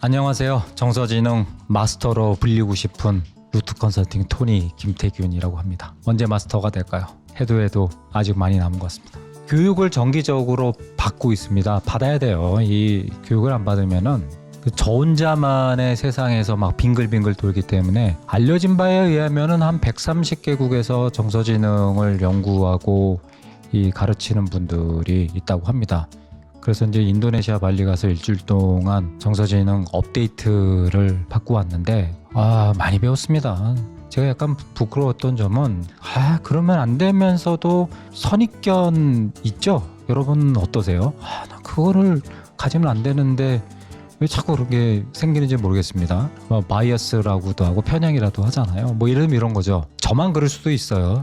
안녕하세요. 정서지능 마스터로 불리고 싶은 루트 컨설팅 토니 김태균이라고 합니다. 언제 마스터가 될까요? 해도 아직 많이 남은 것 같습니다. 교육을 정기적으로 받고 있습니다. 받아야 돼요. 이 교육을 안 받으면은 저 혼자만의 세상에서 막 빙글빙글 돌기 때문에 알려진 바에 의하면은 한 130개국에서 정서지능을 연구하고 가르치는 분들이 있다고 합니다. 그래서 이제 인도네시아 발리 가서 일주일 동안 정서지능 업데이트를 받고 왔는데 많이 배웠습니다. 제가 약간 부끄러웠던 점은 그러면 안 되면서도 선입견 있죠? 여러분 어떠세요? 나 그거를 가지면 안 되는데 왜 자꾸 그렇게 생기는지 모르겠습니다. 바이어스라고도 하고 편향이라도 하잖아요. 이런 거죠. 저만 그럴 수도 있어요.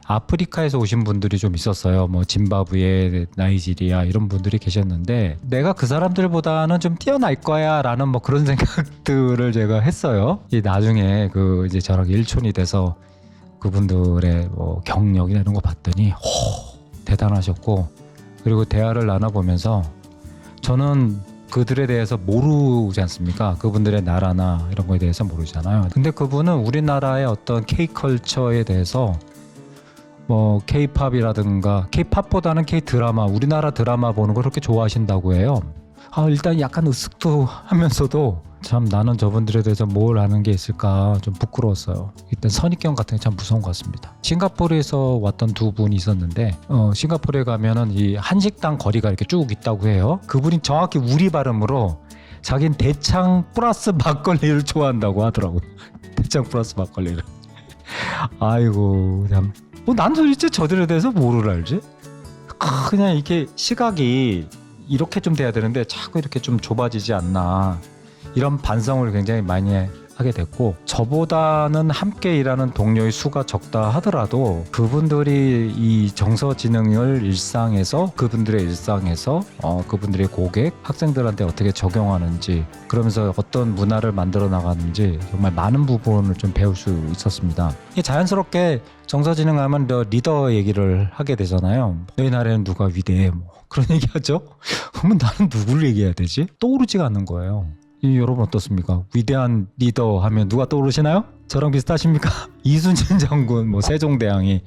아프리카에서 오신 분들이 좀 있었어요. 짐바브웨, 나이지리아 이런 분들이 계셨는데 내가 그 사람들보다는 좀 뛰어날 거야 라는 그런 생각들을 제가 했어요. 나중에 이제 저랑 일촌이 돼서 그분들의 경력이나 이런 거 봤더니 대단하셨고, 그리고 대화를 나눠보면서 저는 그들에 대해서 모르지 않습니까? 그분들의 나라나 이런 거에 대해서 모르잖아요. 근데 그분은 우리나라의 어떤 K컬처에 대해서 K-팝이라든가 K-팝보다는 K-드라마, 우리나라 드라마 보는 걸 그렇게 좋아하신다고 해요. 일단 약간 으쓱도 하면서도 참 나는 저분들에 대해서 뭘 아는 게 있을까 좀 부끄러웠어요. 일단 선입견 같은 게 참 무서운 것 같습니다. 싱가포르에서 왔던 두 분이 있었는데 싱가포르에 가면은 이 한식당 거리가 이렇게 쭉 있다고 해요. 그분이 정확히 우리 발음으로 자기는 대창 플러스 막걸리를 좋아한다고 하더라고요. 대창 플러스 막걸리를. 아이고 참. 난 도대체 저들에 대해서 뭐를 알지? 그냥 이렇게 시각이 이렇게 좀 돼야 되는데 자꾸 이렇게 좀 좁아지지 않나, 이런 반성을 굉장히 많이 하게 됐고, 저보다는 함께 일하는 동료의 수가 적다 하더라도 그분들이 이 정서지능을 그분들의 일상에서 그분들의 고객, 학생들한테 어떻게 적용하는지, 그러면서 어떤 문화를 만들어 나가는지 정말 많은 부분을 좀 배울 수 있었습니다. 자연스럽게 정서지능 하면 리더 얘기를 하게 되잖아요. 너희 나라에는 누가 위대해 그런 얘기 하죠. 그러면 나는 누구를 얘기해야 되지? 떠오르지가 않는 거예요. 여러분 어떻습니까? 위대한 리더 하면 누가 떠오르시나요? 저랑 비슷하십니까? 이순신 장군, 세종대왕이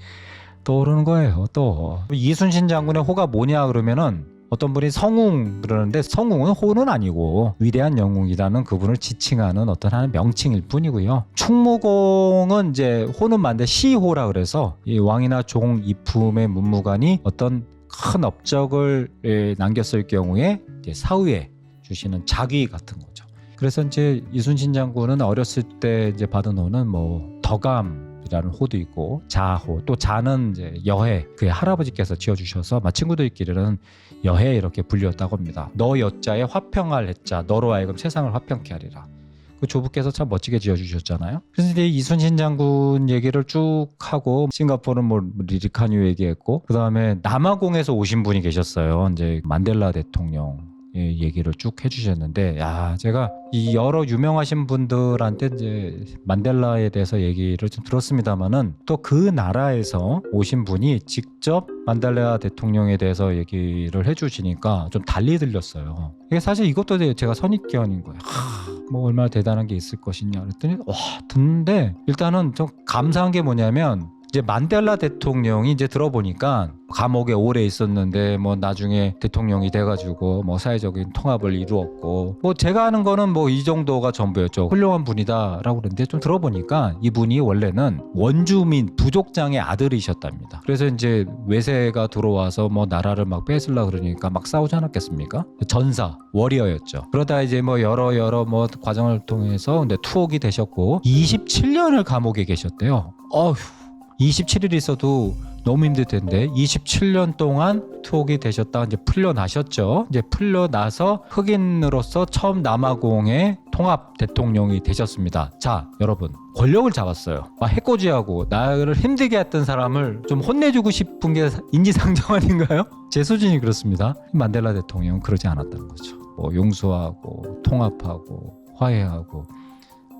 떠오르는 거예요. 또 이순신 장군의 호가 뭐냐 그러면은 어떤 분이 성웅 그러는데, 성웅은 호는 아니고 위대한 영웅이라는 그분을 지칭하는 어떤 하나의 명칭일 뿐이고요. 충무공은 이제 호는 맞는데 시호라 그래서 이 왕이나 종 이품의 문무관이 어떤 큰 업적을 남겼을 경우에 이제 사후에 주시는 자귀 같은 거죠. 그래서 이제 이순신 장군은 어렸을 때 이제 받은 호는 덕암이라는 호도 있고, 자호, 또 자는 이제 여해, 그의 할아버지께서 지어주셔서 친구들끼리는 여해 이렇게 불렸다고 합니다. 너 여자에 화평할 해자, 너로 하여금 세상을 화평케 하리라. 그 조부께서 참 멋지게 지어주셨잖아요. 그래서 이제 이순신 장군 얘기를 쭉 하고, 싱가포르는 리리카뉴 얘기했고, 그 다음에 남아공에서 오신 분이 계셨어요. 이제 만델라 대통령 얘기를 쭉 해주셨는데, 제가 이 여러 유명하신 분들한테 이제 만델라에 대해서 얘기를 좀 들었습니다만은, 또 그 나라에서 오신 분이 직접 만델라 대통령에 대해서 얘기를 해주시니까 좀 달리 들렸어요. 이게 사실 이것도 제가 선입견인 거예요. 얼마나 대단한 게 있을 것이냐 그랬더니 듣는데 일단은 좀 감사한 게 뭐냐면, 이제 만델라 대통령이 이제 들어보니까 감옥에 오래 있었는데 나중에 대통령이 돼가지고 사회적인 통합을 이루었고, 제가 아는 거는 이 정도가 전부였죠. 훌륭한 분이다라고 그러는데, 좀 들어보니까 이분이 원래는 원주민 부족장의 아들이셨답니다. 그래서 이제 외세가 들어와서 나라를 뺏으려고 그러니까 싸우지 않았겠습니까? 전사, 워리어였죠. 그러다 이제 여러 과정을 통해서 근데 투옥이 되셨고 27년을 감옥에 계셨대요. 27일 있어도 너무 힘들 텐데 27년 동안 투옥이 되셨다가 이제 풀려나셨죠. 이제 풀려나서 흑인으로서 처음 남아공의 통합 대통령이 되셨습니다. 자, 여러분 권력을 잡았어요. 해코지하고 나를 힘들게 했던 사람을 좀 혼내주고 싶은 게 인지상정 아닌가요? 제 수준이 그렇습니다. 만델라 대통령은 그러지 않았다는 거죠. 용서하고 통합하고 화해하고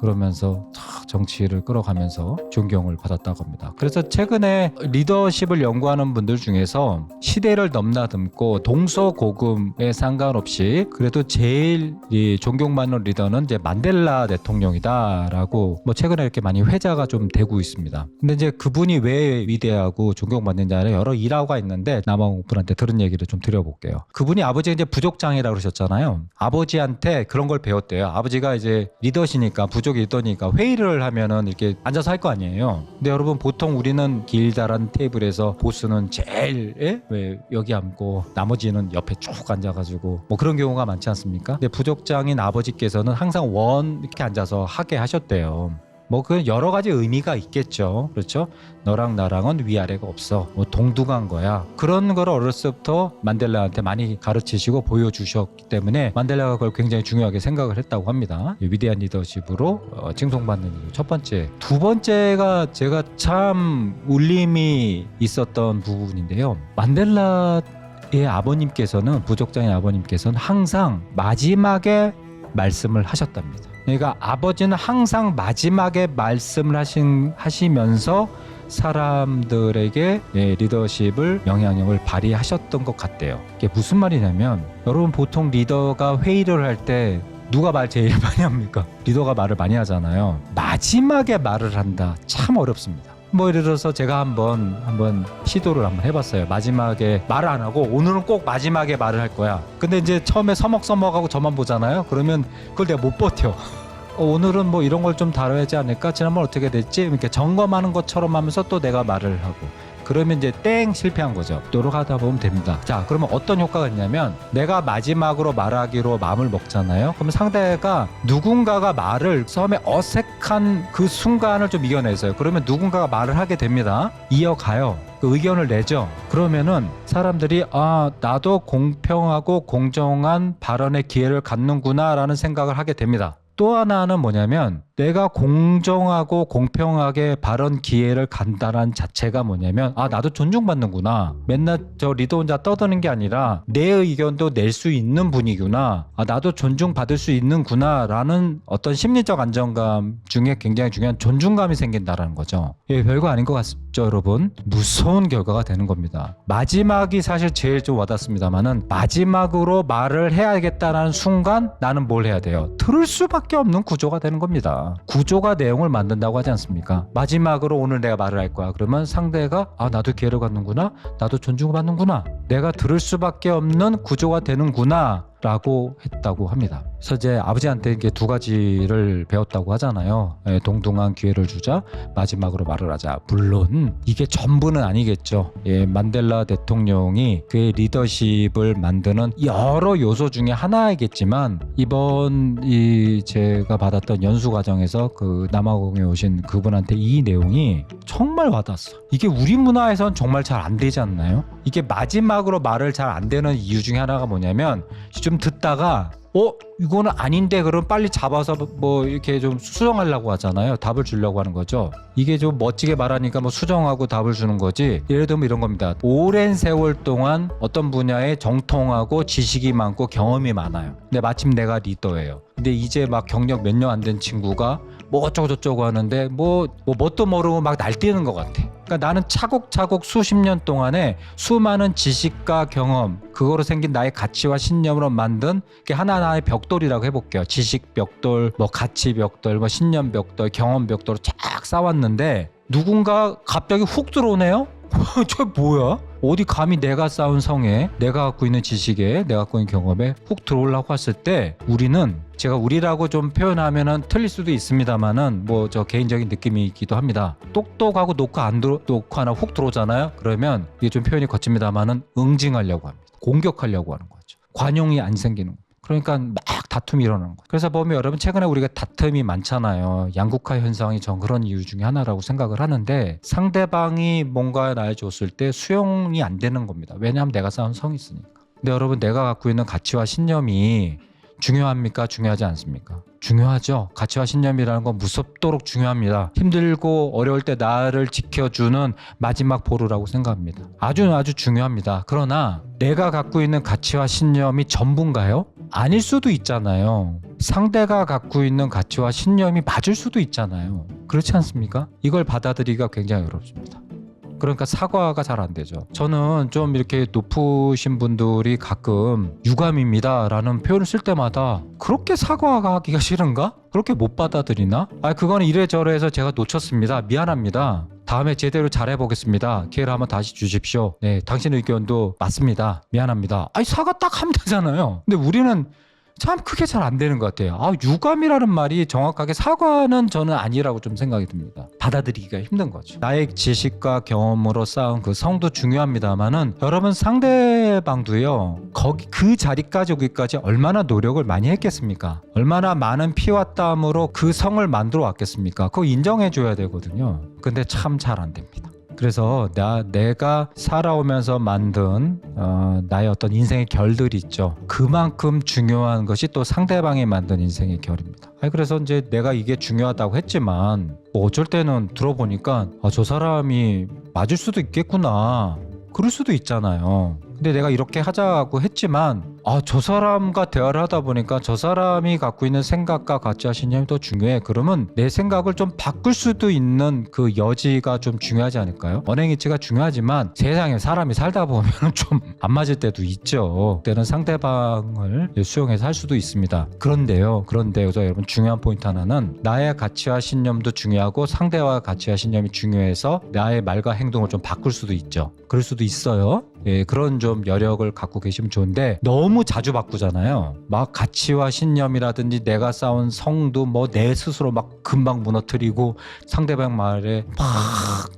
그러면서 정치를 끌어가면서 존경을 받았다고 합니다. 그래서 최근에 리더십을 연구하는 분들 중에서 시대를 넘나듬고 동서고금에 상관없이 그래도 제일 존경받는 리더는 이제 만델라 대통령이다라고 뭐 최근에 이렇게 많이 회자가 좀 되고 있습니다. 근데 이제 그분이 왜 위대하고 존경받는지는 여러 일화가 있는데 남아공분한테 들은 얘기를 좀 드려볼게요. 그분이 아버지가 이제 부족장이라고 그러셨잖아요. 아버지한테 그런 걸 배웠대요. 아버지가 이제 리더시니까 부족이 리더니까 회의를 하면은 이렇게 앉아서 할 거 아니에요. 근데 여러분 보통 우리는 길다란 테이블에서 보스는 제일 왜 여기 앉고 나머지는 옆에 쭉 앉아가지고 뭐 그런 경우가 많지 않습니까? 근데 부족장인 아버지께서는 항상 원 이렇게 앉아서 하게 하셨대요. 뭐 그 여러 가지 의미가 있겠죠. 그렇죠? 너랑 나랑은 위아래가 없어. 뭐 동등한 거야. 그런 걸 어렸을 때부터 만델라한테 많이 가르치시고 보여주셨기 때문에 만델라가 그걸 굉장히 중요하게 생각을 했다고 합니다. 위대한 리더십으로 칭송받는 이유 첫 번째. 두 번째가 제가 참 울림이 있었던 부분인데요. 만델라의 아버님께서는 부족장의 아버님께서는 항상 마지막에 말씀을 하셨답니다. 그러니까 아버지는 항상 마지막에 말씀을 하시면서 사람들에게 리더십을 영향력을 발휘하셨던 것 같대요. 이게 무슨 말이냐면 여러분 보통 리더가 회의를 할 때 누가 말 제일 많이 합니까? 리더가 말을 많이 하잖아요. 마지막에 말을 한다. 참 어렵습니다. 뭐 예를 들어서 제가 한번 시도를 한번 해봤어요. 마지막에 말을 안 하고 오늘은 꼭 마지막에 말을 할 거야. 근데 이제 처음에 서먹서먹하고 저만 보잖아요. 그러면 그걸 내가 못 버텨. 오늘은 뭐 이런 걸 좀 다뤄야지 않을까? 지난번 어떻게 됐지? 이렇게 점검하는 것처럼 하면서 또 내가 말을 하고 그러면 이제 땡 실패한 거죠. 노력하다 보면 됩니다. 자, 그러면 어떤 효과가 있냐면 내가 마지막으로 말하기로 마음을 먹잖아요. 그러면 상대가 누군가가 말을 처음에 어색한 그 순간을 좀 이겨내서요. 그러면 누군가가 말을 하게 됩니다. 이어가요. 그 의견을 내죠. 그러면은 사람들이 나도 공평하고 공정한 발언의 기회를 갖는구나라는 생각을 하게 됩니다. 또 하나는 뭐냐면 내가 공정하고 공평하게 발언 기회를 간다는 자체가 뭐냐면 나도 존중받는구나. 맨날 저 리더 혼자 떠드는 게 아니라 내 의견도 낼 수 있는 분이구나. 나도 존중받을 수 있는구나 라는 어떤 심리적 안정감 중에 굉장히 중요한 존중감이 생긴다는 거죠. 별거 아닌 것 같죠 여러분? 무서운 결과가 되는 겁니다. 마지막이 사실 제일 좀 와닿습니다만은 마지막으로 말을 해야겠다라는 순간 나는 뭘 해야 돼요? 들을 수밖에 없는 구조가 되는 겁니다. 구조가 내용을 만든다고 하지 않습니까? 마지막으로 오늘 내가 말을 할 거야. 그러면 상대가 나도 기회를 갖는구나. 나도 존중받는구나. 내가 들을 수밖에 없는 구조가 되는구나 라고 했다고 합니다. 그래서 이제 아버지한테 이게 두 가지를 배웠다고 하잖아요. 동등한 기회를 주자, 마지막으로 말을 하자. 물론 이게 전부는 아니겠죠. 만델라 대통령이 그의 리더십을 만드는 여러 요소 중에 하나이겠지만 이번 제가 받았던 연수 과정에서 그 남아공에 오신 그분한테 이 내용이 정말 와닿았어. 이게 우리 문화에선 정말 잘 안 되지 않나요? 이게 마지막으로 말을 잘 안 되는 이유 중에 하나가 뭐냐면 좀 듣다가 이거는 아닌데 그럼 빨리 잡아서 뭐 이렇게 좀 수정하려고 하잖아요. 답을 주려고 하는 거죠. 이게 좀 멋지게 말하니까 뭐 수정하고 답을 주는 거지. 예를 들면 이런 겁니다. 오랜 세월 동안 어떤 분야에 정통하고 지식이 많고 경험이 많아요. 근데 마침 내가 리더예요. 근데 이제 막 경력 몇 년 안 된 친구가 뭐 어쩌고 저쩌고 하는데 뭐 뭣도 모르고 막 날뛰는 것 같아. 그러니까 나는 차곡차곡 수십 년 동안에 수많은 지식과 경험, 그거로 생긴 나의 가치와 신념으로 만든 게 하나하나의 벽돌이라고 해볼게요. 지식 벽돌, 뭐 가치 벽돌, 뭐 신념 벽돌, 경험 벽돌을 쫙 쌓았는데 누군가 갑자기 훅 들어오네요? 저 뭐야? 어디 감히 내가 쌓은 성에, 내가 갖고 있는 지식에, 내가 갖고 있는 경험에 훅 들어오려고 했을 때 우리는, 제가 우리라고 좀 표현하면은 틀릴 수도 있습니다만은 뭐 저 개인적인 느낌이기도 합니다. 똑똑하고 놓고 하나 훅 들어오잖아요. 그러면 이게 좀 표현이 거칩니다만은 응징하려고 합니다. 공격하려고 하는 거죠. 관용이 안 생기는 거예요. 그러니까 막 다툼이 일어나는 거예요. 그래서 보면 여러분 최근에 우리가 다툼이 많잖아요. 양극화 현상이 전 그런 이유 중에 하나라고 생각을 하는데 상대방이 뭔가 날 줬을 때 수용이 안 되는 겁니다. 왜냐하면 내가 쌓은 성이 있으니까. 근데 여러분 내가 갖고 있는 가치와 신념이 중요합니까? 중요하지 않습니까? 중요하죠. 가치와 신념이라는 건 무섭도록 중요합니다. 힘들고 어려울 때 나를 지켜주는 마지막 보루라고 생각합니다. 아주 중요합니다. 그러나 내가 갖고 있는 가치와 신념이 전부인가요? 아닐 수도 있잖아요. 상대가 갖고 있는 가치와 신념이 맞을 수도 있잖아요. 그렇지 않습니까? 이걸 받아들이기가 굉장히 어렵습니다. 그러니까 사과가 잘 안 되죠. 저는 좀 이렇게 높으신 분들이 가끔 유감입니다 라는 표현을 쓸 때마다 그렇게 사과하기가 싫은가? 그렇게 못 받아들이나? 그거는 이래저래해서 제가 놓쳤습니다. 미안합니다. 다음에 제대로 잘해보겠습니다. 기회를 한번 다시 주십시오. 네, 당신 의견도 맞습니다. 미안합니다. 사과 딱 하면 되잖아요. 근데 우리는 참 크게 잘 안 되는 것 같아요. 유감이라는 말이 정확하게 사과는 저는 아니라고 좀 생각이 듭니다. 받아들이기가 힘든 거죠. 나의 지식과 경험으로 쌓은 그 성도 중요합니다만은 여러분 상대방도요. 그 자리까지 오기까지 얼마나 노력을 많이 했겠습니까? 얼마나 많은 피와 땀으로 그 성을 만들어 왔겠습니까? 그거 인정해 줘야 되거든요. 근데 참 잘 안 됩니다. 그래서 내가 살아오면서 만든 나의 어떤 인생의 결들이 있죠. 그만큼 중요한 것이 또 상대방이 만든 인생의 결입니다. 그래서 이제 내가 이게 중요하다고 했지만 뭐 어쩔 때는 들어보니까 저 사람이 맞을 수도 있겠구나. 그럴 수도 있잖아요. 근데 내가 이렇게 하자고 했지만 저 사람과 대화를 하다 보니까 저 사람이 갖고 있는 생각과 가치와 신념이 더 중요해. 그러면 내 생각을 좀 바꿀 수도 있는 그 여지가 좀 중요하지 않을까요? 언행일치가 중요하지만 세상에 사람이 살다 보면 좀 안 맞을 때도 있죠. 그때는 상대방을 수용해서 할 수도 있습니다. 그런데요. 여러분 중요한 포인트 하나는 나의 가치와 신념도 중요하고 상대와 가치와 신념이 중요해서 나의 말과 행동을 좀 바꿀 수도 있죠. 그럴 수도 있어요. 그런 좀 여력을 갖고 계시면 좋은데 너무 자주 바꾸잖아요. 막 가치와 신념이라든지 내가 쌓은 성도 뭐 내 스스로 막 금방 무너뜨리고 상대방 말에 막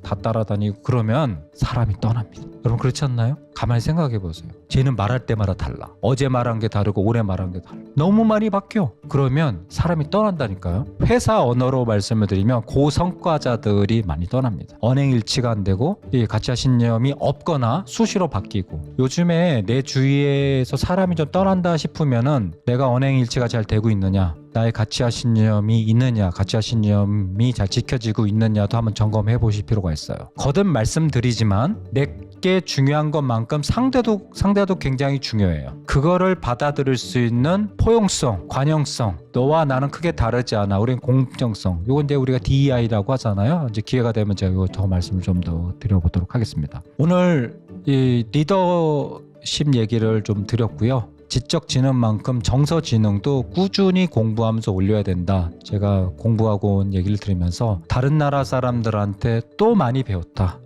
다 따라다니고 그러면 사람이 떠납니다. 여러분 그렇지 않나요? 가만히 생각해 보세요. 쟤는 말할 때마다 달라. 어제 말한 게 다르고 올해 말한 게 달라. 너무 많이 바뀌어. 그러면 사람이 떠난다니까요. 회사 언어로 말씀을 드리면 고성과자들이 많이 떠납니다. 언행일치가 안 되고 가치와 신념이 없거나 수시로 바뀌고 요즘에 내 주위에서 사람이 좀 떠난다 싶으면은 내가 언행일치가 잘 되고 있느냐 나의 가치와 신념이 있느냐 가치와 신념이 잘 지켜지고 있느냐도 한번 점검해 보실 필요가 있어요. 거듭 말씀드리지만 내게 중요한 것만큼 상대도 굉장히 중요해요. 그거를 받아들일 수 있는 포용성, 관용성 너와 나는 크게 다르지 않아. 우리는 공정성 요건 이제 우리가 DEI라고 하잖아요. 이제 기회가 되면 제가 이거 더 말씀을 좀 더 드려보도록 하겠습니다. 오늘 이 리더십 얘기를 좀 드렸고요. 지적지능만큼 정서지능도 꾸준히 공부하면서 올려야 된다. 제가 공부하고 온 얘기를 들으면서 다른 나라 사람들한테 또 많이 배웠다.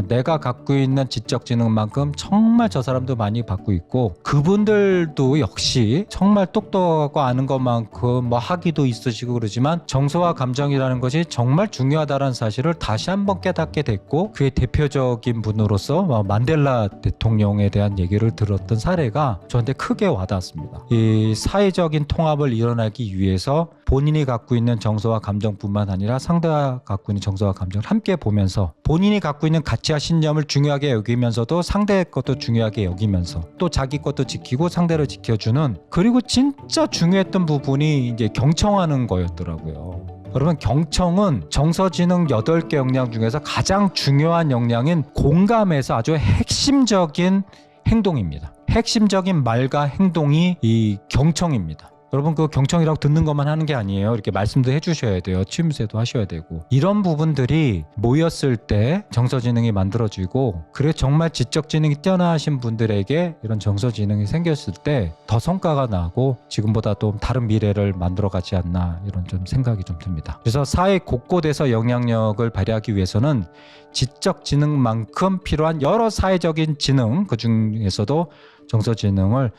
내가 갖고 있는 지적지능만큼 정말 저 사람도 많이 받고 있고 그분들도 역시 정말 똑똑하고 아는 것만큼 뭐 학위도 있으시고 그러지만 정서와 감정이라는 것이 정말 중요하다는 사실을 다시 한번 깨닫게 됐고 그의 대표적인 분으로서 만델라 대통령에 대한 얘기를 들었던 사례가 저한테 크게 와닿았습니다. 이 사회적인 통합을 이뤄내기 위해서 본인이 갖고 있는 정서와 감정뿐만 아니라 상대가 갖고 있는 정서와 감정을 함께 보면서 본인이 갖고 있는 가치와 신념을 중요하게 여기면서도 상대의 것도 중요하게 여기면서 또 자기 것도 지키고 상대를 지켜주는 그리고 진짜 중요했던 부분이 이제 경청하는 거였더라고요. 여러분 경청은 정서지능 8개 역량 중에서 가장 중요한 역량인 공감에서 아주 핵심적인 행동입니다. 핵심적인 말과 행동이 이 경청입니다. 여러분 그 경청이라고 듣는 것만 하는 게 아니에요. 이렇게 말씀도 해주셔야 돼요. 취임새도 하셔야 되고 이런 부분들이 모였을 때 정서지능이 만들어지고 그래 정말 지적지능이 뛰어나신 분들에게 이런 정서지능이 생겼을 때 더 성과가 나고 지금보다 또 다른 미래를 만들어가지 않나 이런 좀 생각이 좀 듭니다. 그래서 사회 곳곳에서 영향력을 발휘하기 위해서는 지적지능만큼 필요한 여러 사회적인 지능 그 중에서도 정서지능을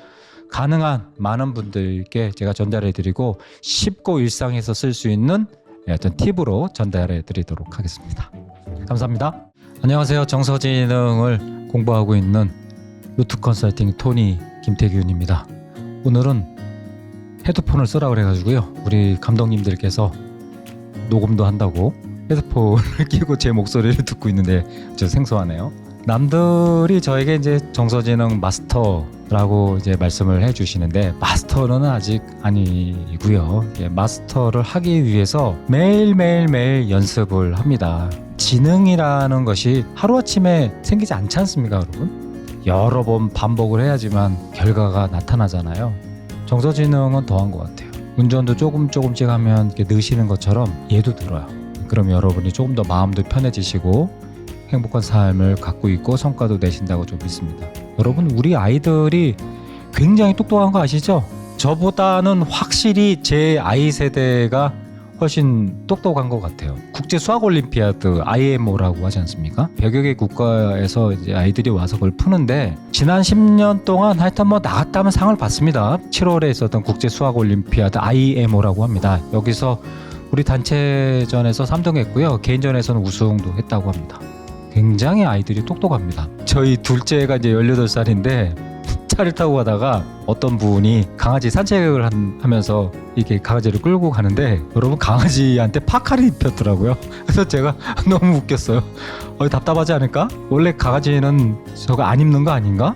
가능한 많은 분들께 제가 전달해 드리고 쉽고 일상에서 쓸 수 있는 어떤 팁으로 전달해 드리도록 하겠습니다. 감사합니다. 안녕하세요. 정서지능을 공부하고 있는 루트 컨설팅 토니 김태균입니다. 오늘은 헤드폰을 쓰라고 그래가지고요. 우리 감독님들께서 녹음도 한다고 헤드폰을 끼고 제 목소리를 듣고 있는데 좀 생소하네요. 남들이 저에게 이제 정서지능 마스터라고 이제 말씀을 해주시는데 마스터는 아직 아니고요. 마스터를 하기 위해서 매일 연습을 합니다. 지능이라는 것이 하루아침에 생기지 않지 않습니까, 여러분? 여러 번 반복을 해야지만 결과가 나타나잖아요. 정서지능은 더한 것 같아요. 운전도 조금씩 하면 이렇게 느시는 것처럼 얘도 늘어요. 그럼 여러분이 조금 더 마음도 편해지시고 행복한 삶을 갖고 있고 성과도 내신다고 좀 믿습니다. 여러분, 우리 아이들이 굉장히 똑똑한 거 아시죠? 저보다는 확실히 제 아이 세대가 훨씬 똑똑한 것 같아요. 국제 수학 올림피아드 IMO라고 하지 않습니까? 100여 개 국가에서 이제 아이들이 와서 그걸 푸는데 지난 10년 동안 하여튼 뭐 나갔다면 상을 받습니다. 7월에 있었던 국제 수학 올림피아드 IMO라고 합니다. 여기서 우리 단체전에서 3등 했고요. 개인전에서는 우승도 했다고 합니다. 굉장히 아이들이 똑똑합니다. 저희 둘째가 이제 18살인데 차를 타고 가다가 어떤 분이 강아지 산책을 하면서 이렇게 강아지를 끌고 가는데 여러분 강아지한테 파카를 입혔더라고요. 그래서 제가 너무 웃겼어요. 답답하지 않을까? 원래 강아지는 저거 안 입는 거 아닌가?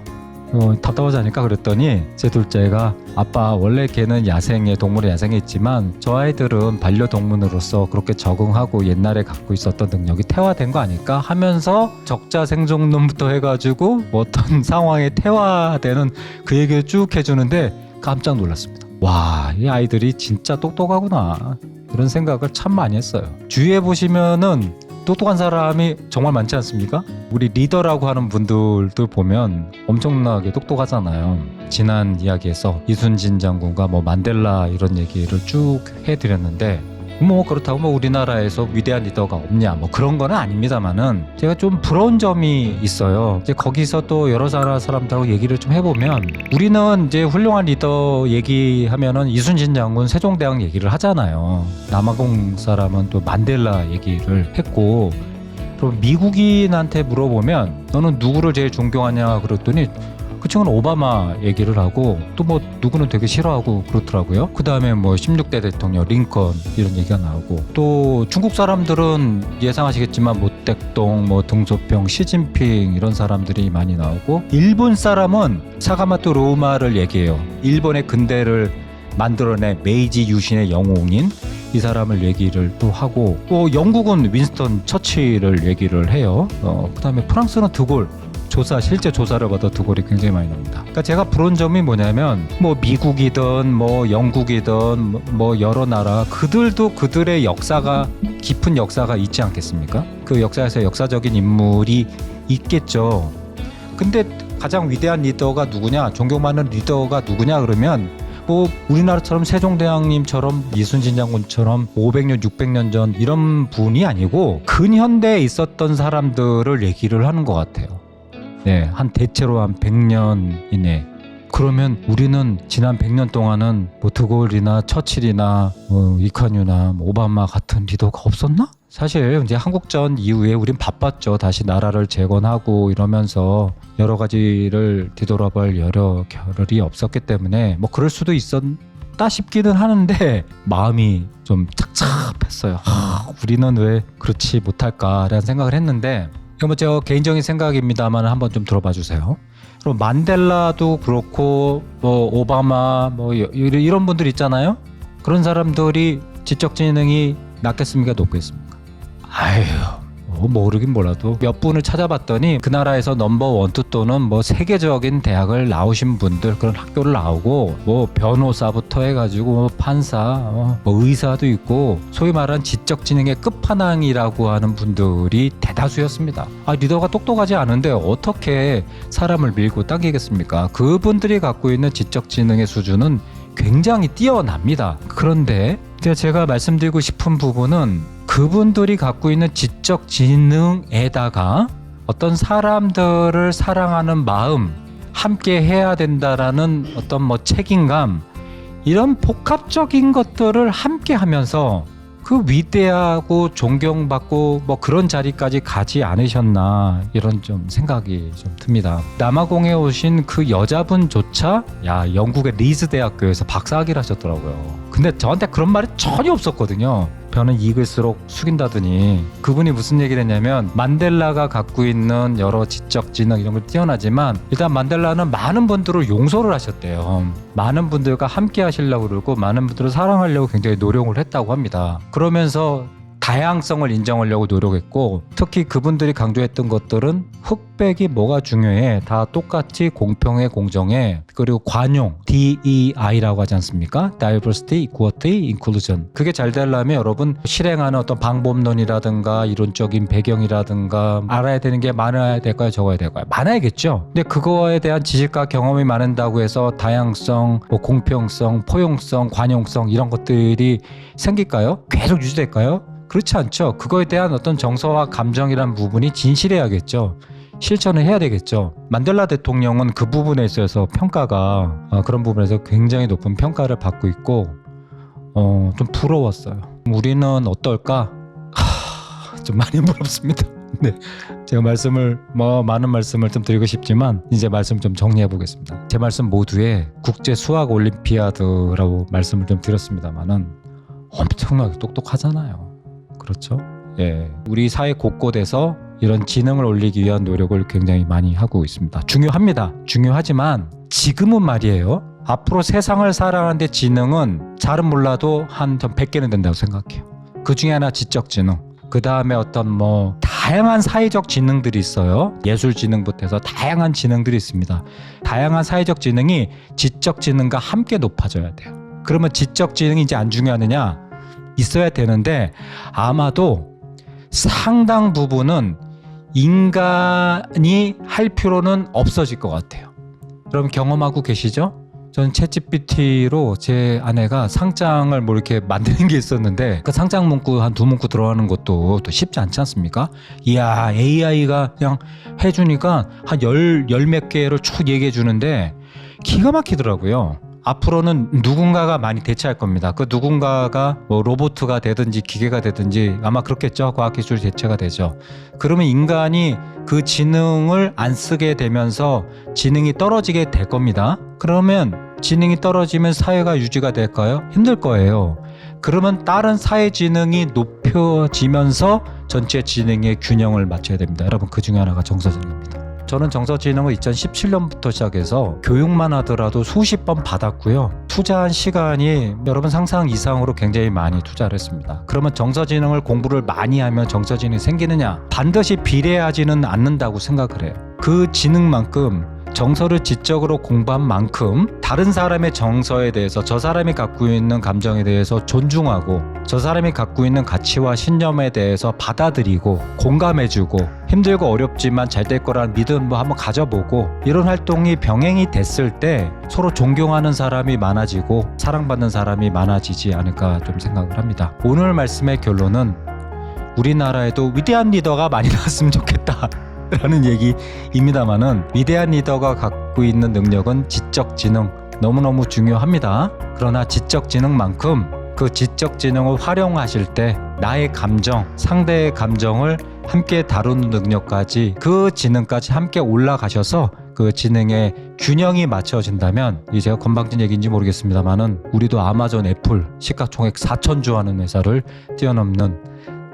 답답하지 않을까 그랬더니 제 둘째가 아빠 원래 걔는 야생에 동물의 야생에 있지만 저 아이들은 반려동물으로서 그렇게 적응하고 옛날에 갖고 있었던 능력이 태화된 거 아닐까 하면서 적자생존론부터 해가지고 뭐 어떤 상황에 태화되는 그 얘기를 쭉 해주는데 깜짝 놀랐습니다. 와, 이 아이들이 진짜 똑똑하구나 그런 생각을 참 많이 했어요. 주위에 보시면은 똑똑한 사람이 정말 많지 않습니까? 우리 리더라고 하는 분들도 보면 엄청나게 똑똑하잖아요. 지난 이야기에서 이순신 장군과 뭐 만델라 이런 얘기를 쭉 해드렸는데 뭐 그렇다고 뭐 우리나라에서 위대한 리더가 없냐 뭐 그런 거는 아닙니다만은 제가 좀 부러운 점이 있어요. 이제 거기서 또 여러 사람들하고 얘기를 좀 해보면 우리는 이제 훌륭한 리더 얘기하면은 이순신 장군 세종대왕 얘기를 하잖아요. 남아공 사람은 또 만델라 얘기를 했고 그럼 미국인한테 물어보면 너는 누구를 제일 존경하냐 그랬더니 그 친구는 오바마 얘기를 하고 또 뭐 누구는 되게 싫어하고 그렇더라고요. 그 다음에 뭐 16대 대통령 링컨 이런 얘기가 나오고 또 중국 사람들은 예상하시겠지만 모택동 뭐 등소평 시진핑 이런 사람들이 많이 나오고 일본 사람은 사가모토 로우마를 얘기해요. 일본의 근대를 만들어낸 메이지 유신의 영웅인 이 사람을 얘기를 또 하고 또 영국은 윈스턴 처칠을 얘기를 해요. 그 다음에 프랑스는 드골 실제 조사를 받아 드골이 굉장히 많이 나옵니다. 그러니까 제가 부러운 점이 뭐냐면 뭐 미국이든 뭐 영국이든 뭐 여러 나라 그들도 그들의 역사가 깊은 역사가 있지 않겠습니까? 그 역사에서 역사적인 인물이 있겠죠. 근데 가장 위대한 리더가 누구냐? 존경받는 리더가 누구냐 그러면 뭐 우리나라처럼 세종대왕님처럼 이순신 장군처럼 500년 600년 전 이런 분이 아니고 근현대에 있었던 사람들을 얘기를 하는 것 같아요. 네, 한 대체로 한 100년 이내. 그러면 우리는 지난 100년 동안은 뭐 드골이나 처칠이나 이칸유나 오바마 같은 리더가 없었나? 사실 이제 한국전 이후에 우린 바빴죠. 다시 나라를 재건하고 이러면서 여러 가지를 뒤돌아볼 여러 겨를이 없었기 때문에 뭐 그럴 수도 있었다 싶기는 하는데 마음이 좀 착잡했어요. 우리는 왜 그렇지 못할까라는 생각을 했는데 이거 뭐 제 개인적인 생각입니다만 한번 좀 들어봐 주세요. 그럼 만델라도 그렇고 뭐 오바마 뭐 이런 분들 있잖아요. 그런 사람들이 지적 지능이 낮겠습니까 높겠습니까? 아유 모르긴 몰라도 몇 분을 찾아봤더니 그 나라에서 넘버 1, 2 또는 뭐 세계적인 대학을 나오신 분들 그런 학교를 나오고 뭐 변호사부터 해가지고 뭐 판사 뭐 의사도 있고 소위 말하는 지적지능의 끝판왕이라고 하는 분들이 대다수였습니다. 리더가 똑똑하지 않은데 어떻게 사람을 밀고 당기겠습니까? 그분들이 갖고 있는 지적지능의 수준은 굉장히 뛰어납니다. 그런데 제가 말씀드리고 싶은 부분은 그분들이 갖고 있는 지적 지능에다가 어떤 사람들을 사랑하는 마음, 함께 해야 된다라는 어떤 뭐 책임감, 이런 복합적인 것들을 함께 하면서 그 위대하고 존경받고 뭐 그런 자리까지 가지 않으셨나 이런 좀 생각이 좀 듭니다. 남아공에 오신 그 여자분조차 영국의 리즈 대학교에서 박사학위를 하셨더라고요. 근데 저한테 그런 말이 전혀 없었거든요. 벼는 익을수록 숙인다더니 그분이 무슨 얘기를 했냐면 만델라가 갖고 있는 여러 지적 지능 이런 걸 뛰어나지만 일단 만델라는 많은 분들을 용서를 하셨대요. 많은 분들과 함께 하시려고 그러고 많은 분들을 사랑하려고 굉장히 노력을 했다고 합니다. 그러면서 다양성을 인정하려고 노력했고, 특히 그분들이 강조했던 것들은 흑백이 뭐가 중요해, 다 똑같이 공평해, 공정해, 그리고 관용, DEI라고 하지 않습니까? Diversity, Equity, Inclusion. 그게 잘 되려면 여러분 실행하는 어떤 방법론이라든가 이론적인 배경이라든가 알아야 되는 게 많아야 될까요, 적어야 될까요? 많아야겠죠. 근데 그거에 대한 지식과 경험이 많은다고 해서 다양성, 뭐 공평성, 포용성, 관용성 이런 것들이 생길까요? 계속 유지될까요? 그렇지 않죠. 그거에 대한 어떤 정서와 감정이란 부분이 진실해야겠죠. 실천을 해야 되겠죠. 만델라 대통령은 그 부분에 있어서 평가가 그런 부분에서 굉장히 높은 평가를 받고 있고 좀 부러웠어요. 우리는 어떨까? 좀 많이 부럽습니다. 네, 제가 많은 말씀을 좀 드리고 싶지만 이제 말씀 좀 정리해 보겠습니다. 제 말씀 모두에 국제 수학 올림피아드라고 말씀을 좀 드렸습니다만은 엄청나게 똑똑하잖아요. 그렇죠? 예, 우리 사회 곳곳에서 이런 지능을 올리기 위한 노력을 굉장히 많이 하고 있습니다. 중요합니다. 중요하지만 지금은 말이에요. 앞으로 세상을 살아가는데 지능은 잘은 몰라도 한 100개는 된다고 생각해요. 그 중에 하나 지적지능. 그 다음에 어떤 다양한 사회적 지능들이 있어요. 예술 지능부터 해서 다양한 지능들이 있습니다. 다양한 사회적 지능이 지적 지능과 함께 높아져야 돼요. 그러면 지적 지능이 이제 안 중요하느냐? 있어야 되는데 아마도 상당 부분은 인간이 할 필요는 없어질 것 같아요. 여러분 경험하고 계시죠? 전 챗GPT로 제 아내가 상장을 이렇게 만드는 게 있었는데 그 상장 문구 한 2문구 들어가는 것도 또 쉽지 않지 않습니까? 이야, AI가 그냥 해주니까 한 열 몇 개를 쭉 얘기해 주는데 기가 막히더라고요. 앞으로는 누군가가 많이 대체할 겁니다. 그 누군가가 로봇가 되든지 기계가 되든지 아마 그렇겠죠. 과학기술이 대체가 되죠. 그러면 인간이 그 지능을 안 쓰게 되면서 지능이 떨어지게 될 겁니다. 그러면 지능이 떨어지면 사회가 유지가 될까요? 힘들 거예요. 그러면 다른 사회 지능이 높여지면서 전체 지능의 균형을 맞춰야 됩니다. 여러분 그 중에 하나가 정서지능입니다. 저는 정서지능을 2017년부터 시작해서 교육만 하더라도 수십 번 받았고요. 투자한 시간이 여러분 상상 이상으로 굉장히 많이 투자를 했습니다. 그러면 정서지능을 공부를 많이 하면 정서지능이 생기느냐? 반드시 비례하지는 않는다고 생각을 해요. 그 지능만큼 정서를 지적으로 공부한 만큼 다른 사람의 정서에 대해서 저 사람이 갖고 있는 감정에 대해서 존중하고 저 사람이 갖고 있는 가치와 신념에 대해서 받아들이고 공감해주고 힘들고 어렵지만 잘 될 거라는 믿음 한번 가져보고 이런 활동이 병행이 됐을 때 서로 존경하는 사람이 많아지고 사랑받는 사람이 많아지지 않을까 좀 생각을 합니다. 오늘 말씀의 결론은 우리나라에도 위대한 리더가 많이 나왔으면 좋겠다 라는 얘기입니다만은 위대한 리더가 갖고 있는 능력은 지적지능 너무너무 중요합니다. 그러나 지적지능만큼 그 지적지능을 활용하실 때 나의 감정, 상대의 감정을 함께 다루는 능력까지 그 지능까지 함께 올라가셔서 그 지능의 균형이 맞춰진다면 이제 제가 건방진 얘기인지 모르겠습니다만은 우리도 아마존, 애플 시가총액 4천조 하는 회사를 뛰어넘는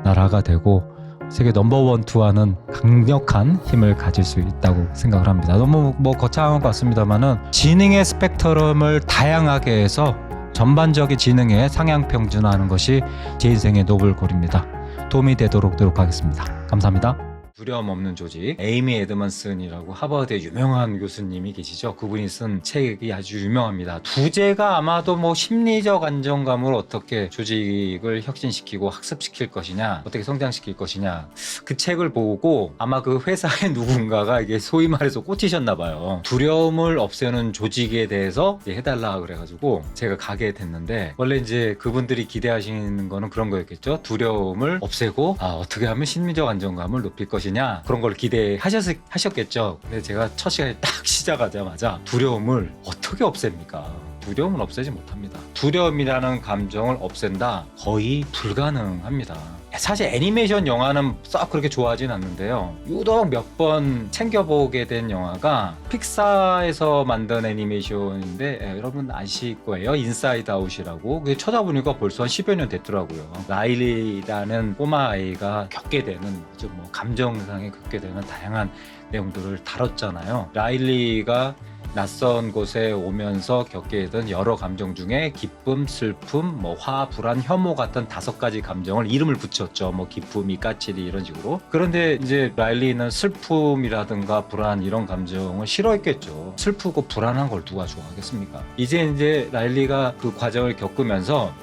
나라가 되고 세계 넘버원, 투하는 강력한 힘을 가질 수 있다고 생각을 합니다. 너무 거창한 것 같습니다만은 지능의 스펙트럼을 다양하게 해서 전반적인 지능에 상향평준화하는 것이 제 인생의 노블골입니다. 도움이 되도록 노력하겠습니다. 감사합니다. 두려움 없는 조직, 에이미 에드먼슨이라고 하버드의 유명한 교수님이 계시죠. 그분이 쓴 책이 아주 유명합니다. 주제가 아마도 심리적 안정감을 어떻게 조직을 혁신시키고 학습시킬 것이냐, 어떻게 성장시킬 것이냐. 그 책을 보고 아마 그 회사의 누군가가 이게 소위 말해서 꽂히셨나 봐요. 두려움을 없애는 조직에 대해서 해달라 그래가지고 제가 가게 됐는데 원래 이제 그분들이 기대하시는 거는 그런 거였겠죠. 두려움을 없애고 어떻게 하면 심리적 안정감을 높일 것이냐 그런 걸 기대하셨겠죠. 근데 제가 첫 시간에 딱 시작하자마자 두려움을 어떻게 없앱니까? 두려움은 없애지 못합니다. 두려움이라는 감정을 없앤다? 거의 불가능합니다. 사실 애니메이션 영화는 썩 그렇게 좋아하진 않는데요. 유독 몇 번 챙겨보게 된 영화가 픽사에서 만든 애니메이션인데 여러분 아실 거예요. 인사이드 아웃이라고. 찾아보니까 벌써 한 10여 년 됐더라고요. 라일리라는 꼬마 아이가 겪게 되는 감정상에 겪게 되는 다양한 내용들을 다뤘잖아요. 라일리가 낯선 곳에 오면서 겪게 된 여러 감정 중에 기쁨, 슬픔, 화, 불안, 혐오 같은 5가지 감정을 이름을 붙였죠. 기쁨이, 까칠이 이런 식으로. 그런데 이제 라일리는 슬픔이라든가 불안 이런 감정을 싫어했겠죠. 슬프고 불안한 걸 누가 좋아하겠습니까? 이제 라일리가 그 과정을 겪으면서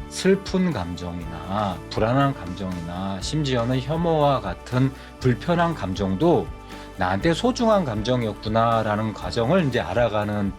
슬픈 감정이나 불안한 감정이나 심지어는 혐오와 같은 불편한 감정도 나한테 소중한 감정이었구나라는 과정을 이제 알아가는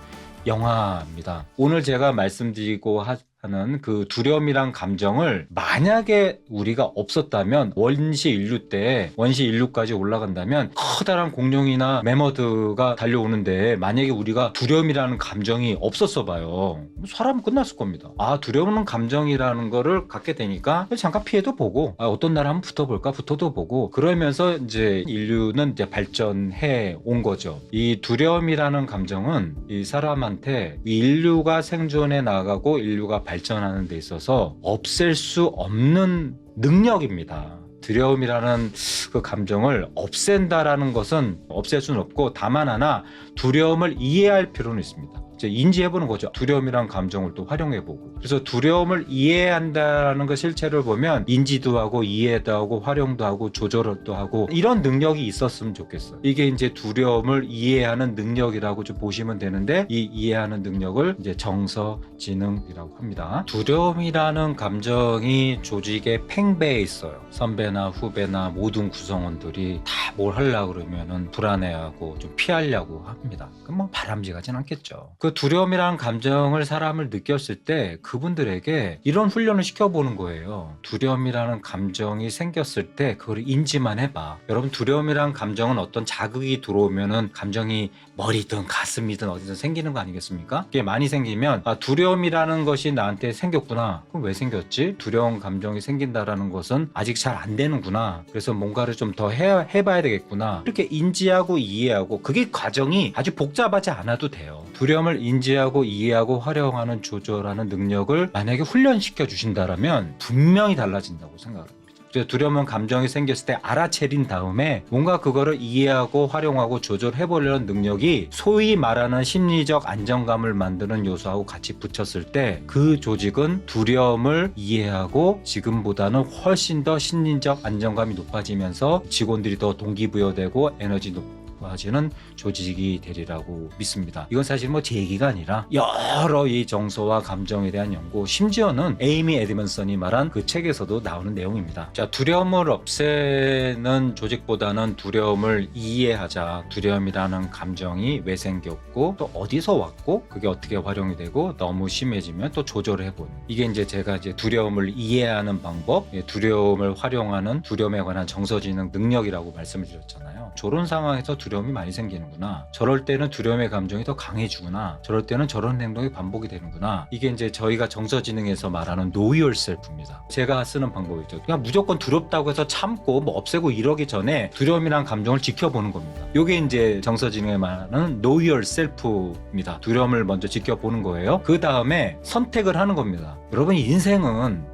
영화입니다. 오늘 제가 말씀드리고 하는 그 두려움이란 감정을 만약에 우리가 없었다면 원시 인류까지 올라간다면 커다란 공룡이나 매머드가 달려오는데 만약에 우리가 두려움이라는 감정이 없었어 봐요. 사람은 끝났을 겁니다. 두려움은 감정이라는 거를 갖게 되니까 잠깐 피해도 보고 어떤 날 한번 붙어도 보고 그러면서 이제 인류는 이제 발전해 온 거죠. 이 두려움이라는 감정은 이 사람한테 인류가 생존해 나가고 인류가 발전하는 데 있어서 없앨 수 없는 능력입니다. 두려움이라는 그 감정을 없앤다라는 것은 없앨 수는 없고 다만 하나 두려움을 이해할 필요는 있습니다. 이제 인지해보는 거죠. 두려움이란 감정을 또 활용해보고. 그래서 두려움을 이해한다는 그 실체를 보면 인지도 하고 이해도 하고 활용도 하고 조절도 하고 이런 능력이 있었으면 좋겠어요. 이게 이제 두려움을 이해하는 능력이라고 좀 보시면 되는데 이 이해하는 능력을 이제 정서지능이라고 합니다. 두려움이라는 감정이 조직에 팽배해 있어요. 선배나 후배나 모든 구성원들이 다 뭘 하려고 그러면은 불안해하고 좀 피하려고 합니다. 그럼 바람직하진 않겠죠. 그 두려움이라는 감정을 사람을 느꼈을 때 그분들에게 이런 훈련을 시켜보는 거예요. 두려움이라는 감정이 생겼을 때 그걸 인지만 해봐. 여러분 두려움이라는 감정은 어떤 자극이 들어오면은 감정이 머리든 가슴이든 어디든 생기는 거 아니겠습니까? 이게 많이 생기면 두려움이라는 것이 나한테 생겼구나. 그럼 왜 생겼지? 두려운 감정이 생긴다라는 것은 아직 잘 안 되는구나. 그래서 뭔가를 좀 더 해봐야 되겠구나. 이렇게 인지하고 이해하고 그게 과정이 아주 복잡하지 않아도 돼요. 두려움을 인지하고 이해하고 활용하는 조절하는 능력을 만약에 훈련시켜 주신다면 분명히 달라진다고 생각합니다. 그래서 두려운 감정이 생겼을 때 알아채린 다음에 뭔가 그거를 이해하고 활용하고 조절해보려는 능력이 소위 말하는 심리적 안정감을 만드는 요소하고 같이 붙였을 때 그 조직은 두려움을 이해하고 지금보다는 훨씬 더 심리적 안정감이 높아지면서 직원들이 더 동기부여되고 에너지 높아지는 조직이 되리라고 믿습니다. 이건 사실 제 얘기가 아니라 여러 이 정서와 감정에 대한 연구, 심지어는 에이미 에드먼슨이 말한 그 책에서도 나오는 내용입니다. 자, 두려움을 없애는 조직보다는 두려움을 이해하자. 두려움이라는 감정이 왜 생겼고 또 어디서 왔고 그게 어떻게 활용이 되고 너무 심해지면 또 조절을 해보는. 이게 이제 제가 두려움을 이해하는 방법, 두려움을 활용하는 두려움에 관한 정서지능 능력이라고 말씀을 드렸잖아요. 저런 상황에서 두려움이 많이 생기는구나. 저럴 때는 두려움의 감정이 더 강해지구나. 저럴 때는 저런 행동이 반복이 되는구나. 이게 이제 저희가 정서지능에서 말하는 Know Yourself입니다. 제가 쓰는 방법이죠. 그냥 무조건 두렵다고 해서 참고 없애고 이러기 전에 두려움이란 감정을 지켜보는 겁니다. 이게 이제 정서지능에 말하는 Know Yourself입니다. 두려움을 먼저 지켜보는 거예요. 그 다음에 선택을 하는 겁니다. 여러분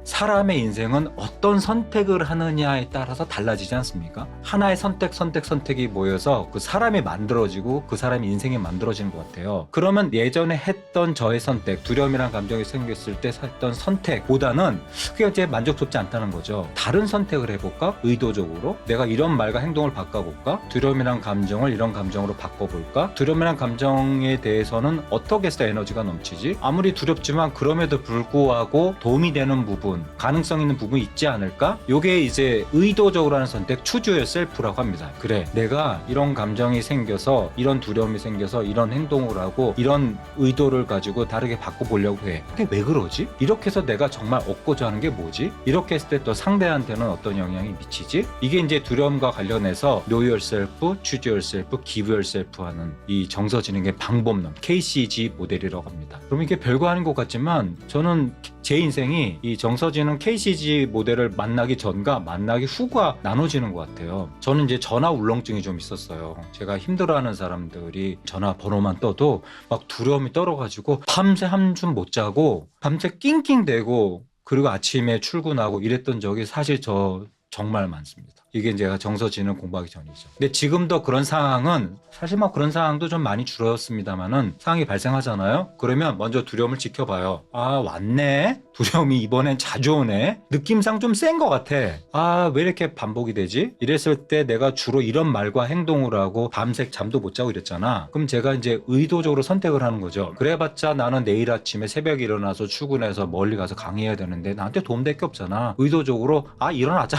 사람의 인생은 어떤 선택을 하느냐에 따라서 달라지지 않습니까? 하나의 선택이 모여서 그 사람이 만들어지고 그 사람의 인생이 만들어지는 것 같아요. 그러면 예전에 했던 저의 선택, 두려움이란 감정이 생겼을 때 했던 선택보다는 그게 이제 만족스럽지 않다는 거죠. 다른 선택을 해볼까? 의도적으로 내가 이런 말과 행동을 바꿔볼까? 두려움이란 감정을 이런 감정으로 바꿔볼까? 두려움이란 감정에 대해서는 어떻게 해서 에너지가 넘치지? 아무리 두렵지만 그럼에도 불구하고 도움이 되는 부분, 가능성 있는 부분이 있지 않을까? 요게 이제 의도적으로 하는 선택, Choose Yourself라고 합니다. 그래, 내가 이런 감정이 생겨서 이런 두려움이 생겨서 이런 행동을 하고 이런 의도를 가지고 다르게 바꿔보려고 해. 그게 왜 그러지? 이렇게 해서 내가 정말 얻고자 하는 게 뭐지? 이렇게 했을 때 또 상대한테는 어떤 영향이 미치지? 이게 이제 두려움과 관련해서 Know Yourself, Choose Yourself, Give Yourself 하는 이 정서지능의 방법론 KCG 모델이라고 합니다. 그럼 이게 별거 아닌 것 같지만 저는 제 인생이 이 정서지능 KCG 모델을 만나기 전과 만나기 후가 나눠지는 것 같아요. 저는 이제 전화 울렁증이 좀 있었어요. 제가 힘들어하는 사람들이 전화번호만 떠도 막 두려움이 떨어가지고 밤새 한숨 못 자고 밤새 낑낑대고 그리고 아침에 출근하고 이랬던 적이 사실 저 정말 많습니다. 이게 제가 정서지능 공부하기 전이죠. 근데 지금도 그런 상황은 사실 뭐 그런 상황도 좀 많이 줄었습니다만은 상황이 발생하잖아요. 그러면 먼저 두려움을 지켜봐요. 아, 왔네. 두려움이 이번엔 자주 오네. 느낌상 좀 센 것 같아. 아, 왜 이렇게 반복이 되지? 이랬을 때 내가 주로 이런 말과 행동을 하고 밤새 잠도 못 자고 이랬잖아. 그럼 제가 이제 의도적으로 선택을 하는 거죠. 그래봤자 나는 내일 아침에 새벽에 일어나서 출근해서 멀리 가서 강의해야 되는데 나한테 도움될 게 없잖아. 의도적으로 일어나자.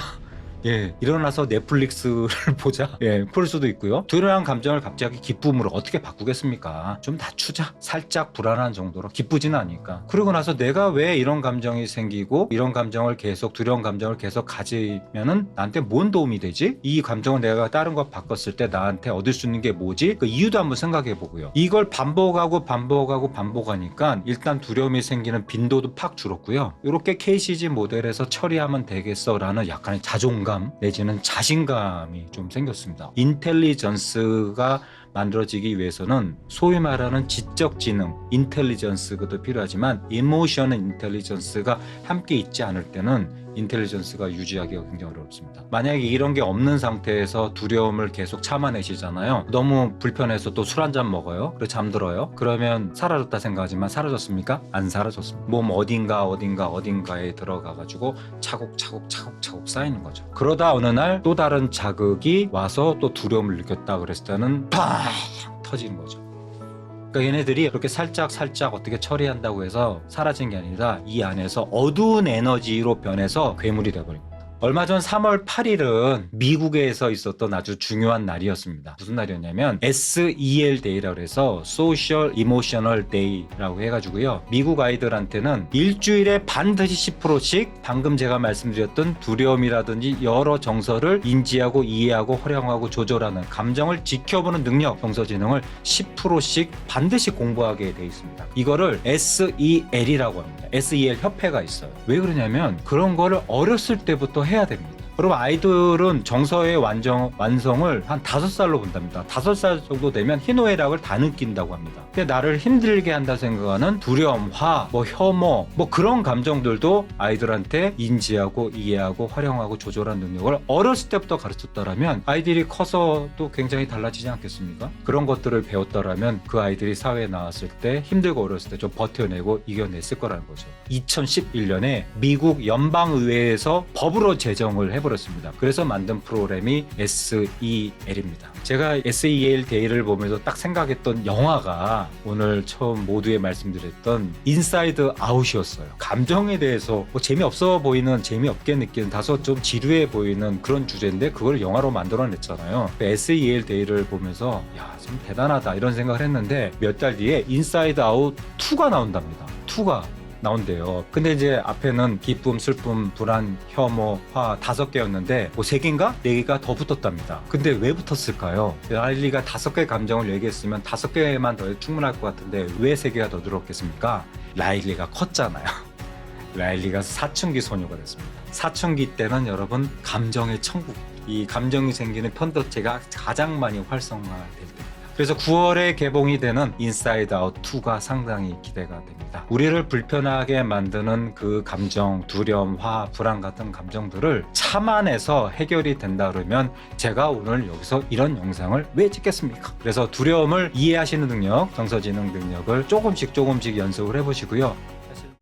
예, 일어나서 넷플릭스를 보자. 예, 볼 수도 있고요. 두려운 감정을 갑자기 기쁨으로 어떻게 바꾸겠습니까? 좀 낮추자. 살짝 불안한 정도로 기쁘지는 않으니까. 그러고 나서 내가 왜 이런 감정이 생기고 이런 감정을 계속 두려운 감정을 계속 가지면은 나한테 뭔 도움이 되지? 이 감정을 내가 다른 거 바꿨을 때 나한테 얻을 수 있는 게 뭐지? 그 이유도 한번 생각해 보고요. 이걸 반복하니까 일단 두려움이 생기는 빈도도 팍 줄었고요. 이렇게 KCG 모델에서 처리하면 되겠어라는 약간의 자존감 내지는 자신감이 좀 생겼습니다. 인텔리전스가 만들어지기 위해서는 소위 말하는 지적 지능, 인텔리전스도 필요하지만 이모션 인텔리전스가 함께 있지 않을 때는 인텔리전스가 유지하기가 굉장히 어렵습니다. 만약에 이런 게 없는 상태에서 두려움을 계속 참아내시잖아요. 너무 불편해서 또 술 한잔 먹어요. 그리고 잠들어요. 그러면 사라졌다 생각하지만 사라졌습니까? 안 사라졌습니다. 몸 어딘가에 들어가가지고 차곡차곡 쌓이는 거죠. 그러다 어느 날 또 다른 자극이 와서 또 두려움을 느꼈다 그랬을 때는 팡 터지는 거죠. 그러니까 얘네들이 이렇게 살짝 어떻게 처리한다고 해서 사라진 게 아니라 이 안에서 어두운 에너지로 변해서 괴물이 돼버립니다. 얼마 전 3월 8일은 미국에서 있었던 아주 중요한 날이었습니다. 무슨 날이었냐면 SEL Day라고 해서 Social Emotional Day라고 해가지고요. 미국 아이들한테는 일주일에 반드시 10%씩 방금 제가 말씀드렸던 두려움이라든지 여러 정서를 인지하고 이해하고 활용하고 조절하는 감정을 지켜보는 능력, 정서지능을 10%씩 반드시 공부하게 돼 있습니다. 이거를 SEL이라고 합니다. SEL 협회가 있어요. 왜 그러냐면 그런 거를 어렸을 때부터 해야 됩니다. 여러분 아이들은 정서의 완성을 한 5살로 본답니다. 5살 정도 되면 희노애락을 다 느낀다고 합니다. 근데 나를 힘들게 한다 생각하는 두려움, 화, 혐오 그런 감정들도 아이들한테 인지하고 이해하고 활용하고 조절하는 능력을 어렸을 때부터 가르쳤다라면 아이들이 커서 또 굉장히 달라지지 않겠습니까? 그런 것들을 배웠다라면 그 아이들이 사회에 나왔을 때 힘들고 어렸을 때 좀 버텨내고 이겨냈을 거라는 거죠. 2011년에 미국 연방의회에서 법으로 제정을 해버렸습니다. 그래서 만든 프로그램이 SEL입니다. 제가 SEL 데이를 보면서 딱 생각했던 영화가 오늘 처음 모두에 말씀드렸던 인사이드 아웃이었어요. 감정에 대해서 재미없어 보이는, 재미없게 느끼는, 다소 좀 지루해 보이는 그런 주제인데 그걸 영화로 만들어냈잖아요. SEL 데이를 보면서 좀 대단하다 이런 생각을 했는데 몇 달 뒤에 인사이드 아웃 2가 나온답니다. 2가 나온대요. 근데 이제 앞에는 기쁨, 슬픔, 불안, 혐오, 화 5개였는데 3개인가? 4개가 더 붙었답니다. 근데 왜 붙었을까요? 라일리가 5개의 감정을 얘기했으면 5개만 더 충분할 것 같은데 왜 3개가 더 들었겠습니까? 라일리가 컸잖아요. 라일리가 사춘기 소녀가 됐습니다. 사춘기 때는 여러분 감정의 천국, 이 감정이 생기는 편도체가 가장 많이 활성화될 때입니다. 그래서 9월에 개봉이 되는 인사이드 아웃 2가 상당히 기대가 됩니다. 우리를 불편하게 만드는 그 감정, 두려움, 화, 불안 같은 감정들을 참아내서 해결이 된다 그러면 제가 오늘 여기서 이런 영상을 왜 찍겠습니까? 그래서 두려움을 이해하시는 능력, 정서지능 능력을 조금씩 연습을 해보시고요.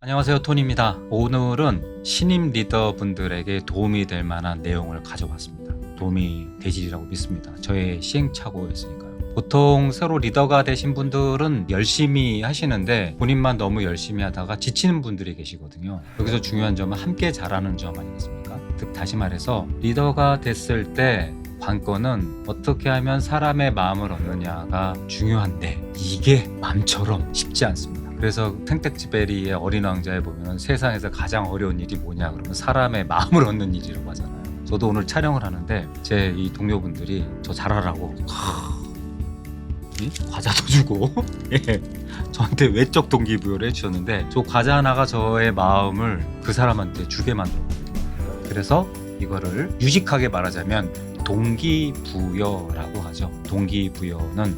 안녕하세요, 톤입니다. 오늘은 신임 리더분들에게 도움이 될 만한 내용을 가져왔습니다. 도움이 되시리라고 믿습니다. 저의 시행착오였으니까요. 보통 새로 리더가 되신 분들은 열심히 하시는데 본인만 너무 열심히 하다가 지치는 분들이 계시거든요. 여기서 중요한 점은 함께 잘하는 점 아니겠습니까? 즉 다시 말해서 리더가 됐을 때 관건은 어떻게 하면 사람의 마음을 얻느냐가 중요한데 이게 맘처럼 쉽지 않습니다. 그래서 생텍쥐베리의 어린 왕자에 보면 세상에서 가장 어려운 일이 뭐냐 그러면 사람의 마음을 얻는 일이라고 하잖아요. 저도 오늘 촬영을 하는데 제 이 동료분들이 저 잘하라고 과자도 주고 예, 저한테 외적 동기부여를 해주셨는데 저 과자 하나가 저의 마음을 그 사람한테 주게 만들었거든요. 그래서 이거를 유식하게 말하자면 동기부여라고 하죠.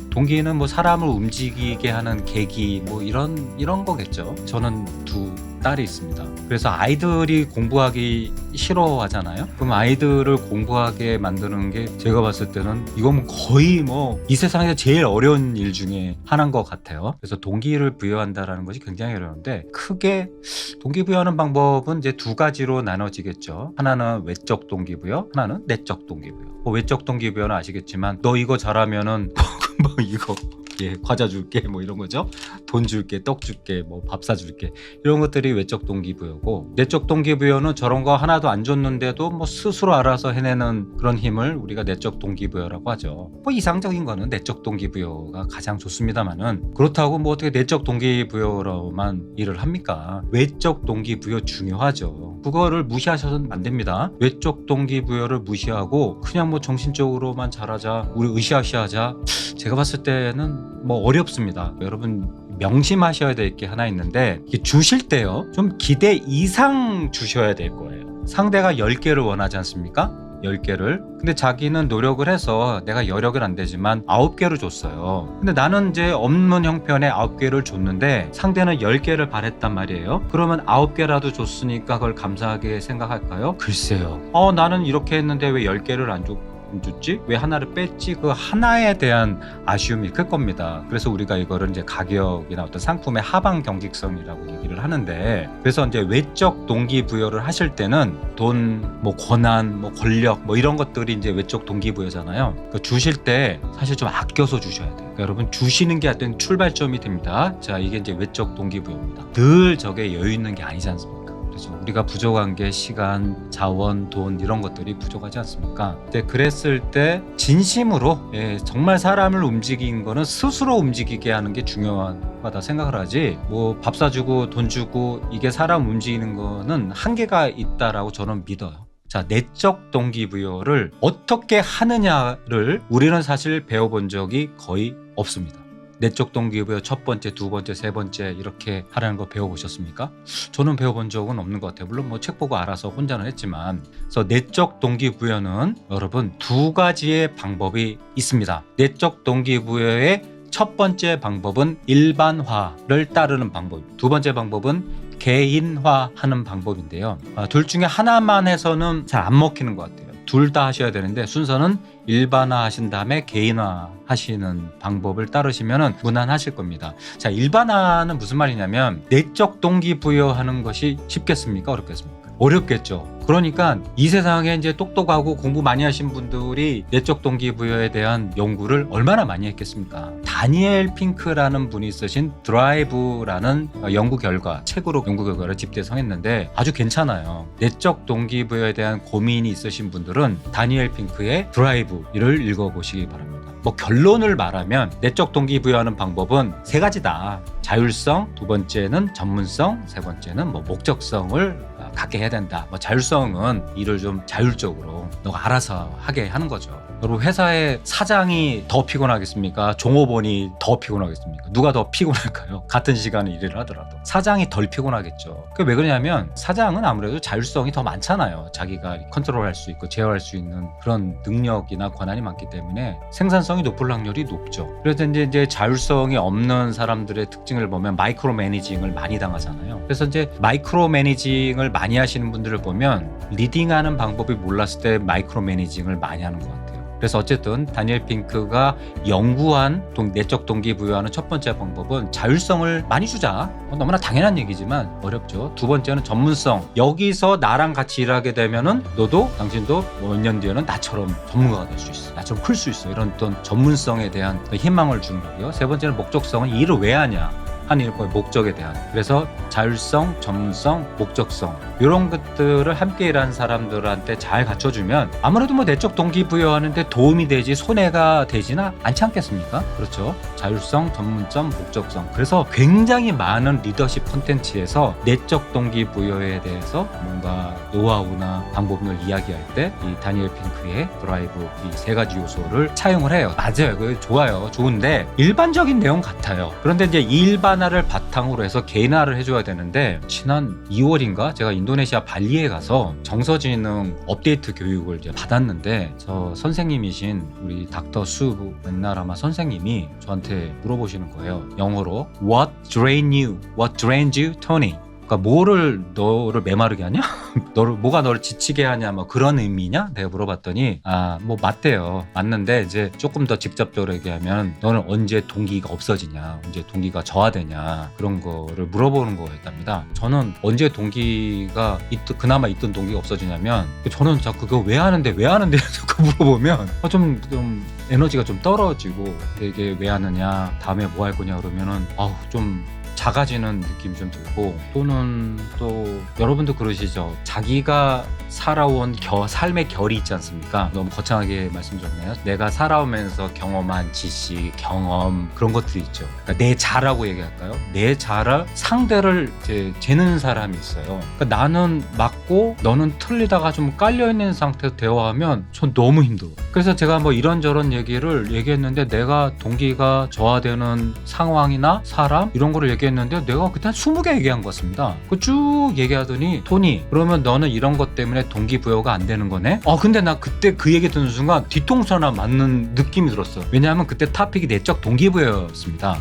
동기는 사람을 움직이게 하는 계기 이런 거겠죠. 저는 두 딸이 있습니다. 그래서 아이들이 공부하기 싫어하잖아요. 그럼 아이들을 공부하게 만드는 게 제가 봤을 때는 이건 거의 뭐 이 세상에서 제일 어려운 일 중에 하나인 것 같아요. 그래서 동기를 부여한다라는 것이 굉장히 어려운데, 크게 동기부여하는 방법은 이제 두 가지로 나눠지겠죠. 하나는 외적 동기부여, 하나는 내적 동기부여. 외적 동기부여는 아시겠지만 너 이거 잘하면은 뭐 이거 과자 줄게 뭐 이런 거죠. 돈 줄게, 떡 줄게, 뭐 밥 사줄게, 이런 것들이 외적 동기부여고, 내적 동기부여는 저런 거 하나도 안 줬는데도 뭐 스스로 알아서 해내는 그런 힘을 우리가 내적 동기부여라고 하죠. 뭐 이상적인 거는 내적 동기부여가 가장 좋습니다만은, 그렇다고 뭐 어떻게 내적 동기부여로만 일을 합니까? 외적 동기부여 중요하죠. 그거를 무시하셔서는 안 됩니다. 외적 동기부여를 무시하고 그냥 뭐 정신적으로만 잘하자, 우리 으쌰으쌰하자, 제가 봤을 때는 뭐 어렵습니다. 여러분 명심하셔야 될 게 하나 있는데, 주실 때요 좀 기대 이상 주셔야 될 거예요. 상대가 10개를 원하지 않습니까? 10개를. 근데 자기는 노력을 해서 내가 여력은 안 되지만 9개를 줬어요. 근데 나는 이제 없는 형편에 9개를 줬는데 상대는 10개를 바랬단 말이에요. 그러면 9개라도 줬으니까 그걸 감사하게 생각할까요? 글쎄요. 나는 이렇게 했는데 왜 10개를 안 줬지? 왜 하나를 뺐지? 그 하나에 대한 아쉬움이 클 겁니다. 그래서 우리가 이거를 이제 가격이나 어떤 상품의 하방 경직성이라고 얘기를 하는데, 그래서 이제 외적 동기부여를 하실 때는 돈, 뭐 권한, 뭐 권력, 뭐 이런 것들이 이제 외적 동기부여잖아요. 그러니까 주실 때 사실 좀 아껴서 주셔야 돼요. 그러니까 여러분 주시는 게 어떤 출발점이 됩니다. 자, 이게 이제 외적 동기부여입니다. 늘 저게 여유 있는 게 아니지 않습니까? 그렇죠. 우리가 부족한 게 시간, 자원, 돈 이런 것들이 부족하지 않습니까? 근데 그랬을 때 진심으로 정말 사람을 움직인 거는 스스로 움직이게 하는 게 중요하다 생각을 하지, 뭐 밥 사주고 돈 주고 이게 사람 움직이는 거는 한계가 있다라고 저는 믿어요. 자, 내적 동기부여를 어떻게 하느냐를 우리는 사실 배워본 적이 거의 없습니다. 내적 동기부여 첫 번째, 두 번째, 세 번째 이렇게 하라는 거 배워보셨습니까? 저는 배워본 적은 없는 것 같아요. 물론 뭐 책 보고 알아서 혼자는 했지만. 그래서 내적 동기부여는 여러분 두 가지의 방법이 있습니다. 내적 동기부여의 첫 번째 방법은 일반화를 따르는 방법입니다. 두 번째 방법은 개인화하는 방법인데요. 둘 중에 하나만 해서는 잘 안 먹히는 것 같아요. 둘 다 하셔야 되는데, 순서는 일반화 하신 다음에 개인화 하시는 방법을 따르시면 무난하실 겁니다. 자, 일반화는 무슨 말이냐면, 내적 동기부여하는 것이 쉽겠습니까? 어렵겠습니까? 어렵겠죠. 그러니까 이 세상에 이제 똑똑하고 공부 많이 하신 분들이 내적 동기부여에 대한 연구를 얼마나 많이 했겠습니까? 다니엘 핑크라는 분이 쓰신 드라이브라는 연구 결과, 책으로 연구 결과를 집대성했는데 아주 괜찮아요. 내적 동기부여에 대한 고민이 있으신 분들은 다니엘 핑크의 드라이브를 읽어보시기 바랍니다. 뭐 결론을 말하면 내적 동기부여하는 방법은 세 가지다. 자율성, 두 번째는 전문성, 세 번째는 뭐 목적성을 갖게 해야 된다. 뭐 자율성은 일을 좀 자율적으로 너가 알아서 하게 하는 거죠. 여러분 회사의 사장이 더 피곤하겠습니까? 종업원이 더 피곤하겠습니까? 누가 더 피곤할까요? 같은 시간에 일을 하더라도 사장이 덜 피곤하겠죠. 그게 왜 그러냐면 사장은 아무래도 자율성이 더 많잖아요. 자기가 컨트롤할 수 있고 제어할 수 있는 그런 능력이나 권한이 많기 때문에 생산성이 높을 확률이 높죠. 그래서 이제 자율성이 없는 사람들의 특징을 보면 마이크로 매니징을 많이 당하잖아요. 그래서 이제 마이크로 매니징을 많이 하시는 분들을 보면 리딩하는 방법이 몰랐을 때 마이크로 매니징을 많이 하는 것 같아요. 그래서 어쨌든 다니엘 핑크가 연구한 내적 동기부여하는 첫 번째 방법은 자율성을 많이 주자. 너무나 당연한 얘기지만 어렵죠. 두 번째는 전문성. 여기서 나랑 같이 일하게 되면은 당신도 몇 년 뒤에는 나처럼 전문가가 될 수 있어. 나처럼 클 수 있어. 이런 어떤 전문성에 대한 희망을 주는 거고요. 세 번째는 목적성은 이 일을 왜 하냐 하는 일의 목적에 대한. 그래서 자율성, 전문성, 목적성 이런 것들을 함께 일하는 사람들한테 잘 갖춰주면 아무래도 뭐 내적 동기부여하는데 도움이 되지 손해가 되지는 않지 않겠습니까? 그렇죠. 자율성, 전문성, 목적성. 그래서 굉장히 많은 리더십 콘텐츠에서 내적 동기부여에 대해서 뭔가 노하우나 방법론을 이야기할 때 이 다니엘 핑크의 드라이브 이 세 가지 요소를 차용을 해요. 맞아요. 그게 좋아요. 좋은데 일반적인 내용 같아요. 그런데 이제 일반화를 바탕으로 해서 개인화를 해줘야 되는데, 지난 2월인가 제가 인도네시아 발리에 가서 정서지능 업데이트 교육을 이제 받았는데, 저 선생님이신 우리 닥터 수 맨날 아마 선생님이 저한테 물어보시는 거예요. 영어로 What drained you? What drained you, Tony? 그러니까 너를 메마르게 하냐? 뭐가 너를 지치게 하냐? 뭐 그런 의미냐? 내가 물어봤더니 뭐 맞대요. 맞는데 이제 조금 더 직접적으로 얘기하면 너는 언제 동기가 없어지냐? 언제 동기가 저하되냐? 그런 거를 물어보는 거였답니다. 저는 언제 동기가 그나마 있던 동기가 없어지냐면 저는 자꾸 그거 왜 하는데 자꾸 물어보면 좀 에너지가 좀 떨어지고 이게 왜 하느냐? 다음에 뭐 할 거냐? 그러면은 좀 작아지는 느낌이 좀 들고 또는 또 여러분도 그러시죠. 자기가 살아온 삶의 결이 있지 않습니까? 너무 거창하게 말씀드렸나요? 내가 살아오면서 경험한 지식, 경험 그런 것들이 있죠. 그러니까 내 자라고 얘기할까요? 내 자를 상대를 이제 재는 사람이 있어요. 그러니까 나는 맞고 너는 틀리다가 좀 깔려있는 상태에서 대화하면 전 너무 힘들어. 그래서 제가 뭐 이런저런 얘기를 얘기했는데 내가 동기가 저하되는 상황이나 사람 이런 거를 얘기했는데 내가 그때 한 20개 얘기한 것 같습니다. 쭉 얘기하더니 토니 그러면 너는 이런 것 때문에 동기부여가 안 되는 거네? 근데 나 그때 그 얘기 듣는 순간 뒤통수 하나 맞는 느낌이 들었어요. 왜냐하면 그때 토픽이 내적 동기부여였습니다.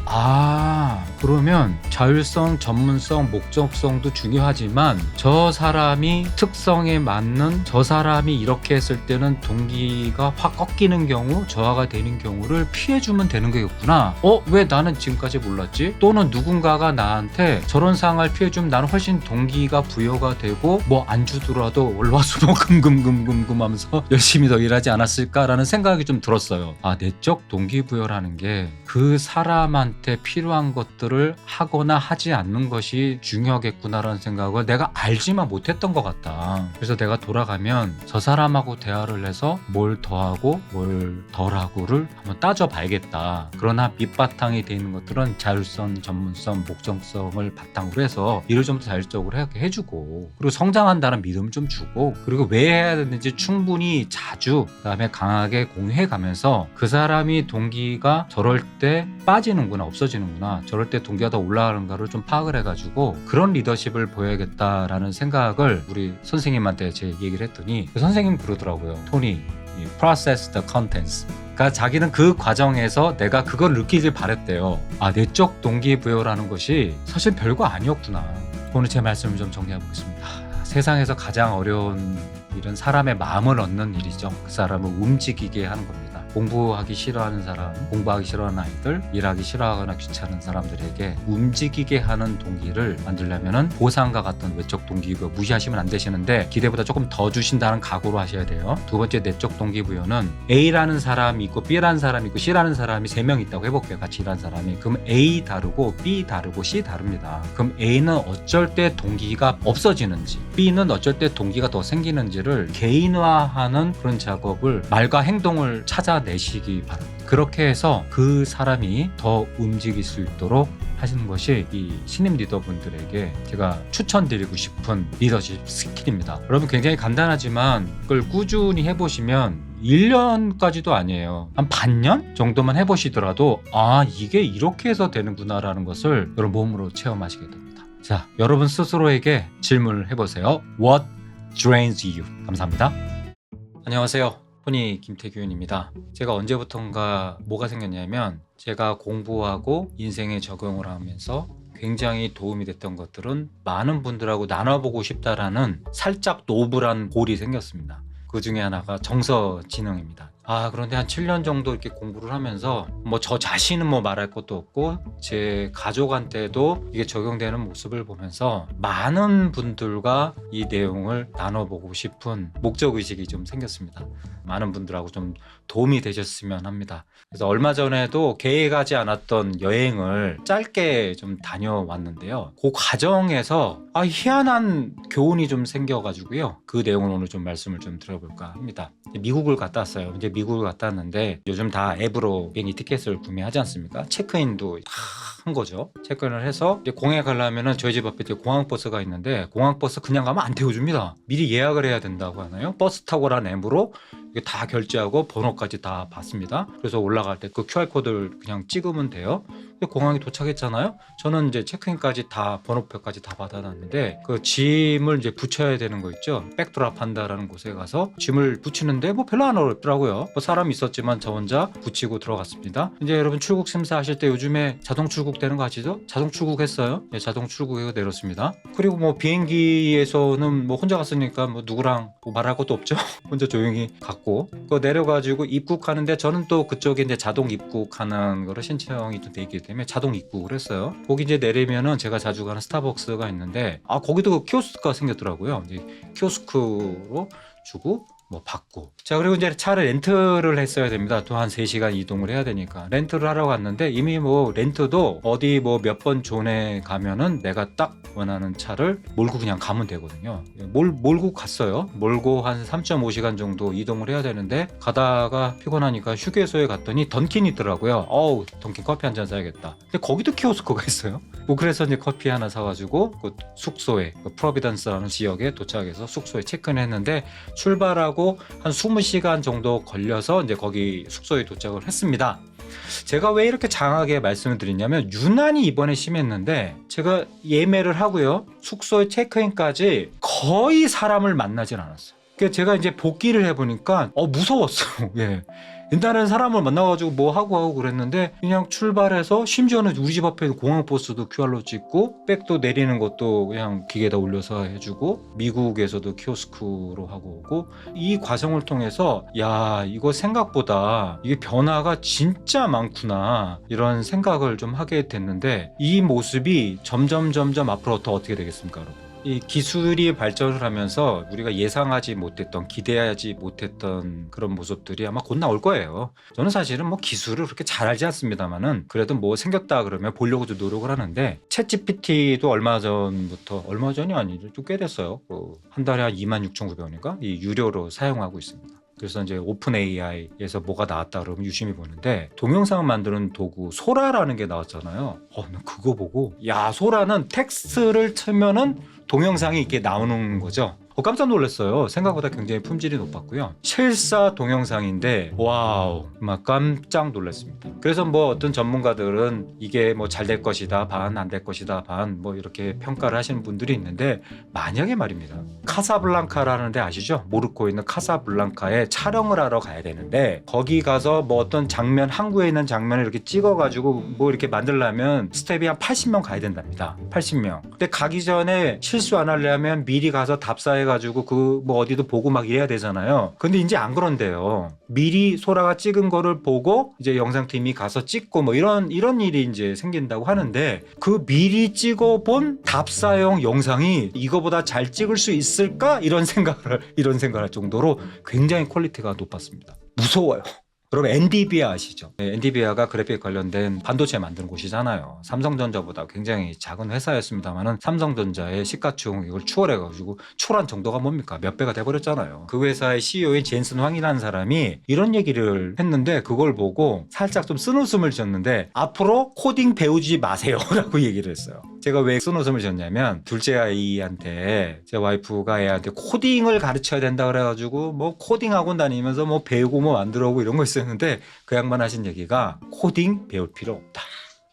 그러면 자율성, 전문성, 목적성도 중요하지만 저 사람이 특성에 맞는 저 사람이 이렇게 했을 때는 동기가 확 꺾이는 경우 저하가 되는 경우를 피해주면 되는 거겠구나. 왜 나는 지금까지 몰랐지? 또는 누군가가 나한테 저런 상황을 피해주면 나는 훨씬 동기가 부여가 되고 뭐 안 주더라도 월화수목금금금금 하면서 열심히 더 일하지 않았을까라는 생각이 좀 들었어요. 내적 동기부여라는 게 그 사람한테 필요한 것들을 하거나 하지 않는 것이 중요하겠구나라는 생각을 내가 알지만 못했던 것 같다. 그래서 내가 돌아가면 저 사람하고 대화를 해서 뭘 더하고 뭘 덜하고를 한번 따져봐야겠다. 그러나 밑바탕이 돼 있는 것들은 자율성, 전문성, 목적성을 바탕으로 해서 일을 좀 더 자율적으로 해주고 그리고 성장한다는 믿음을 좀 주고 그리고 왜 해야 되는지 충분히 자주 그다음에 강하게 공유해가면서 그 사람이 동기가 저럴 때 빠지는구나 없어지는구나 저럴 때 동기가 더 올라가는가를 좀 파악을 해가지고 그런 리더십을 보여야겠다라는 생각을 우리 선생님한테 제 얘기를 했더니 그 선생님 그러더라고요. 토니 process the contents. 그러니까 자기는 그 과정에서 내가 그걸 느끼길 바랬대요. 내적 동기부여라는 것이 사실 별거 아니었구나. 오늘 제 말씀을 좀 정리해 보겠습니다. 세상에서 가장 어려운 일은 사람의 마음을 얻는 일이죠. 그 사람을 움직이게 하는 겁니다. 공부하기 싫어하는 사람, 공부하기 싫어하는 아이들, 일하기 싫어하거나 귀찮은 사람들에게 움직이게 하는 동기를 만들려면은 보상과 같은 외적 동기부여 무시하시면 안 되시는데 기대보다 조금 더 주신다는 각오로 하셔야 돼요. 두 번째 내적 동기부여는 A라는 사람이 있고 B라는 사람이 있고 C라는 사람이 3명 있다고 해볼게요. 같이 일하는 사람이. 그럼 A 다르고 B 다르고 C 다릅니다. 그럼 A는 어쩔 때 동기가 없어지는지 B는 어쩔 때 동기가 더 생기는지를 개인화하는 그런 작업을 말과 행동을 찾아내시기 바랍니다. 그렇게 해서 그 사람이 더 움직일 수 있도록 하시는 것이 이 신입 리더분들에게 제가 추천드리고 싶은 리더십 스킬입니다. 여러분 굉장히 간단하지만 그걸 꾸준히 해보시면 1년까지도 아니에요. 한 반년 정도만 해보시더라도 이게 이렇게 해서 되는구나 라는 것을 여러분 몸으로 체험하시게 됩니다. 자, 여러분 스스로에게 질문을 해보세요. What drains you? 감사합니다. 안녕하세요. 토니 김태균입니다. 제가 언제부턴가 뭐가 생겼냐면 제가 공부하고 인생에 적용을 하면서 굉장히 도움이 됐던 것들은 많은 분들하고 나눠보고 싶다라는 살짝 노블한 골이 생겼습니다. 그 중에 하나가 정서지능입니다. 그런데 한 7년 정도 이렇게 공부를 하면서 뭐 저 자신은 뭐 말할 것도 없고 제 가족한테도 이게 적용되는 모습을 보면서 많은 분들과 이 내용을 나눠보고 싶은 목적의식이 좀 생겼습니다. 많은 분들하고 좀 도움이 되셨으면 합니다. 그래서 얼마 전에도 계획하지 않았던 여행을 짧게 좀 다녀왔는데요. 그 과정에서 희한한 교훈이 좀 생겨가지고요. 그 내용을 오늘 좀 말씀을 좀 드려볼까 합니다. 미국을 갔다 왔어요. 이제 미국을 갔다 왔는데 요즘 다 앱으로 비행기 티켓을 구매하지 않습니까? 체크인도 다 한 거죠. 체크인을 해서 이제 공항에 가려면은 저희 집 앞에 공항버스가 있는데 공항버스 그냥 가면 안 태워줍니다. 미리 예약을 해야 된다고 하나요? 버스 타고라는 앱으로 이게 다 결제하고 번호까지 다 받습니다. 그래서 올라갈 때 그 QR코드를 그냥 찍으면 돼요. 공항에 도착했잖아요. 저는 이제 체크인까지 다 번호표까지 다 받아놨는데 그 짐을 이제 붙여야 되는 거 있죠. 백드랍 한다라는 곳에 가서 짐을 붙이는데 뭐 별로 안 어렵더라고요. 뭐 사람이 있었지만 저 혼자 붙이고 들어갔습니다. 이제 여러분 출국 심사하실 때 요즘에 자동 출국되는 거 아시죠? 자동 출국했어요. 네, 자동 출국해서 내렸습니다. 그리고 뭐 비행기에서는 뭐 혼자 갔으니까 뭐 누구랑 뭐 말할 것도 없죠. 혼자 조용히 갔고 그 내려가지고 입국하는데 저는 또 그쪽에 이제 자동 입국하는 거를 신청이 또 돼 있기 때문에 자동 입국을 했어요. 거기 이제 내리면은 제가 자주 가는 스타벅스가 있는데 거기도 키오스크가 생겼더라고요. 이제 키오스크로 주고 뭐 받고. 자, 그리고 이제 차를 렌트를 했어야 됩니다. 또 한 3시간 이동을 해야 되니까 렌트를 하러 갔는데 이미 뭐 렌트도 어디 뭐 몇 번 존에 가면은 내가 딱 원하는 차를 몰고 그냥 가면 되거든요. 몰고 갔어요. 몰고 한 3.5시간 정도 이동을 해야 되는데 가다가 피곤하니까 휴게소에 갔더니 던킨이 있더라고요. 던킨 커피 한 잔 사야겠다. 근데 거기도 키오스크가 있어요. 뭐 그래서 이제 커피 하나 사가지고 그 숙소에 프로비던스라는 지역에 도착해서 숙소에 체크인했는데 출발하고 한 20시간 정도 걸려서 이제 거기 숙소에 도착을 했습니다. 제가 왜 이렇게 장하게 말씀을 드리냐면 유난히 이번에 심했는데 제가 예매를 하고요. 숙소에 체크인까지 거의 사람을 만나진 않았어요. 그러니까 제가 이제 복귀를 해보니까 무서웠어요. 예. 옛날에는 사람을 만나가지고 뭐 하고 그랬는데 그냥 출발해서 심지어는 우리 집 앞에 공항버스도 QR로 찍고 백도 내리는 것도 그냥 기계에다 올려서 해주고 미국에서도 키오스크로 하고 오고 이 과정을 통해서 야 이거 생각보다 이게 변화가 진짜 많구나 이런 생각을 좀 하게 됐는데 이 모습이 점점 앞으로 더 어떻게 되겠습니까 여러분? 이 기술이 발전을 하면서 우리가 예상하지 못했던 기대하지 못했던 그런 모습들이 아마 곧 나올 거예요. 저는 사실은 뭐 기술을 그렇게 잘 알지 않습니다만은 그래도 뭐 생겼다 그러면 보려고도 노력을 하는데 챗GPT도 얼마 전이 아니죠. 좀 꽤 됐어요. 한 달에 한 26,900원인가 이 유료로 사용하고 있습니다. 그래서 이제 오픈 AI에서 뭐가 나왔다 그러면 유심히 보는데 동영상을 만드는 도구 소라라는 게 나왔잖아요. 그거 보고 야 소라는 텍스트를 치면은 동영상이 이렇게 나오는 거죠. 깜짝 놀랐어요. 생각보다 굉장히 품질이 높았고요. 실사 동영상인데 와우 막 깜짝 놀랐습니다. 그래서 뭐 어떤 전문가들은 이게 뭐 잘 될 것이다 반 안 될 것이다 반 뭐 이렇게 평가를 하시는 분들이 있는데 만약에 말입니다. 카사블랑카라는 데 아시죠? 모로코에 있는 카사블랑카에 촬영을 하러 가야 되는데 거기 가서 뭐 어떤 장면 항구에 있는 장면을 이렇게 찍어가지고 뭐 이렇게 만들려면 스텝이 한 80명 가야 된답니다. 80명. 근데 가기 전에 실수 안 하려면 미리 가서 답사해 가지고 그 뭐 어디도 보고 막 이래야 되잖아요. 근데 이제 안 그런데요. 미리 소라가 찍은 거를 보고 이제 영상팀이 가서 찍고 뭐 이런 일이 이제 생긴다고 하는데 그 미리 찍어본 답사용 영상이 이거보다 잘 찍을 수 있을까 이런 생각을 할 정도로 굉장히 퀄리티가 높았습니다. 무서워요. 여러분 엔디비아 아시죠? 네, 엔디비아가 그래픽 관련된 반도체 만드는 곳이잖아요. 삼성전자보다 굉장히 작은 회사였습니다만은 삼성전자의 시가총 이걸 추월해가지고 추월한 정도가 뭡니까? 몇 배가 돼버렸잖아요. 그 회사의 CEO인 젠슨 황이라는 사람이 이런 얘기를 했는데 그걸 보고 살짝 좀 쓴웃음을 지었는데 앞으로 코딩 배우지 마세요 라고 얘기를 했어요. 제가 왜 쓴웃음을 지었냐면 둘째 아이한테 제 와이프가 애한테 코딩을 가르쳐야 된다 그래가지고 뭐 코딩 학원 다니면서 뭐 배우고 뭐 만들어 오고 이런 거 있었는데 그 양반 하신 얘기가 코딩 배울 필요 없다.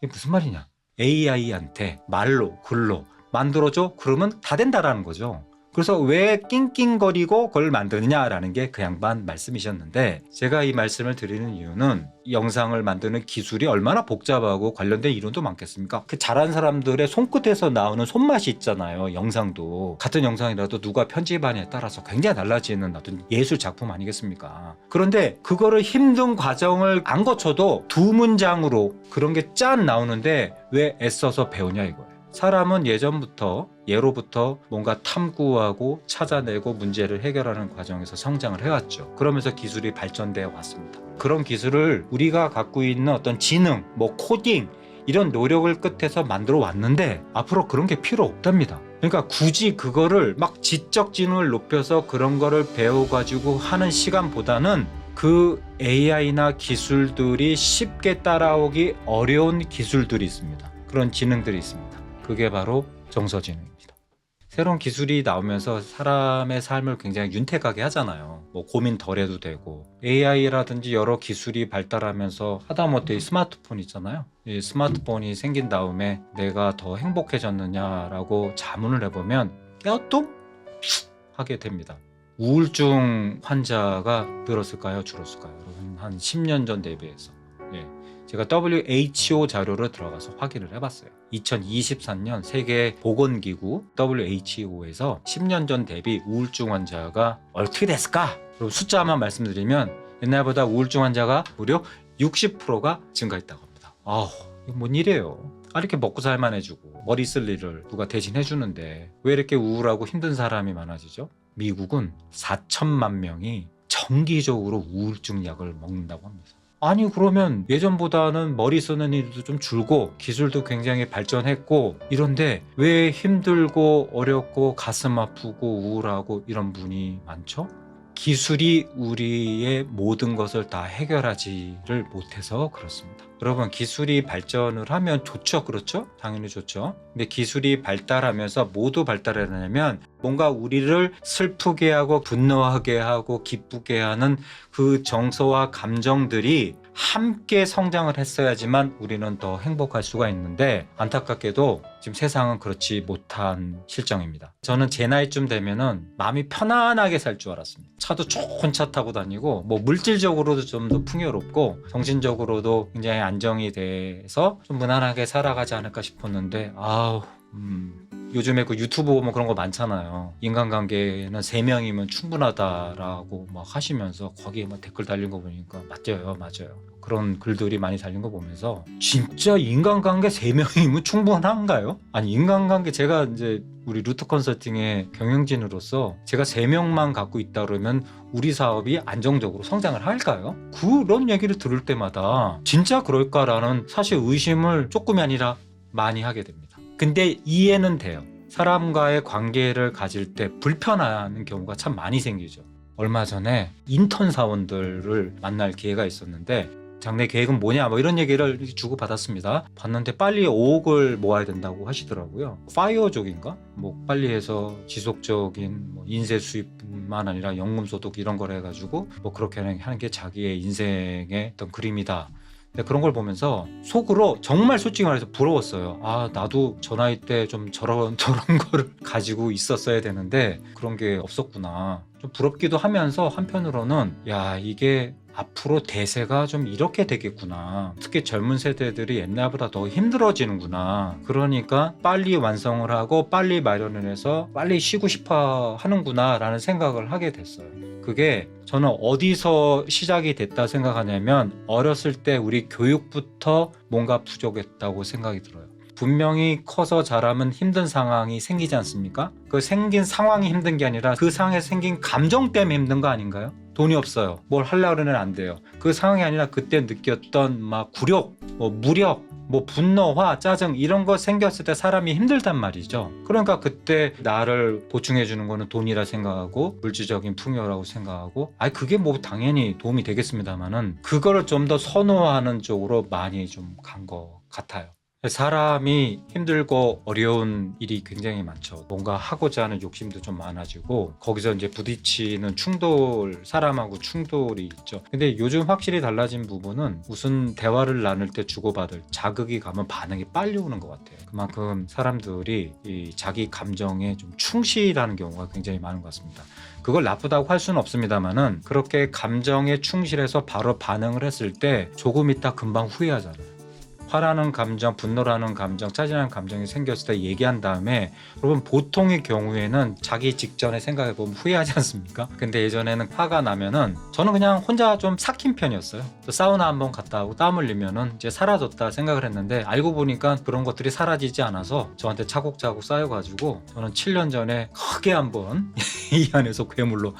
이게 무슨 말이냐? AI한테 말로 글로 만들어줘 그러면 다 된다라는 거죠. 그래서 왜 낑낑거리고 그걸 만드느냐라는 게 그 양반 말씀이셨는데 제가 이 말씀을 드리는 이유는 이 영상을 만드는 기술이 얼마나 복잡하고 관련된 이론도 많겠습니까? 그 잘하는 사람들의 손끝에서 나오는 손맛이 있잖아요. 영상도 같은 영상이라도 누가 편집하냐에 따라서 굉장히 달라지는 어떤 예술 작품 아니겠습니까? 그런데 그거를 힘든 과정을 안 거쳐도 두 문장으로 그런 게 짠 나오는데 왜 애써서 배우냐 이거예요. 사람은 예로부터 뭔가 탐구하고 찾아내고 문제를 해결하는 과정에서 성장을 해왔죠. 그러면서 기술이 발전되어 왔습니다. 그런 기술을 우리가 갖고 있는 어떤 지능, 뭐 코딩 이런 노력을 끝에서 만들어 왔는데 앞으로 그런 게 필요 없답니다. 그러니까 굳이 그거를 막 지적 지능을 높여서 그런 거를 배워가지고 하는 시간보다는 그 AI나 기술들이 쉽게 따라오기 어려운 기술들이 있습니다. 그런 지능들이 있습니다. 그게 바로 정서지능입니다. 새로운 기술이 나오면서 사람의 삶을 굉장히 윤택하게 하잖아요. 뭐 고민 덜 해도 되고 AI라든지 여러 기술이 발달하면서 하다못해 이 스마트폰 있잖아요. 이 스마트폰이 생긴 다음에 내가 더 행복해졌느냐라고 자문을 해보면 또 하게 됩니다. 우울증 환자가 늘었을까요? 줄었을까요? 여러분 한 10년 전 대비해서. 예. 제가 WHO 자료로 들어가서 확인을 해봤어요. 2023년 세계 보건기구 WHO에서 10년 전 대비 우울증 환자가 어떻게 됐을까? 그리고 숫자만 말씀드리면 옛날보다 우울증 환자가 무려 60%가 증가했다고 합니다. 이거 뭔 일이에요? 이렇게 먹고 살만해지고 머리 쓸 일을 누가 대신 해주는데 왜 이렇게 우울하고 힘든 사람이 많아지죠? 미국은 4천만 명이 정기적으로 우울증 약을 먹는다고 합니다. 아니 그러면 예전보다는 머리 쓰는 일도 좀 줄고 기술도 굉장히 발전했고 이런데 왜 힘들고 어렵고 가슴 아프고 우울하고 이런 분이 많죠? 기술이 우리의 모든 것을 다 해결하지를 못해서 그렇습니다. 여러분 기술이 발전을 하면 좋죠, 그렇죠? 당연히 좋죠. 근데 기술이 발달하면서 모두 발달하려면 뭔가 우리를 슬프게 하고 분노하게 하고 기쁘게 하는 그 정서와 감정들이 함께 성장을 했어야지만 우리는 더 행복할 수가 있는데 안타깝게도 지금 세상은 그렇지 못한 실정입니다. 저는 제 나이쯤 되면은 마음이 편안하게 살 줄 알았습니다. 차도 좋은 차 타고 다니고 뭐 물질적으로도 좀 더 풍요롭고 정신적으로도 굉장히 안정이 돼서 좀 무난하게 살아가지 않을까 싶었는데 요즘에 그 유튜브 보면 그런 거 많잖아요. 인간관계는 3명이면 충분하다라고 막 하시면서 거기에 막 댓글 달린 거 보니까 맞아요. 그런 글들이 많이 달린 거 보면서 진짜 인간관계 3명이면 충분한가요? 아니 인간관계 제가 이제 우리 루트 컨설팅의 경영진으로서 제가 3명만 갖고 있다 그러면 우리 사업이 안정적으로 성장을 할까요? 그런 얘기를 들을 때마다 진짜 그럴까라는 사실 의심을 조금이 아니라 많이 하게 됩니다. 근데 이해는 돼요. 사람과의 관계를 가질 때 불편한 경우가 참 많이 생기죠. 얼마 전에 인턴 사원들을 만날 기회가 있었는데 장래 계획은 뭐냐 뭐 이런 얘기를 주고받았습니다. 봤는데 빨리 5억을 모아야 된다고 하시더라고요. 파이어족인가? 뭐 빨리 해서 지속적인 뭐 인세 수입뿐만 아니라 연금소득 이런 걸 해가지고 뭐 그렇게 하는 게 자기의 인생의 어떤 그림이다. 근데 그런 걸 보면서 속으로 정말 솔직히 말해서 부러웠어요. 나도 저 나이 때 좀 저런 거를 가지고 있었어야 되는데 그런 게 없었구나. 좀 부럽기도 하면서 한편으로는 이게 앞으로 대세가 좀 이렇게 되겠구나. 특히 젊은 세대들이 옛날보다 더 힘들어지는구나. 그러니까 빨리 완성을 하고 빨리 마련을 해서 빨리 쉬고 싶어 하는구나 라는 생각을 하게 됐어요. 그게 저는 어디서 시작이 됐다 생각하냐면 어렸을 때 우리 교육부터 뭔가 부족했다고 생각이 들어요. 분명히 커서 자라면 힘든 상황이 생기지 않습니까? 그 생긴 상황이 힘든 게 아니라 그 상황에 생긴 감정 때문에 힘든 거 아닌가요? 돈이 없어요. 뭘 하려고 그러면 안 돼요. 그 상황이 아니라 그때 느꼈던 막 굴욕, 무력, 분노, 화, 짜증 이런 거 생겼을 때 사람이 힘들단 말이죠. 그러니까 그때 나를 보충해 주는 거는 돈이라 생각하고 물질적인 풍요라고 생각하고 그게 당연히 도움이 되겠습니다만은 그거를 좀 더 선호하는 쪽으로 많이 좀 간 것 같아요. 사람이 힘들고 어려운 일이 굉장히 많죠. 뭔가 하고자 하는 욕심도 좀 많아지고 거기서 이제 부딪히는 사람하고 충돌이 있죠. 근데 요즘 확실히 달라진 부분은 무슨 대화를 나눌 때 주고받을 자극이 가면 반응이 빨리 오는 것 같아요. 그만큼 사람들이 이 자기 감정에 좀 충실하는 경우가 굉장히 많은 것 같습니다. 그걸 나쁘다고 할 수는 없습니다만은 그렇게 감정에 충실해서 바로 반응을 했을 때 조금 있다 금방 후회하잖아요. 화라는 감정, 분노라는 감정, 짜증나는 감정이 생겼을 때 얘기한 다음에 여러분 보통의 경우에는 자기 직전에 생각해보면 후회하지 않습니까? 근데 예전에는 화가 나면은 저는 그냥 혼자 좀 삭힌 편이었어요. 사우나 한번 갔다 오고 땀 흘리면은 이제 사라졌다 생각을 했는데 알고 보니까 그런 것들이 사라지지 않아서 저한테 차곡차곡 쌓여가지고 저는 7년 전에 크게 한번 이 안에서 괴물로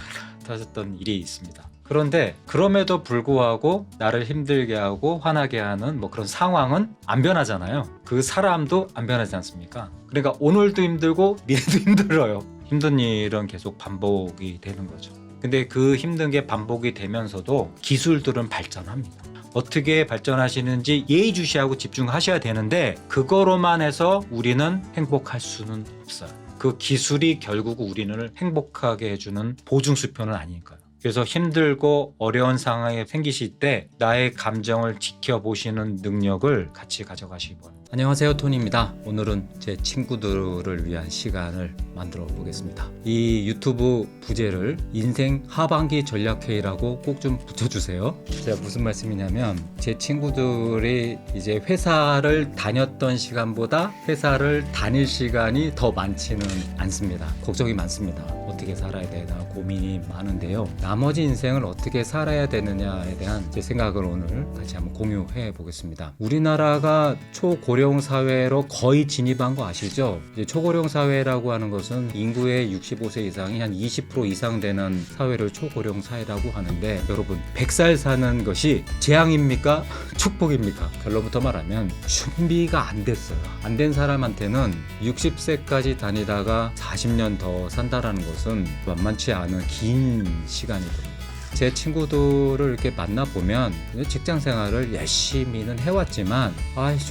터졌던 일이 있습니다. 그런데 그럼에도 불구하고 나를 힘들게 하고 화나게 하는 그런 상황은 안 변하잖아요. 그 사람도 안 변하지 않습니까? 그러니까 오늘도 힘들고 내일도 힘들어요. 힘든 일은 계속 반복이 되는 거죠. 근데 그 힘든 게 반복이 되면서도 기술들은 발전합니다. 어떻게 발전하시는지 예의주시하고 집중하셔야 되는데 그거로만 해서 우리는 행복할 수는 없어요. 그 기술이 결국 우리를 행복하게 해주는 보증수표는 아니니까요. 그래서 힘들고 어려운 상황에 생기실 때 나의 감정을 지켜보시는 능력을 같이 가져가시기 바랍니다. 안녕하세요, 토니입니다. 오늘은 제 친구들을 위한 시간을 만들어 보겠습니다. 이 유튜브 부제를 인생 하반기 전략회의라고 꼭 좀 붙여주세요. 제가 무슨 말씀이냐면 제 친구들이 이제 회사를 다녔던 시간보다 회사를 다닐 시간이 더 많지는 않습니다. 걱정이 많습니다. 어떻게 살아야 되나 고민이 많은데요. 나머지 인생을 어떻게 살아야 되느냐에 대한 제 생각을 오늘 같이 한번 공유해 보겠습니다. 우리나라가 초고령 사회로 거의 진입한 거 아시죠? 이제 초고령 사회라고 하는 것은 인구의 65세 이상이 한 20% 이상 되는 사회를 초고령 사회라고 하는데, 여러분 100살 사는 것이 재앙입니까? 축복입니까? 결론부터 말하면 준비가 안 됐어요. 안 된 사람한테는 60세까지 다니다가 40년 더 산다라는 것은 만만치 않은 긴 시간이 됩니다. 제 친구들을 이렇게 만나보면 직장 생활을 열심히는 해왔지만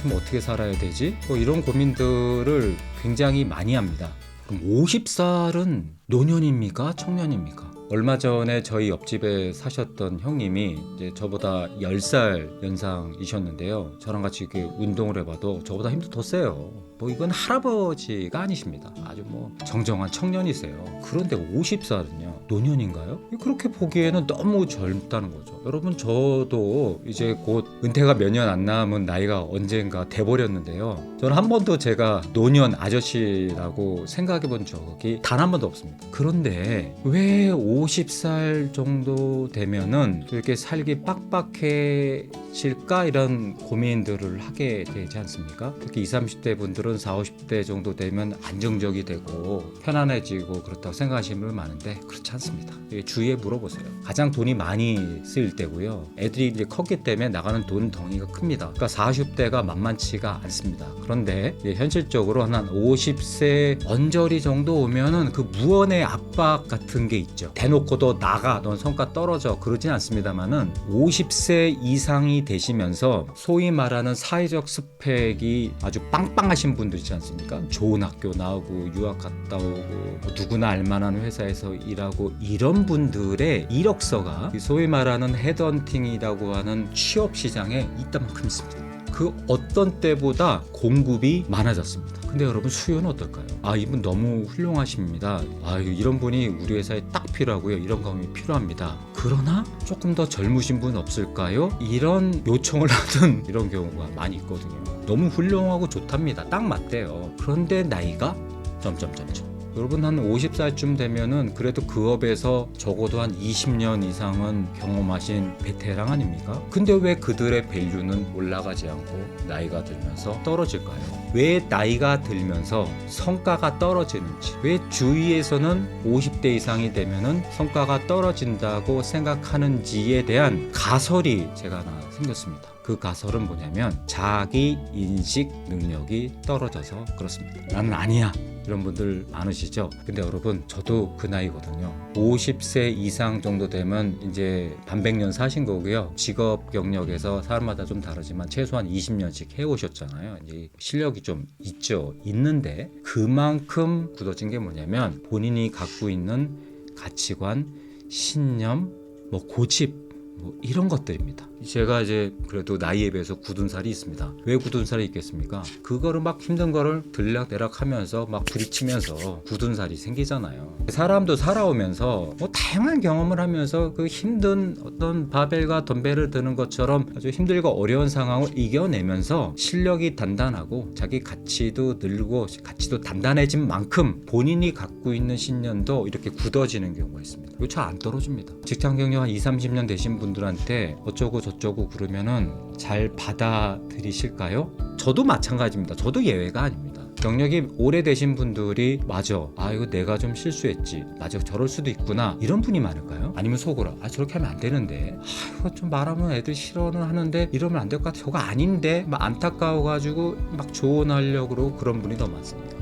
좀 어떻게 살아야 되지? 이런 고민들을 굉장히 많이 합니다. 그럼 50살은 노년입니까? 청년입니까? 얼마 전에 저희 옆집에 사셨던 형님이 이제 저보다 10살 연상이셨는데요. 저랑 같이 이렇게 운동을 해봐도 저보다 힘도 더 세요. 이건 할아버지가 아니십니다. 아주 정정한 청년이세요. 그런데 50살은요? 노년인가요? 그렇게 보기에는 너무 젊다는 거죠. 여러분, 저도 이제 곧 은퇴가 몇 년 안 남은 나이가 언젠가 돼버렸는데요. 저는 한 번도 제가 노년 아저씨라고 생각해 본 적이 단 한 번도 없습니다. 그런데 왜 50살 정도 되면은 이렇게 살기 빡빡해질까? 이런 고민들을 하게 되지 않습니까? 특히 20, 30대 분들은 40, 50대 정도 되면 안정적이 되고 편안해지고 그렇다고 생각하시는 분이 많은데 그렇지 않습니다. 주위에 물어보세요. 가장 돈이 많이 쓰일 때고요. 애들이 이제 컸기 때문에 나가는 돈 덩이가 큽니다. 그러니까 40대가 만만치가 않습니다. 그런데 현실적으로 한 50세 언저리 정도 오면은 그 무언의 압박 같은 게 있죠. 대놓고 너 나가, 넌 성과 떨어져, 그러진 않습니다만은 50세 이상이 되시면서 소위 말하는 사회적 스펙이 아주 빵빵하신 분들 있지 않습니까? 좋은 학교 나오고 유학 갔다 오고 누구나 알만한 회사에서 일하고 이런 분들의 이력서가 소위 말하는 헤드헌팅이라고 하는 취업 시장에 이따만큼 있습니다. 그 어떤 때보다 공급이 많아졌습니다. 근데 여러분, 수요는 어떨까요? 이분 너무 훌륭하십니다. 이런 분이 우리 회사에 딱 필요하고요. 이런 경험이 필요합니다. 그러나 조금 더 젊으신 분 없을까요? 이런 요청을 하는 이런 경우가 많이 있거든요. 너무 훌륭하고 좋답니다. 딱 맞대요. 그런데 나이가 점점점점. 여러분, 한 50살쯤 되면은 그래도 그 업에서 적어도 한 20년 이상은 경험하신 베테랑 아닙니까? 근데 왜 그들의 밸류는 올라가지 않고 나이가 들면서 떨어질까요? 왜 나이가 들면서 성과가 떨어지는지, 왜 주위에서는 50대 이상이 되면은 성과가 떨어진다고 생각하는지에 대한 가설이 제가 하나 생겼습니다. 그 가설은 뭐냐면 자기 인식 능력이 떨어져서 그렇습니다. 나는 아니야, 이런 분들 많으시죠? 근데 여러분, 저도 그 나이거든요. 50세 이상 정도 되면 이제 반백년 사신 거고요. 직업 경력에서 사람마다 좀 다르지만 최소한 20년씩 해오셨잖아요. 이제 실력이 좀 있는데 그만큼 굳어진 게 뭐냐면 본인이 갖고 있는 가치관, 신념, 고집, 이런 것들입니다. 제가 이제 그래도 나이에 비해서 굳은 살이 있습니다. 왜 굳은 살이 있겠습니까? 그거를 막 힘든 거를 들락내락 하면서 막 부딪히면서 굳은 살이 생기잖아요. 사람도 살아오면서 다양한 경험을 하면서 그 힘든 어떤 바벨과 덤벨을 드는 것처럼 아주 힘들고 어려운 상황을 이겨내면서 실력이 단단하고 자기 가치도 늘고 가치도 단단해진 만큼 본인이 갖고 있는 신념도 이렇게 굳어지는 경우가 있습니다. 이거 잘 안 떨어집니다. 직장 경력 한 20, 30년 되신 분들한테 어쩌고 저쩌고 그러면은 잘 받아들이실까요? 저도 마찬가지입니다. 저도 예외가 아닙니다. 경력이 오래되신 분들이 맞아, 이거 내가 좀 실수했지, 맞아, 저럴 수도 있구나, 이런 분이 많을까요? 아니면 속으로 저렇게 하면 안 되는데, 이거 좀 말하면 애들 싫어는 하는데 이러면 안 될 것 같아, 저거 아닌데, 막 안타까워가지고 막 조언하려고 그런 분이 더 많습니다.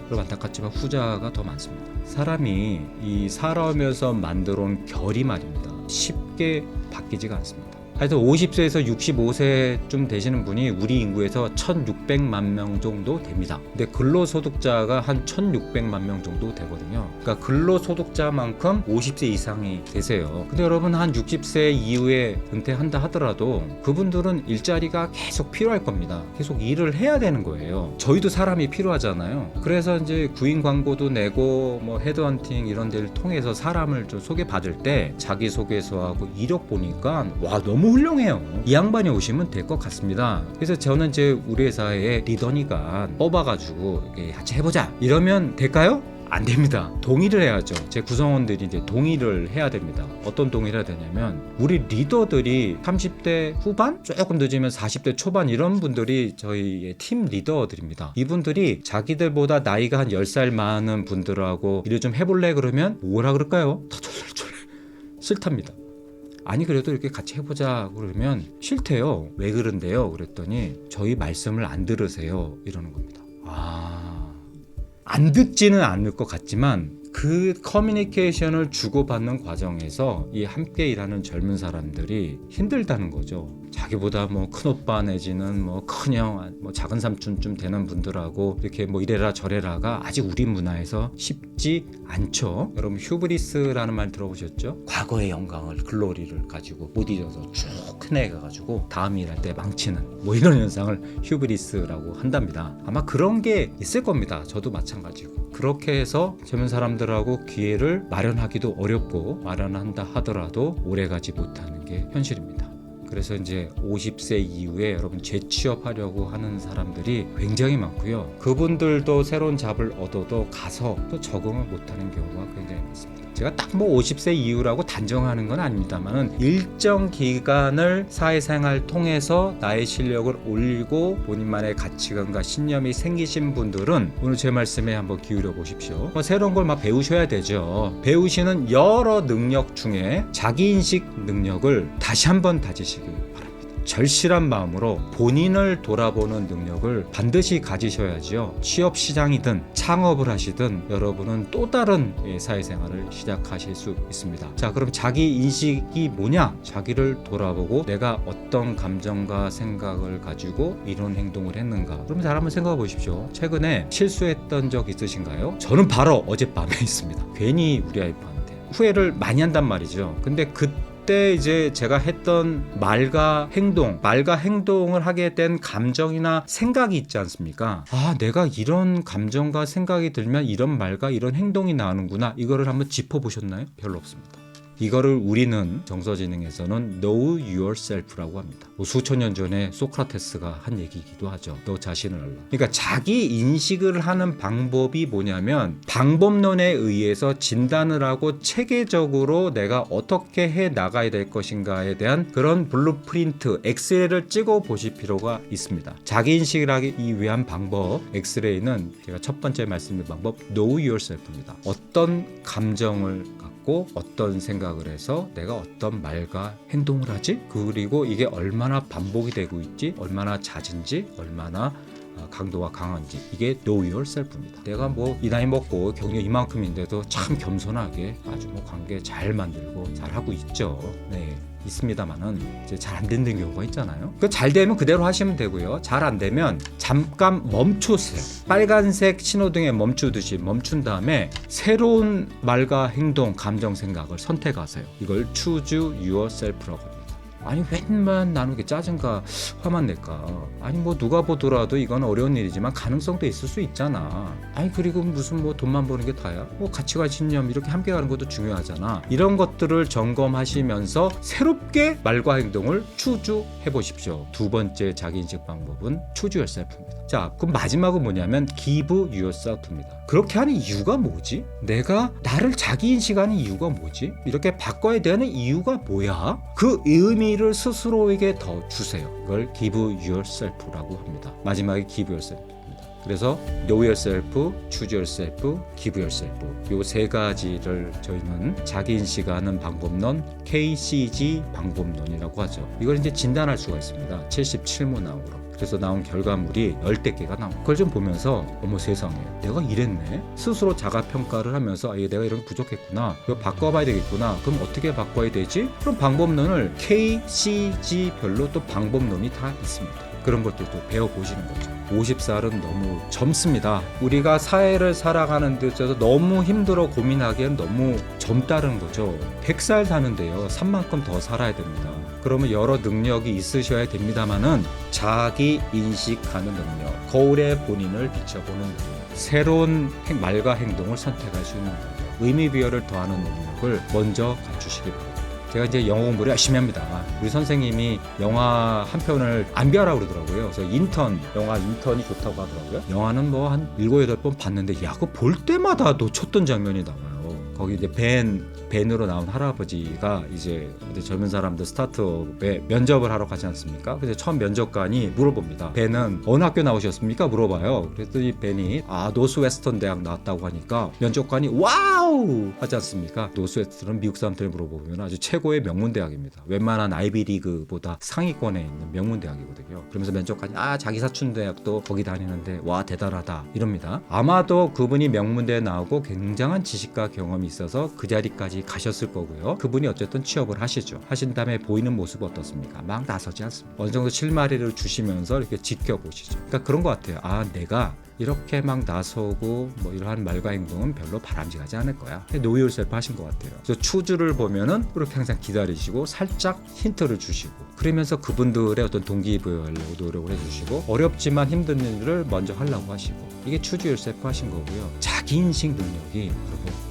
그럼 안타깝지만 후자가 더 많습니다. 사람이 이 살아오면서 만들어 온 결이 말입니다, 쉽게 바뀌지가 않습니다. 하여튼 50세에서 65세쯤 되시는 분이 우리 인구에서 1600만 명 정도 됩니다. 근데 근로소득자가 한 1600만 명 정도 되거든요. 그러니까 근로소득자만큼 50세 이상이 되세요. 근데 여러분 한 60세 이후에 은퇴한다 하더라도 그분들은 일자리가 계속 필요할 겁니다. 계속 일을 해야 되는 거예요. 저희도 사람이 필요하잖아요. 그래서 이제 구인 광고도 내고 뭐 헤드헌팅 이런 데를 통해서 사람을 좀 소개받을 때 자기소개서하고 이력 보니까 와 너무 훌륭해요. 이 양반이 오시면 될 것 같습니다. 그래서 저는 이제 우리 회사에 리더니까 뽑아가지고 같이 해보자 이러면 될까요? 안 됩니다. 동의를 해야죠. 제 구성원들이 이제 동의를 해야 됩니다. 어떤 동의를 해야 되냐면 우리 리더들이 30대 후반? 조금 늦으면 40대 초반 이런 분들이 저희의 팀 리더들입니다. 이분들이 자기들보다 나이가 한 10살 많은 분들하고 일을 좀 해볼래 그러면 뭐라 그럴까요? 다 졸래 싫답니다. 아니 그래도 이렇게 같이 해보자 그러면 싫대요. 왜 그런데요? 그랬더니 저희 말씀을 안 들으세요 이러는 겁니다. 안 듣지는 않을 것 같지만 그 커뮤니케이션을 주고받는 과정에서 이 함께 일하는 젊은 사람들이 힘들다는 거죠. 자기보다 뭐 큰오빠 내지는 뭐 큰형, 뭐 작은 삼촌쯤 되는 분들하고 이렇게 뭐 이래라 저래라가 아직 우리 문화에서 쉽지 않죠. 여러분 휴브리스라는 말 들어보셨죠? 과거의 영광을 글로리를 가지고 못 잊어서 쭉 커내가지고 다음 일할 때 망치는 뭐 이런 현상을 휴브리스라고 한답니다. 아마 그런 게 있을 겁니다. 저도 마찬가지고. 그렇게 해서 젊은 사람들하고 기회를 마련하기도 어렵고 마련한다 하더라도 오래가지 못하는 게 현실입니다. 그래서 이제 50세 이후에 여러분 재취업하려고 하는 사람들이 굉장히 많고요. 그분들도 새로운 잡을 얻어도 가서 또 적응을 못하는 경우가 굉장히 많습니다. 제가 딱 뭐 50세 이후라고 단정하는 건 아닙니다만은 일정 기간을 사회생활 통해서 나의 실력을 올리고 본인만의 가치관과 신념이 생기신 분들은 오늘 제 말씀에 한번 기울여 보십시오. 새로운 걸 막 배우셔야 되죠. 배우시는 여러 능력 중에 자기인식 능력을 다시 한번 다지시기 바랍니다. 절실한 마음으로 본인을 돌아보는 능력을 반드시 가지셔야지요. 취업 시장이든 창업을 하시든 여러분은 또 다른 사회생활을 시작하실 수 있습니다. 자, 그럼 자기 인식이 뭐냐? 자기를 돌아보고 내가 어떤 감정과 생각을 가지고 이런 행동을 했는가? 그럼 잘 한번 생각해 보십시오. 최근에 실수했던 적 있으신가요? 저는 바로 어젯밤에 있습니다. 괜히 우리 와이프한테 후회를 많이 한단 말이죠. 근데 그때 이제 제가 했던 말과 행동을 하게 된 감정이나 생각이 있지 않습니까? 내가 이런 감정과 생각이 들면 이런 말과 이런 행동이 나오는구나. 이거를 한번 짚어보셨나요? 별로 없습니다. 이거를 우리는 정서지능에서는 know yourself라고 합니다. 수천 년 전에 소크라테스가 한 얘기이기도 하죠. 너 자신을 알라. 그러니까 자기 인식을 하는 방법이 뭐냐면 방법론에 의해서 진단을 하고 체계적으로 내가 어떻게 해 나가야 될 것인가에 대한 그런 블루프린트, 엑스레이를 찍어 보실 필요가 있습니다. 자기 인식을 하기 위한 방법, 엑스레이는 제가 첫 번째 말씀드린 방법 know yourself입니다. 어떤 감정을 갖고 어떤 생각을 해서 내가 어떤 말과 행동을 하지? 그리고 이게 얼마나 반복이 되고 있지? 얼마나 잦은지? 얼마나 강도가 강한지. 이게 know yourself입니다. 내가 뭐 이 나이 먹고 경력 이만큼인데도 참 겸손하게 아주 뭐 관계 잘 만들고 잘 하고 있죠. 네. 있습니다만은 이제 잘 안 되는 경우가 있잖아요. 그 잘 되면 그대로 하시면 되고요. 잘 안 되면 잠깐 멈추세요. 빨간색 신호등에 멈추듯이 멈춘 다음에 새로운 말과 행동, 감정, 생각을 선택하세요. 이걸 choose yourself라고 합니다. 아니 웬만 나는 게 짜증과 화만 낼까? 아니 뭐 누가 보더라도 이건 어려운 일이지만 가능성도 있을 수 있잖아. 아니 그리고 무슨 뭐 돈만 버는 게 다야? 뭐 가치관, 신념 이렇게 함께 가는 것도 중요하잖아. 이런 것들을 점검하시면서 새롭게 말과 행동을 추주해 보십시오. 두 번째 자기인식 방법은 choose yourself입니다. 자, 그럼 마지막은 뭐냐면 give yourself입니다. 그렇게 하는 이유가 뭐지? 내가 나를 자기인식하는 이유가 뭐지? 이렇게 바꿔야 되는 이유가 뭐야? 그 의미를 스스로에게 더 주세요. 이걸 give yourself라고 합니다. 마지막에 give yourself입니다. 그래서 know yourself, choose yourself, give yourself 요 세 가지를 저희는 자기인식하는 방법론 KCG 방법론이라고 하죠. 이걸 이제 진단할 수가 있습니다. 77문항으로. 그래서 나온 결과물이 열댓 개가 나온 그걸 좀 보면서 어머 세상에 내가 이랬네 스스로 자가평가를 하면서 내가 이런 게 부족했구나 이거 바꿔봐야 되겠구나 그럼 어떻게 바꿔야 되지? 그럼 방법론을 KCG별로 또 방법론이 다 있습니다. 그런 것들도 배워보시는 거죠. 50살은 너무 젊습니다. 우리가 사회를 살아가는 데 있어서 너무 힘들어 고민하기엔 너무 젊다는 거죠. 100살 사는데요. 산만큼 더 살아야 됩니다. 그러면 여러 능력이 있으셔야 됩니다만은 자기 인식하는 능력, 거울에 본인을 비춰보는 능력, 새로운 말과 행동을 선택할 수 있는 능력, 의미부여를 더하는 능력을 먼저 갖추시기 바랍니다. 제가 이제 영어 공부를 열심히 합니다. 우리 선생님이 영화 한 편을 안 배우라고 그러더라고요. 그래서 영화 인턴이 좋다고 하더라고요. 영화는 뭐 한 7, 8번 봤는데 야, 그거 볼 때마다 놓쳤던 장면이 나와요. 거기 이제 벤으로 나온 할아버지가 이제 젊은 사람들 스타트업에 면접을 하러 가지 않습니까? 그래서 처음 면접관이 물어봅니다. 벤은 어느 학교 나오셨습니까? 물어봐요. 그랬더니 벤이 노스웨스턴 대학 나왔다고 하니까 면접관이 와우 하지 않습니까? 노스웨스턴은 미국 사람들이 물어보면 아주 최고의 명문대학입니다. 웬만한 아이비리그보다 상위권에 있는 명문대학이거든요. 그러면서 면접관이 자기 사촌 대학도 거기 다니는데 와 대단하다 이럽니다. 아마도 그분이 명문대에 나오고 굉장한 지식과 경험이 있어서 그 자리까지 가셨을 거고요. 그분이 어쨌든 취업을 하시죠. 하신 다음에 보이는 모습 어떻습니까? 막 나서지 않습니다. 어느 정도 실마리를 주시면서 이렇게 지켜보시죠. 그러니까 그런 것 같아요. 내가 이렇게 막 나서고 뭐 이러한 말과 행동은 별로 바람직하지 않을 거야. Know yourself 하신 것 같아요. 그래서 추주를 보면은 그렇게 항상 기다리시고 살짝 힌트를 주시고 그러면서 그분들의 어떤 동기부여하려고 노력을 해주시고 어렵지만 힘든 일을 먼저 하려고 하시고 이게 추주 yourself 하신 거고요. 자기인식 능력이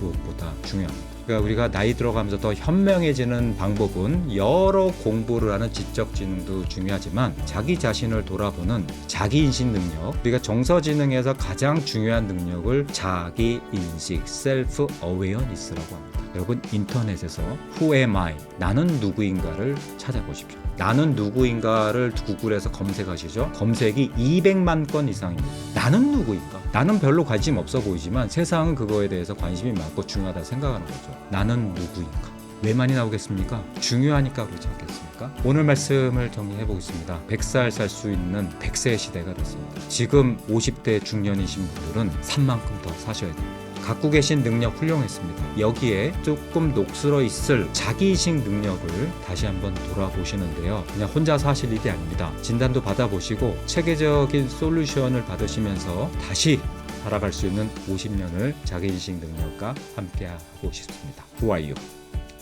무엇보다 중요합니다. 그러니까 우리가 나이 들어가면서 더 현명해지는 방법은 여러 공부를 하는 지적지능도 중요하지만 자기 자신을 돌아보는 자기인식 능력, 우리가 정서지능에서 가장 중요한 능력을 자기인식, 셀프 어웨어니스라고 합니다. 여러분 인터넷에서 Who am I? 나는 누구인가를 찾아보십시오. 나는 누구인가를 구글에서 검색하시죠. 검색이 200만 건 이상입니다. 나는 누구인가? 나는 별로 관심 없어 보이지만 세상은 그거에 대해서 관심이 많고 중요하다 생각하는 거죠. 나는 누구인가? 왜 많이 나오겠습니까? 중요하니까 그렇지 않겠습니까? 오늘 말씀을 정리해 보겠습니다. 100살 살 수 있는 100세 시대가 됐습니다. 지금 50대 중년이신 분들은 산만큼 더 사셔야 됩니다. 갖고 계신 능력 훌륭했습니다. 여기에 조금 녹슬어 있을 자기인식 능력을 다시 한번 돌아보시는데요. 그냥 혼자서 하실 일이 아닙니다. 진단도 받아보시고 체계적인 솔루션을 받으시면서 다시 살아갈 수 있는 50년을 자기인식 능력과 함께 하고 싶습니다. Who are you?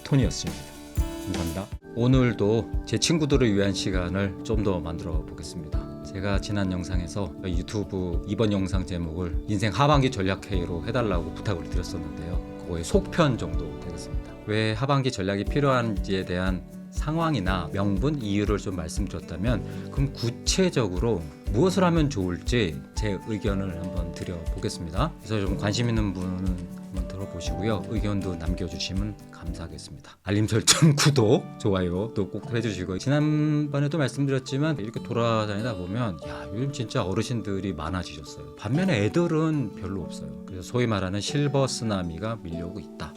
토니였습니다. 감사합니다. 오늘도 제 친구들을 위한 시간을 좀 더 만들어 보겠습니다. 제가 지난 영상에서 유튜브 이번 영상 제목을 인생 하반기 전략회의로 해달라고 부탁을 드렸었는데요. 그거의 속편 정도 되겠습니다. 왜 하반기 전략이 필요한지에 대한 상황이나 명분, 이유를 좀 말씀드렸다면 그럼 구체적으로 무엇을 하면 좋을지 제 의견을 한번 드려보겠습니다. 그래서 좀 관심 있는 분은 한번 들어보시고요. 의견도 남겨주시면 감사하겠습니다. 알림 설정, 구독, 좋아요도 꼭 해주시고 지난번에도 말씀드렸지만 이렇게 돌아다니다 보면 요즘 진짜 어르신들이 많아지셨어요. 반면에 애들은 별로 없어요. 그래서 소위 말하는 실버 쓰나미가 밀려오고 있다.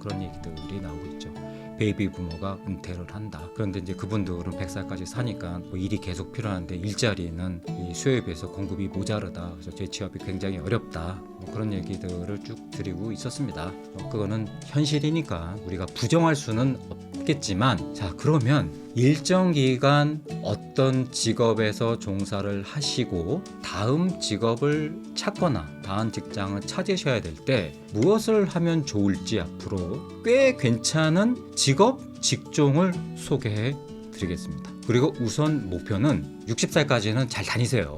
그런 얘기들이 나오고 있죠. 베이비 부모가 은퇴를 한다. 그런데 이제 그분들은 100살까지 사니까 일이 계속 필요한데 일자리는 이 수요에 비해서 공급이 모자르다. 그래서 재취업이 굉장히 어렵다. 그런 얘기들을 쭉 드리고 있었습니다. 그거는 현실이니까 우리가 부정할 수는 없겠지만 자 그러면 일정 기간 어떤 직업에서 종사를 하시고 다음 직업을 찾거나 다음 직장을 찾으셔야 될 때 무엇을 하면 좋을지 앞으로 꽤 괜찮은 직업, 직종을 소개해 드리겠습니다. 그리고 우선 목표는 60살까지는 잘 다니세요.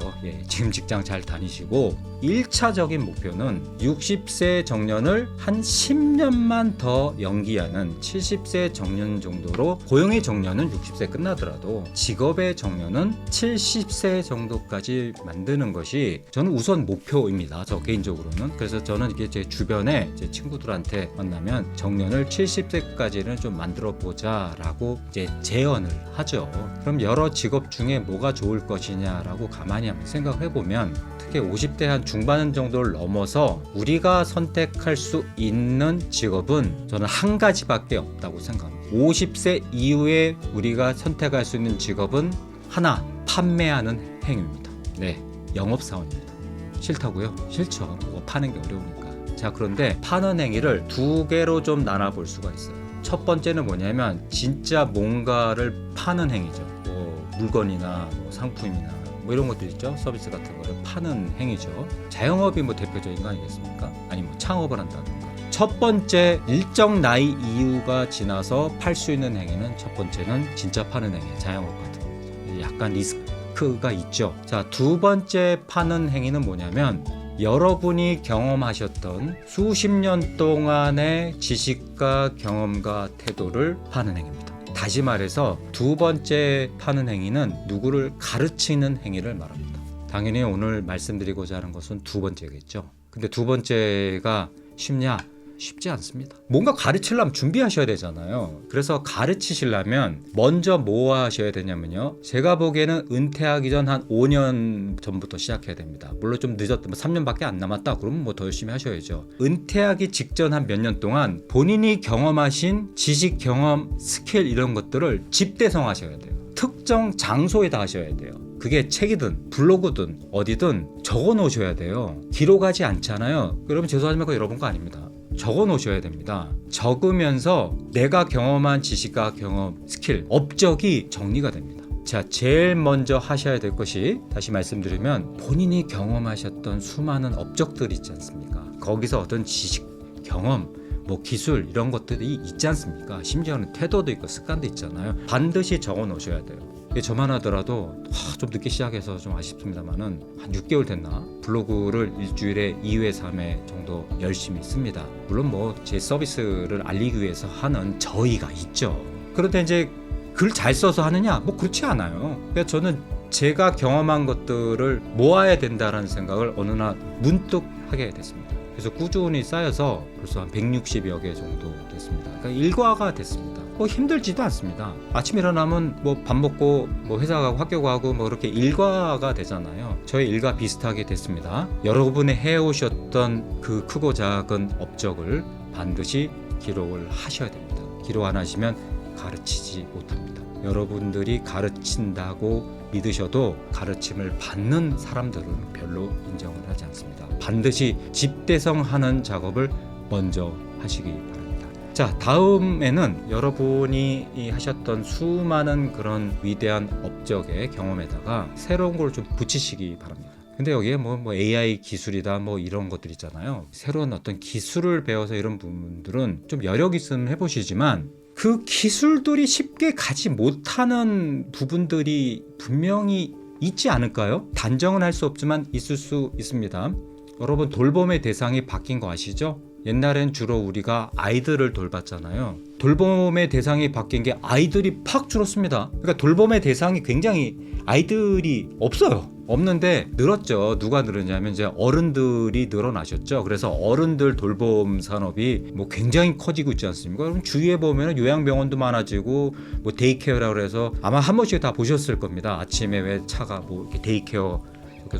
지금 직장 잘 다니시고 1차적인 목표는 60세 정년을 한 10년만 더 연기하는 70세 정년 정도로 고용의 정년은 60세 끝나더라도 직업의 정년은 70세 정도까지 만드는 것이 저는 우선 목표입니다. 저 개인적으로는. 그래서 저는 이게 제 주변에 제 친구들한테 만나면 정년을 70세까지는 좀 만들어 보자라고 이제 제언을 하죠. 그럼 여러 직업 중에 뭐가 좋을 것이냐라고 가만히 한번 생각해 보면 특히 50대 한 중반 정도를 넘어서 우리가 선택할 수 있는 직업은 저는 한 가지밖에 없다고 생각합니다. 50세 이후에 우리가 선택할 수 있는 직업은 하나, 판매하는 행위입니다. 네, 영업사원입니다. 싫다고요? 싫죠. 뭐 파는 게 어려우니까. 자, 그런데 파는 행위를 두 개로 좀 나눠볼 수가 있어요. 첫 번째는 뭐냐면 진짜 뭔가를 파는 행위죠. 뭐 물건이나 뭐 상품이나 뭐 이런 것들 있죠. 서비스 같은 거를 파는 행위죠. 자영업이 뭐 대표적인 거 아니겠습니까? 아니 뭐 창업을 한다든가. 첫 번째, 일정 나이 이후가 지나서 팔 수 있는 행위는 첫 번째는 진짜 파는 행위, 자영업 같은 겁니다. 약간 리스크가 있죠. 자, 두 번째 파는 행위는 뭐냐면 여러분이 경험하셨던 수십 년 동안의 지식과 경험과 태도를 파는 행위입니다. 다시 말해서 두 번째 파는 행위는 누구를 가르치는 행위를 말합니다. 당연히 오늘 말씀드리고자 하는 것은 두 번째겠죠. 근데 두 번째가 쉽냐? 쉽지 않습니다. 뭔가 가르치려면 준비하셔야 되잖아요. 그래서 가르치시려면 먼저 뭐 하셔야 되냐면요. 제가 보기에는 은퇴하기 전 한 5년 전부터 시작해야 됩니다. 물론 좀 늦었다, 뭐 3년밖에 안 남았다. 그러면 뭐 더 열심히 하셔야죠. 은퇴하기 직전 한 몇 년 동안 본인이 경험하신 지식, 경험, 스킬 이런 것들을 집대성하셔야 돼요. 특정 장소에다 하셔야 돼요. 그게 책이든 블로그든 어디든 적어 놓으셔야 돼요. 기록하지 않잖아요. 여러분 죄송하지만 그거 여러분 거 아닙니다. 적어 놓으셔야 됩니다. 적으면서 내가 경험한 지식과 경험, 스킬, 업적이 정리가 됩니다. 자, 제일 먼저 하셔야 될 것이 다시 말씀드리면 본인이 경험하셨던 수많은 업적들이 있지 않습니까? 거기서 어떤 지식, 경험, 뭐 기술 이런 것들이 있지 않습니까? 심지어는 태도도 있고 습관도 있잖아요. 반드시 적어 놓으셔야 돼요. 저만 하더라도 좀 늦게 시작해서 좀 아쉽습니다만은 한 6개월 됐나? 블로그를 일주일에 2회, 3회 정도 열심히 씁니다. 물론 뭐 제 서비스를 알리기 위해서 하는 저희가 있죠. 그런데 이제 글 잘 써서 하느냐? 뭐 그렇지 않아요. 그러니까 저는 제가 경험한 것들을 모아야 된다라는 생각을 어느 날 문득 하게 됐습니다. 그래서 꾸준히 쌓여서 벌써 한 160여 개 정도 됐습니다. 그러니까 일과가 됐습니다. 뭐 힘들지도 않습니다. 아침에 일어나면 뭐 밥 먹고 뭐 회사 가고 학교 가고 뭐 그렇게 일과가 되잖아요. 저의 일과 비슷하게 됐습니다. 여러분이 해오셨던 그 크고 작은 업적을 반드시 기록을 하셔야 됩니다. 기록 안 하시면 가르치지 못합니다. 여러분들이 가르친다고 믿으셔도 가르침을 받는 사람들은 별로 인정을 하지 않습니다. 반드시 집대성하는 작업을 먼저 하시기 바랍니다. 자, 다음에는 여러분이 하셨던 수많은 그런 위대한 업적의 경험에다가 새로운 걸 좀 붙이시기 바랍니다. 근데 여기에 뭐 AI 기술이다 뭐 이런 것들 있잖아요. 새로운 어떤 기술을 배워서 이런 분들은 좀 여력 있으면 해보시지만 그 기술들이 쉽게 가지 못하는 부분들이 분명히 있지 않을까요? 단정은 할 수 없지만 있을 수 있습니다. 여러분 돌봄의 대상이 바뀐 거 아시죠? 옛날엔 주로 우리가 아이들을 돌봤잖아요. 돌봄의 대상이 바뀐 게 아이들이 팍 줄었습니다. 그러니까 돌봄의 대상이 굉장히 아이들이 없어요. 없는데 늘었죠. 누가 늘었냐면 이제 어른들이 늘어나셨죠. 그래서 어른들 돌봄 산업이 뭐 굉장히 커지고 있지 않습니까? 그럼 주위에 보면 요양병원도 많아지고 뭐 데이케어라고 해서 아마 한 번씩 다 보셨을 겁니다. 아침에 왜 차가 뭐 이렇게 데이케어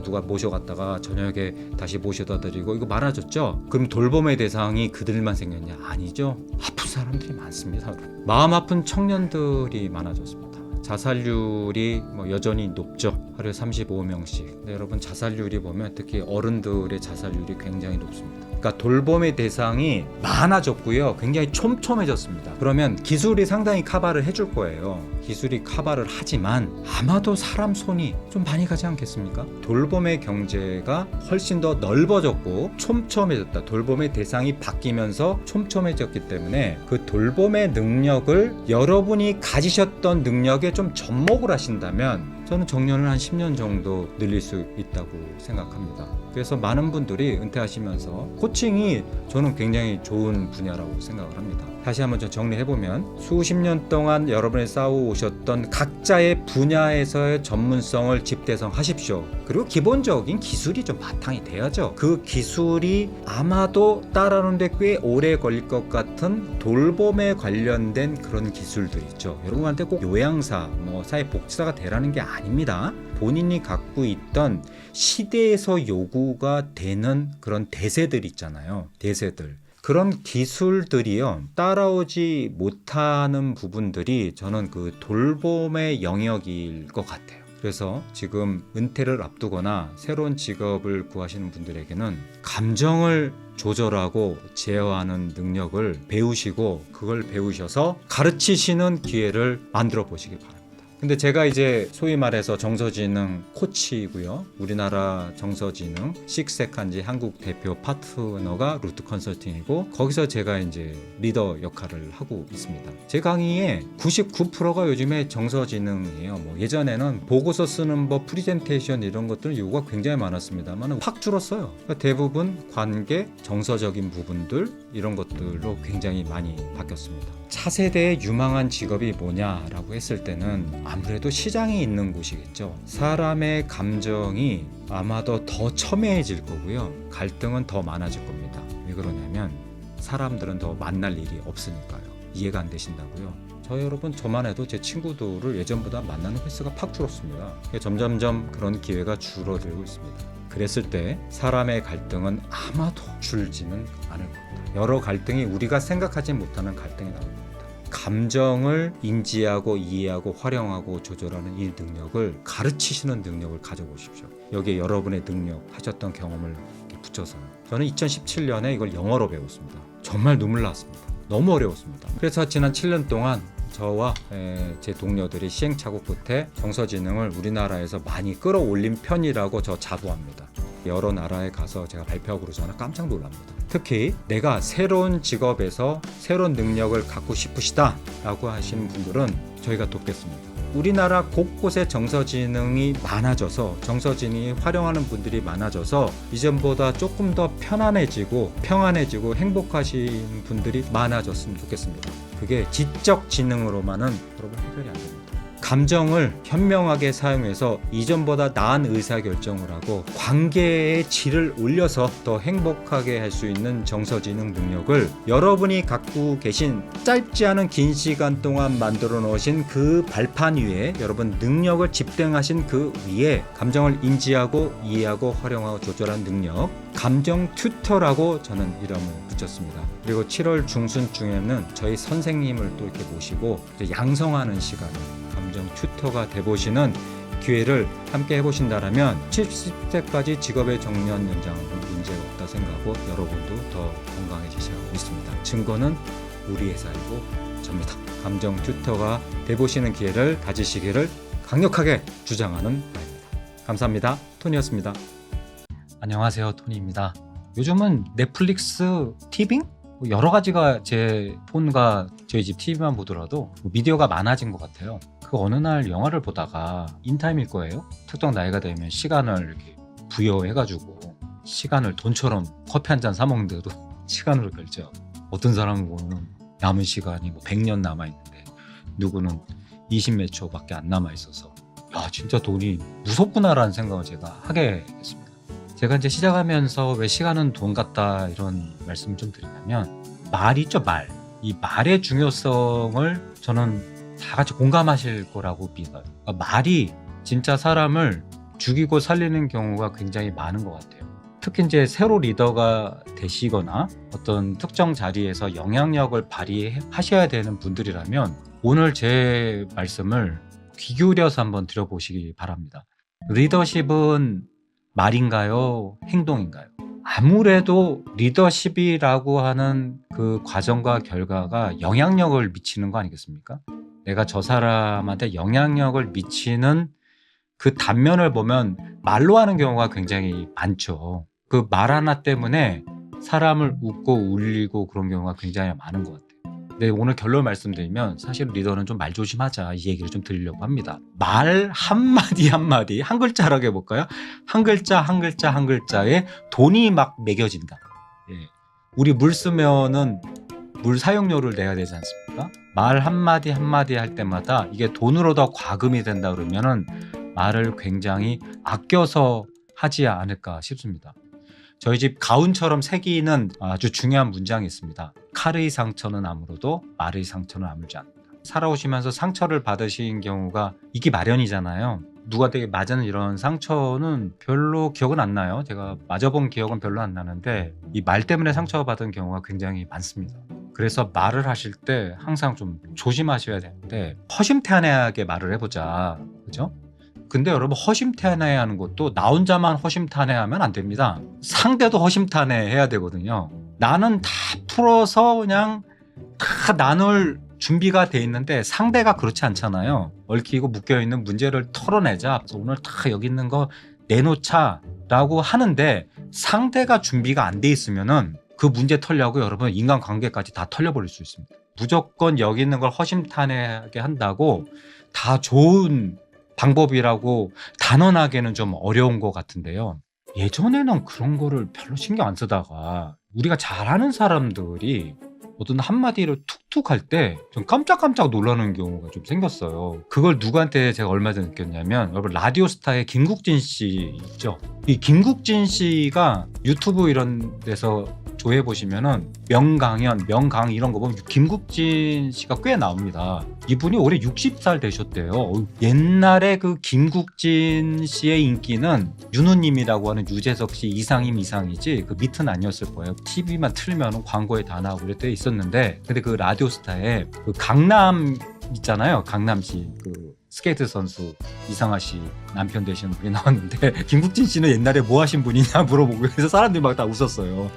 누가 모셔갔다가 저녁에 다시 모셔다 드리고 이거 많아졌죠. 그럼 돌봄의 대상이 그들만 생겼냐? 아니죠. 아픈 사람들이 많습니다. 마음 아픈 청년들이 많아졌습니다. 자살률이 뭐 여전히 높죠. 하루에 35명씩. 근데 여러분 자살률이 보면 특히 어른들의 자살률이 굉장히 높습니다. 그러니까 돌봄의 대상이 많아졌고요. 굉장히 촘촘해졌습니다. 그러면 기술이 상당히 커버를 해줄 거예요. 기술이 커버를 하지만 아마도 사람 손이 좀 많이 가지 않겠습니까? 돌봄의 경제가 훨씬 더 넓어졌고 촘촘해졌다. 돌봄의 대상이 바뀌면서 촘촘해졌기 때문에 그 돌봄의 능력을 여러분이 가지셨던 능력에 좀 접목을 하신다면 저는 정년을 한 10년 정도 늘릴 수 있다고 생각합니다. 그래서 많은 분들이 은퇴하시면서 코칭이 저는 굉장히 좋은 분야라고 생각을 합니다. 다시 한번 좀 정리해보면 수십 년 동안 여러분이 쌓아오셨던 각자의 분야에서의 전문성을 집대성하십시오. 그리고 기본적인 기술이 좀 바탕이 돼야죠. 그 기술이 아마도 따라오는데 꽤 오래 걸릴 것 같은 돌봄에 관련된 그런 기술들 있죠. 여러분한테 꼭 요양사, 뭐 사회복지사가 되라는 게 아닙니다. 본인이 갖고 있던 시대에서 요구가 되는 그런 대세들 있잖아요. 대세들. 그런 기술들이요, 따라오지 못하는 부분들이 저는 그 돌봄의 영역일 것 같아요. 그래서 지금 은퇴를 앞두거나 새로운 직업을 구하시는 분들에게는 감정을 조절하고 제어하는 능력을 배우시고, 그걸 배우셔서 가르치시는 기회를 만들어 보시기 바랍니다. 근데 제가 이제 소위 말해서 정서지능 코치이고요. 우리나라 정서지능 식스세칸지 한국 대표 파트너가 루트 컨설팅이고, 거기서 제가 이제 리더 역할을 하고 있습니다. 제 강의의 99%가 요즘에 정서지능이에요. 뭐 예전에는 보고서 쓰는 법, 프리젠테이션 이런 것들 요구가 굉장히 많았습니다만 확 줄었어요. 그러니까 대부분 관계, 정서적인 부분들 이런 것들로 굉장히 많이 바뀌었습니다. 차세대의 유망한 직업이 뭐냐라고 했을 때는 아무래도 시장이 있는 곳이겠죠. 사람의 감정이 아마도 더 첨예해질 거고요. 갈등은 더 많아질 겁니다. 왜 그러냐면 사람들은 더 만날 일이 없으니까요. 이해가 안 되신다고요? 저 여러분, 저만 해도 제 친구들을 예전보다 만나는 횟수가 팍 줄었습니다. 점점점 그런 기회가 줄어들고 있습니다. 그랬을 때 사람의 갈등은 아마도 줄지는 않을 겁니다. 여러 갈등이 우리가 생각하지 못하는 갈등이 나옵니다. 감정을 인지하고 이해하고 활용하고 조절하는 이 능력을 가르치시는 능력을 가져보십시오. 여기에 여러분의 능력, 하셨던 경험을 붙여서요. 저는 2017년에 이걸 영어로 배웠습니다. 정말 눈물 났습니다. 너무 어려웠습니다. 그래서 지난 7년 동안 저와 제 동료들이 시행착오 끝에 정서지능을 우리나라에서 많이 끌어올린 편이라고 저 자부합니다. 여러 나라에 가서 제가 발표하고 그러잖아요. 깜짝 놀랍니다. 특히 내가 새로운 직업에서 새로운 능력을 갖고 싶으시다 라고 하시는 분들은 저희가 돕겠습니다. 우리나라 곳곳에 정서지능이 많아져서, 정서지능이 활용하는 분들이 많아져서 이전보다 조금 더 편안해지고 평안해지고 행복하신 분들이 많아졌으면 좋겠습니다. 그게 지적 지능으로만은 여러분 해결이 안 됩니다. 감정을 현명하게 사용해서 이전보다 나은 의사결정을 하고 관계의 질을 올려서 더 행복하게 할 수 있는 정서지능 능력을 여러분이 갖고 계신 짧지 않은 긴 시간 동안 만들어 놓으신 그 발판 위에, 여러분 능력을 집중하신 그 위에 감정을 인지하고 이해하고 활용하고 조절하는 능력, 감정 튜터라고 저는 이름을 붙였습니다. 그리고 7월 중순쯤에는 저희 선생님을 또 이렇게 모시고 양성하는 시간을, 감정 튜터가 돼보시는 기회를 함께 해보신다면 70세까지 직업의 정년 연장은 문제가 없다 생각하고 여러분도 더 건강해지시라고 믿습니다. 증거는 우리 회사이고 접니다. 감정 튜터가 돼보시는 기회를 가지시기를 강력하게 주장하는 바입니다. 감사합니다. 토니였습니다. 안녕하세요, 토니입니다. 요즘은 넷플릭스, 티빙? 여러 가지가 제 폰과 저희 집 TV만 보더라도 미디어가 많아진 것 같아요. 그 어느 날 영화를 보다가 인타임일 거예요. 특정 나이가 되면 시간을 이렇게 부여해가지고 시간을 돈처럼 커피 한 잔 사 먹는 대로 시간으로 결제하고, 어떤 사람은 보면 남은 시간이 100년 남아있는데 누구는 20몇 초밖에 안 남아있어서 야, 진짜 돈이 무섭구나라는 생각을 제가 하게 됐습니다. 제가 이제 시작하면서 왜 시간은 돈 같다 이런 말씀을 좀 드리냐면, 말 있죠, 말. 이 말의 중요성을 저는 다 같이 공감하실 거라고 믿어요. 그러니까 말이 진짜 사람을 죽이고 살리는 경우가 굉장히 많은 것 같아요. 특히 이제 새로 리더가 되시거나 어떤 특정 자리에서 영향력을 발휘하셔야 되는 분들이라면 오늘 제 말씀을 귀 기울여서 한번 들어보시기 바랍니다. 리더십은 말인가요? 행동인가요? 아무래도 리더십이라고 하는 그 과정과 결과가 영향력을 미치는 거 아니겠습니까? 내가 저 사람한테 영향력을 미치는 그 단면을 보면 말로 하는 경우가 굉장히 많죠. 그 말 하나 때문에 사람을 웃고 울리고 그런 경우가 굉장히 많은 것 같아요. 근데 오늘 결론 말씀드리면 사실 리더는 좀 말 조심하자, 이 얘기를 좀 드리려고 합니다. 말 한마디 한마디, 한 글자라고 해볼까요? 한 글자 한 글자 한 글자에 돈이 막 매겨진다. 예. 우리 물 쓰면은 물 사용료를 내야 되지 않습니까? 말 한마디 한마디 할 때마다 이게 돈으로 더 과금이 된다 그러면은 말을 굉장히 아껴서 하지 않을까 싶습니다. 저희 집 가훈처럼 새기는 아주 중요한 문장이 있습니다. 칼의 상처는 아무로도 말의 상처는 아물지 않는다. 살아오시면서 상처를 받으신 경우가 있기 마련이잖아요. 누구한테 맞은 이런 상처는 별로 기억은 안 나요. 제가 맞아본 기억은 별로 안 나는데 이 말 때문에 상처받은 경우가 굉장히 많습니다. 그래서 말을 하실 때 항상 좀 조심하셔야 되는데 허심탄회하게 말을 해보자. 그죠? 근데 여러분 허심탄회해 하는 것도 나 혼자만 허심탄회하면 안 됩니다. 상대도 허심탄회해야 되거든요. 나는 다 풀어서 그냥 다 나눌 준비가 돼 있는데 상대가 그렇지 않잖아요. 얽히고 묶여있는 문제를 털어내자. 그래서 오늘 다 여기 있는 거 내놓자 라고 하는데 상대가 준비가 안 돼 있으면은 그 문제 털려고 여러분 인간관계까지 다 털려버릴 수 있습니다. 무조건 여기 있는 걸 허심탄회하게 한다고 다 좋은 방법이라고 단언하기는 좀 어려운 것 같은데요. 예전에는 그런 거를 별로 신경 안 쓰다가 우리가 잘하는 사람들이 어떤 한마디를 툭툭 할 때 좀 깜짝깜짝 놀라는 경우가 좀 생겼어요. 그걸 누구한테 제가 얼마 전에 느꼈냐면 여러분 라디오스타의 김국진 씨 있죠. 이 김국진 씨가 유튜브 이런 데서 조회해 보시면은 명강연, 명강 이런 거 보면 김국진 씨가 꽤 나옵니다. 이분이 올해 60살 되셨대요. 옛날에 그 김국진 씨의 인기는 윤우님이라고 하는 유재석 씨 이상이지 그 밑은 아니었을 거예요. TV만 틀면 광고에 다 나오고 그럴 때 있었는데 근데 그 라디오스타에 그 강남 있잖아요. 강남시 그 스케이트 선수 이상하 씨 남편 되시는 분이 나왔는데 김국진 씨는 옛날에 뭐 하신 분이냐 물어보고 그래서 사람들이 막 다 웃었어요.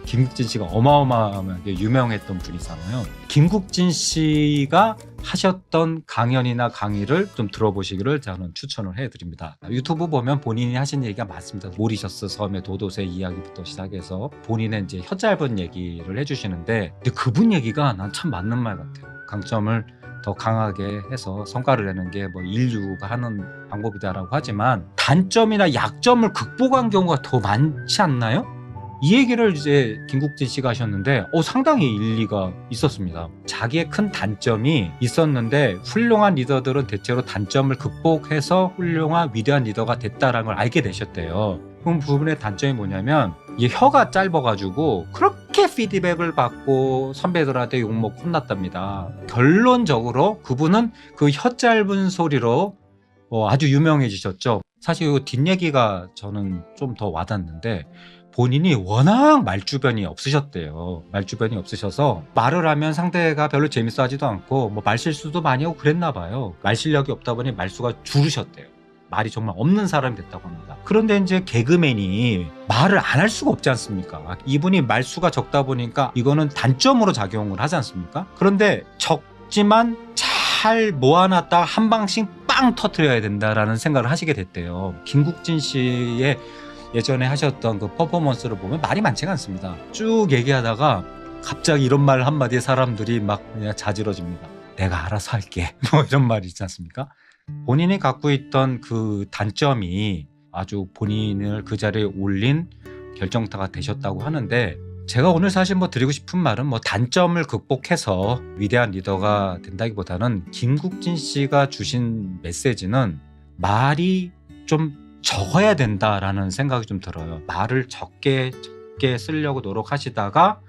김국진 씨가 어마어마하게 유명했던 분이잖아요. 김국진 씨가 하셨던 강연이나 강의를 좀 들어보시기를 저는 추천을 해드립니다. 유튜브 보면 본인이 하신 얘기가 많습니다. 모리셔스 섬의 도도새 이야기부터 시작해서 본인의 이제 혀 짧은 얘기를 해주시는데 근데 그분 얘기가 난 참 맞는 말 같아요. 강점을 더 강하게 해서 성과를 내는 게 뭐 인류가 하는 방법이다라고 하지만 단점이나 약점을 극복한 경우가 더 많지 않나요? 이 얘기를 이제 김국진 씨가 하셨는데 상당히 일리가 있었습니다. 자기의 큰 단점이 있었는데 훌륭한 리더들은 대체로 단점을 극복해서 훌륭한 위대한 리더가 됐다라는 걸 알게 되셨대요. 그 부분의 단점이 뭐냐면 이 혀가 짧아가지고 그렇게 피드백을 받고 선배들한테 욕먹고 혼났답니다. 결론적으로 그분은 그 혀 짧은 소리로 아주 유명해지셨죠. 사실 이 뒷얘기가 저는 좀 더 와닿는데 본인이 워낙 말주변이 없으셨대요. 말주변이 없으셔서 말을 하면 상대가 별로 재밌어 하지도 않고 뭐 말실수도 많이 하고 그랬나 봐요. 말 실력이 없다 보니 말수가 줄으셨대요. 말이 정말 없는 사람이 됐다고 합니다. 그런데 이제 개그맨이 말을 안 할 수가 없지 않습니까? 이분이 말수가 적다 보니까 이거는 단점으로 작용을 하지 않습니까? 그런데 적지만 잘 모아놨다 한 방씩 빵 터트려야 된다라는 생각을 하시게 됐대요. 김국진 씨의 예전에 하셨던 그 퍼포먼스를 보면 말이 많지가 않습니다. 쭉 얘기하다가 갑자기 이런 말 한마디에 사람들이 막 그냥 자지러집니다. 내가 알아서 할게. 뭐 이런 말이 있지 않습니까? 본인이 갖고 있던 그 단점이 아주 본인을 그 자리에 올린 결정타가 되셨다고 하는데 제가 오늘 사실 뭐 드리고 싶은 말은 뭐 단점을 극복해서 위대한 리더가 된다기보다는 김국진 씨가 주신 메시지는 말이 좀 적어야 된다라는 생각이 좀 들어요. 말을 적게 쓰려고 노력하시다가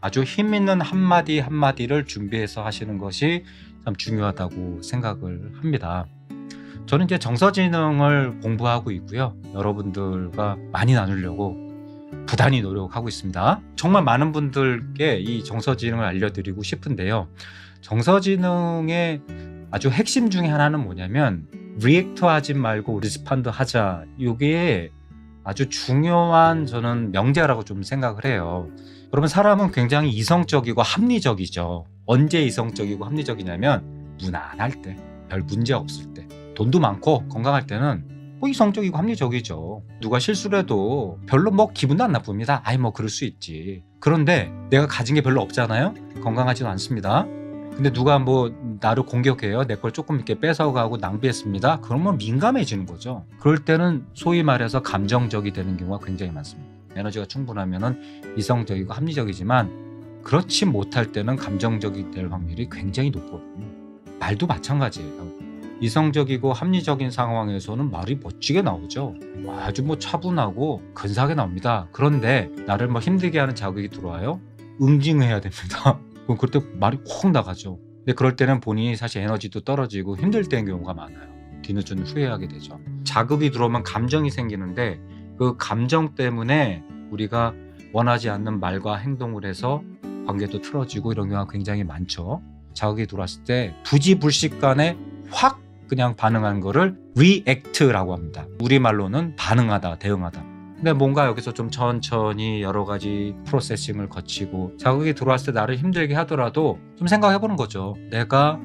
아주 힘 있는 한마디 한마디를 준비해서 하시는 것이 참 중요하다고 생각을 합니다. 저는 이제 정서지능을 공부하고 있고요. 여러분들과 많이 나누려고 부단히 노력하고 있습니다. 정말 많은 분들께 이 정서지능을 알려드리고 싶은데요. 정서지능의 아주 핵심 중에 하나는 뭐냐면 리액트 하지 말고 리스폰드 하자. 이게 아주 중요한 저는 명제라고 좀 생각을 해요. 여러분 사람은 굉장히 이성적이고 합리적이죠. 언제 이성적이고 합리적이냐면 무난할 때, 별 문제 없을 때, 돈도 많고 건강할 때는 뭐 이성적이고 합리적이죠. 누가 실수를 해도 별로 뭐 기분도 안 나쁩니다. 아이 뭐 그럴 수 있지. 그런데 내가 가진 게 별로 없잖아요. 건강하지도 않습니다. 근데 누가 뭐 나를 공격해요. 내 걸 조금 이렇게 뺏어가고 낭비했습니다. 그러면 민감해지는 거죠. 그럴 때는 소위 말해서 감정적이 되는 경우가 굉장히 많습니다. 에너지가 충분하면은 이성적이고 합리적이지만 그렇지 못할 때는 감정적이 될 확률이 굉장히 높거든요. 말도 마찬가지예요. 이성적이고 합리적인 상황에서는 말이 멋지게 나오죠. 아주 뭐 차분하고 근사하게 나옵니다. 그런데 나를 뭐 힘들게 하는 자극이 들어와요. 응징해야 됩니다. 그럼 그때 말이 확 나가죠. 근데 그럴 때는 본인이 사실 에너지도 떨어지고 힘들 때인 경우가 많아요. 뒤늦은 후회하게 되죠. 자극이 들어오면 감정이 생기는데 그 감정 때문에 우리가 원하지 않는 말과 행동을 해서 관계도 틀어지고 이런 경우가 굉장히 많죠. 자극이 들어왔을 때 부지불식간에 확 그냥 반응하는 거를 react라고 합니다. 우리말로는 반응하다, 대응하다. 근데 뭔가 여기서 좀 천천히 여러 가지 프로세싱을 거치고 자극이 들어왔을 때 나를 힘들게 하더라도 좀 생각해 보는 거죠. 내가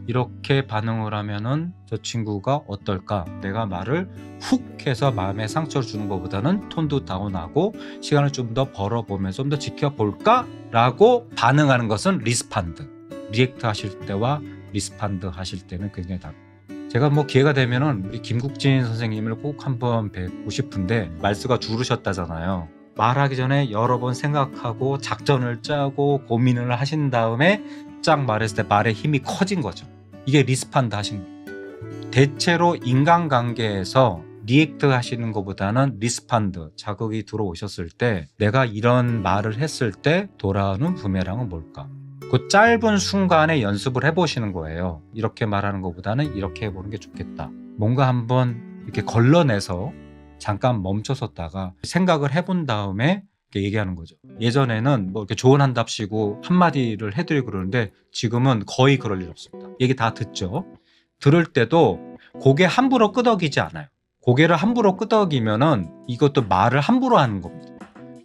이렇게 반응을 하면은 저 친구가 어떨까? 내가 말을 훅 해서 마음에 상처를 주는 것보다는 톤도 다운하고 시간을 좀 더 벌어보면서 좀 더 지켜볼까? 라고 반응하는 것은 리스판드. 리액트 하실 때와 리스판드 하실 때는 굉장히 다릅니다. 제가 뭐 기회가 되면은 우리 김국진 선생님을 꼭 한번 뵙고 싶은데 말수가 줄으셨다잖아요. 말하기 전에 여러 번 생각하고 작전을 짜고 고민을 하신 다음에 쫙 말했을 때 말의 힘이 커진 거죠. 이게 리스판드 하신 거예요. 대체로 인간관계에서 리액트 하시는 것보다는 리스판드, 자극이 들어오셨을 때 내가 이런 말을 했을 때 돌아오는 부메랑은 뭘까? 그 짧은 순간에 연습을 해보시는 거예요. 이렇게 말하는 것보다는 이렇게 해보는 게 좋겠다. 뭔가 한번 이렇게 걸러내서 잠깐 멈춰섰다가 생각을 해본 다음에 이렇게 얘기하는 거죠. 예전에는 뭐 이렇게 조언한답시고 한마디를 해드리고 그러는데 지금은 거의 그럴 일 없습니다. 얘기 다 듣죠. 들을 때도 고개 함부로 끄덕이지 않아요. 고개를 함부로 끄덕이면은 이것도 말을 함부로 하는 겁니다.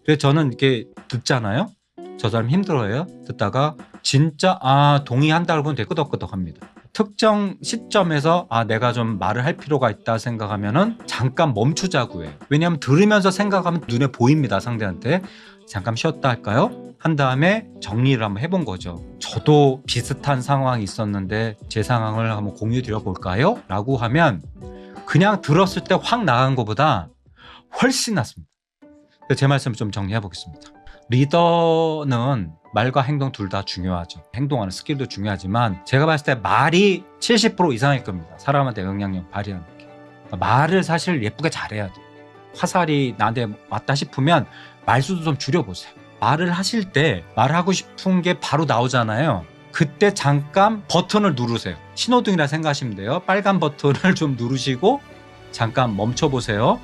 그래서 저는 이렇게 듣잖아요. 저 사람 힘들어해요. 듣다가 진짜 동의한다고 보면 되게 끄덕끄덕합니다. 특정 시점에서 내가 좀 말을 할 필요가 있다 생각하면은 잠깐 멈추자고 해요. 왜냐하면 들으면서 생각하면 눈에 보입니다. 상대한테. 잠깐 쉬었다 할까요? 한 다음에 정리를 한번 해본 거죠. 저도 비슷한 상황이 있었는데 제 상황을 한번 공유 드려볼까요? 라고 하면 그냥 들었을 때 확 나간 것보다 훨씬 낫습니다. 제 말씀을 좀 정리해 보겠습니다. 리더는 말과 행동 둘 다 중요하죠. 행동하는 스킬도 중요하지만 제가 봤을 때 말이 70% 이상일 겁니다. 사람한테 영향력 발휘하는 게. 그러니까 말을 사실 예쁘게 잘해야 돼요. 화살이 나한테 왔다 싶으면 말수도 좀 줄여보세요. 말을 하실 때 말하고 싶은 게 바로 나오잖아요. 그때 잠깐 버튼을 누르세요. 신호등이라 생각하시면 돼요. 빨간 버튼을 좀 누르시고 잠깐 멈춰보세요.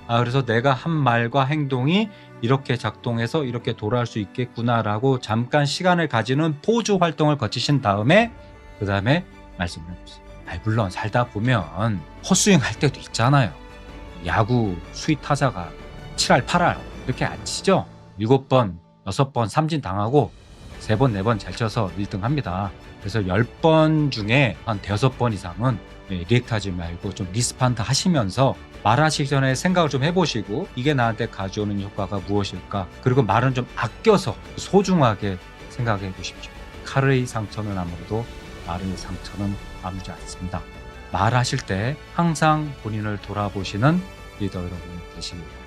그래서 내가 한 말과 행동이 이렇게 작동해서 이렇게 돌아올 수 있겠구나라고 잠깐 시간을 가지는 포즈 활동을 거치신 다음에 그 다음에 말씀을 해보세요. 물론 살다 보면 헛스윙 할 때도 있잖아요. 야구 수위 타자가 7할 8할 이렇게 안 치죠. 7번 6번 삼진 당하고 3번 4번 잘 쳐서 1등 합니다. 그래서 10번 중에 한 5번 이상은 리액트 하지 말고 좀 리스판드 하시면서 말하시기 전에 생각을 좀 해보시고 이게 나한테 가져오는 효과가 무엇일까? 그리고 말은 좀 아껴서 소중하게 생각해 보십시오. 칼의 상처는 아무래도 말의 상처는 아무지 않습니다. 말하실 때 항상 본인을 돌아보시는 리더 여러분이 되시기 바랍니다.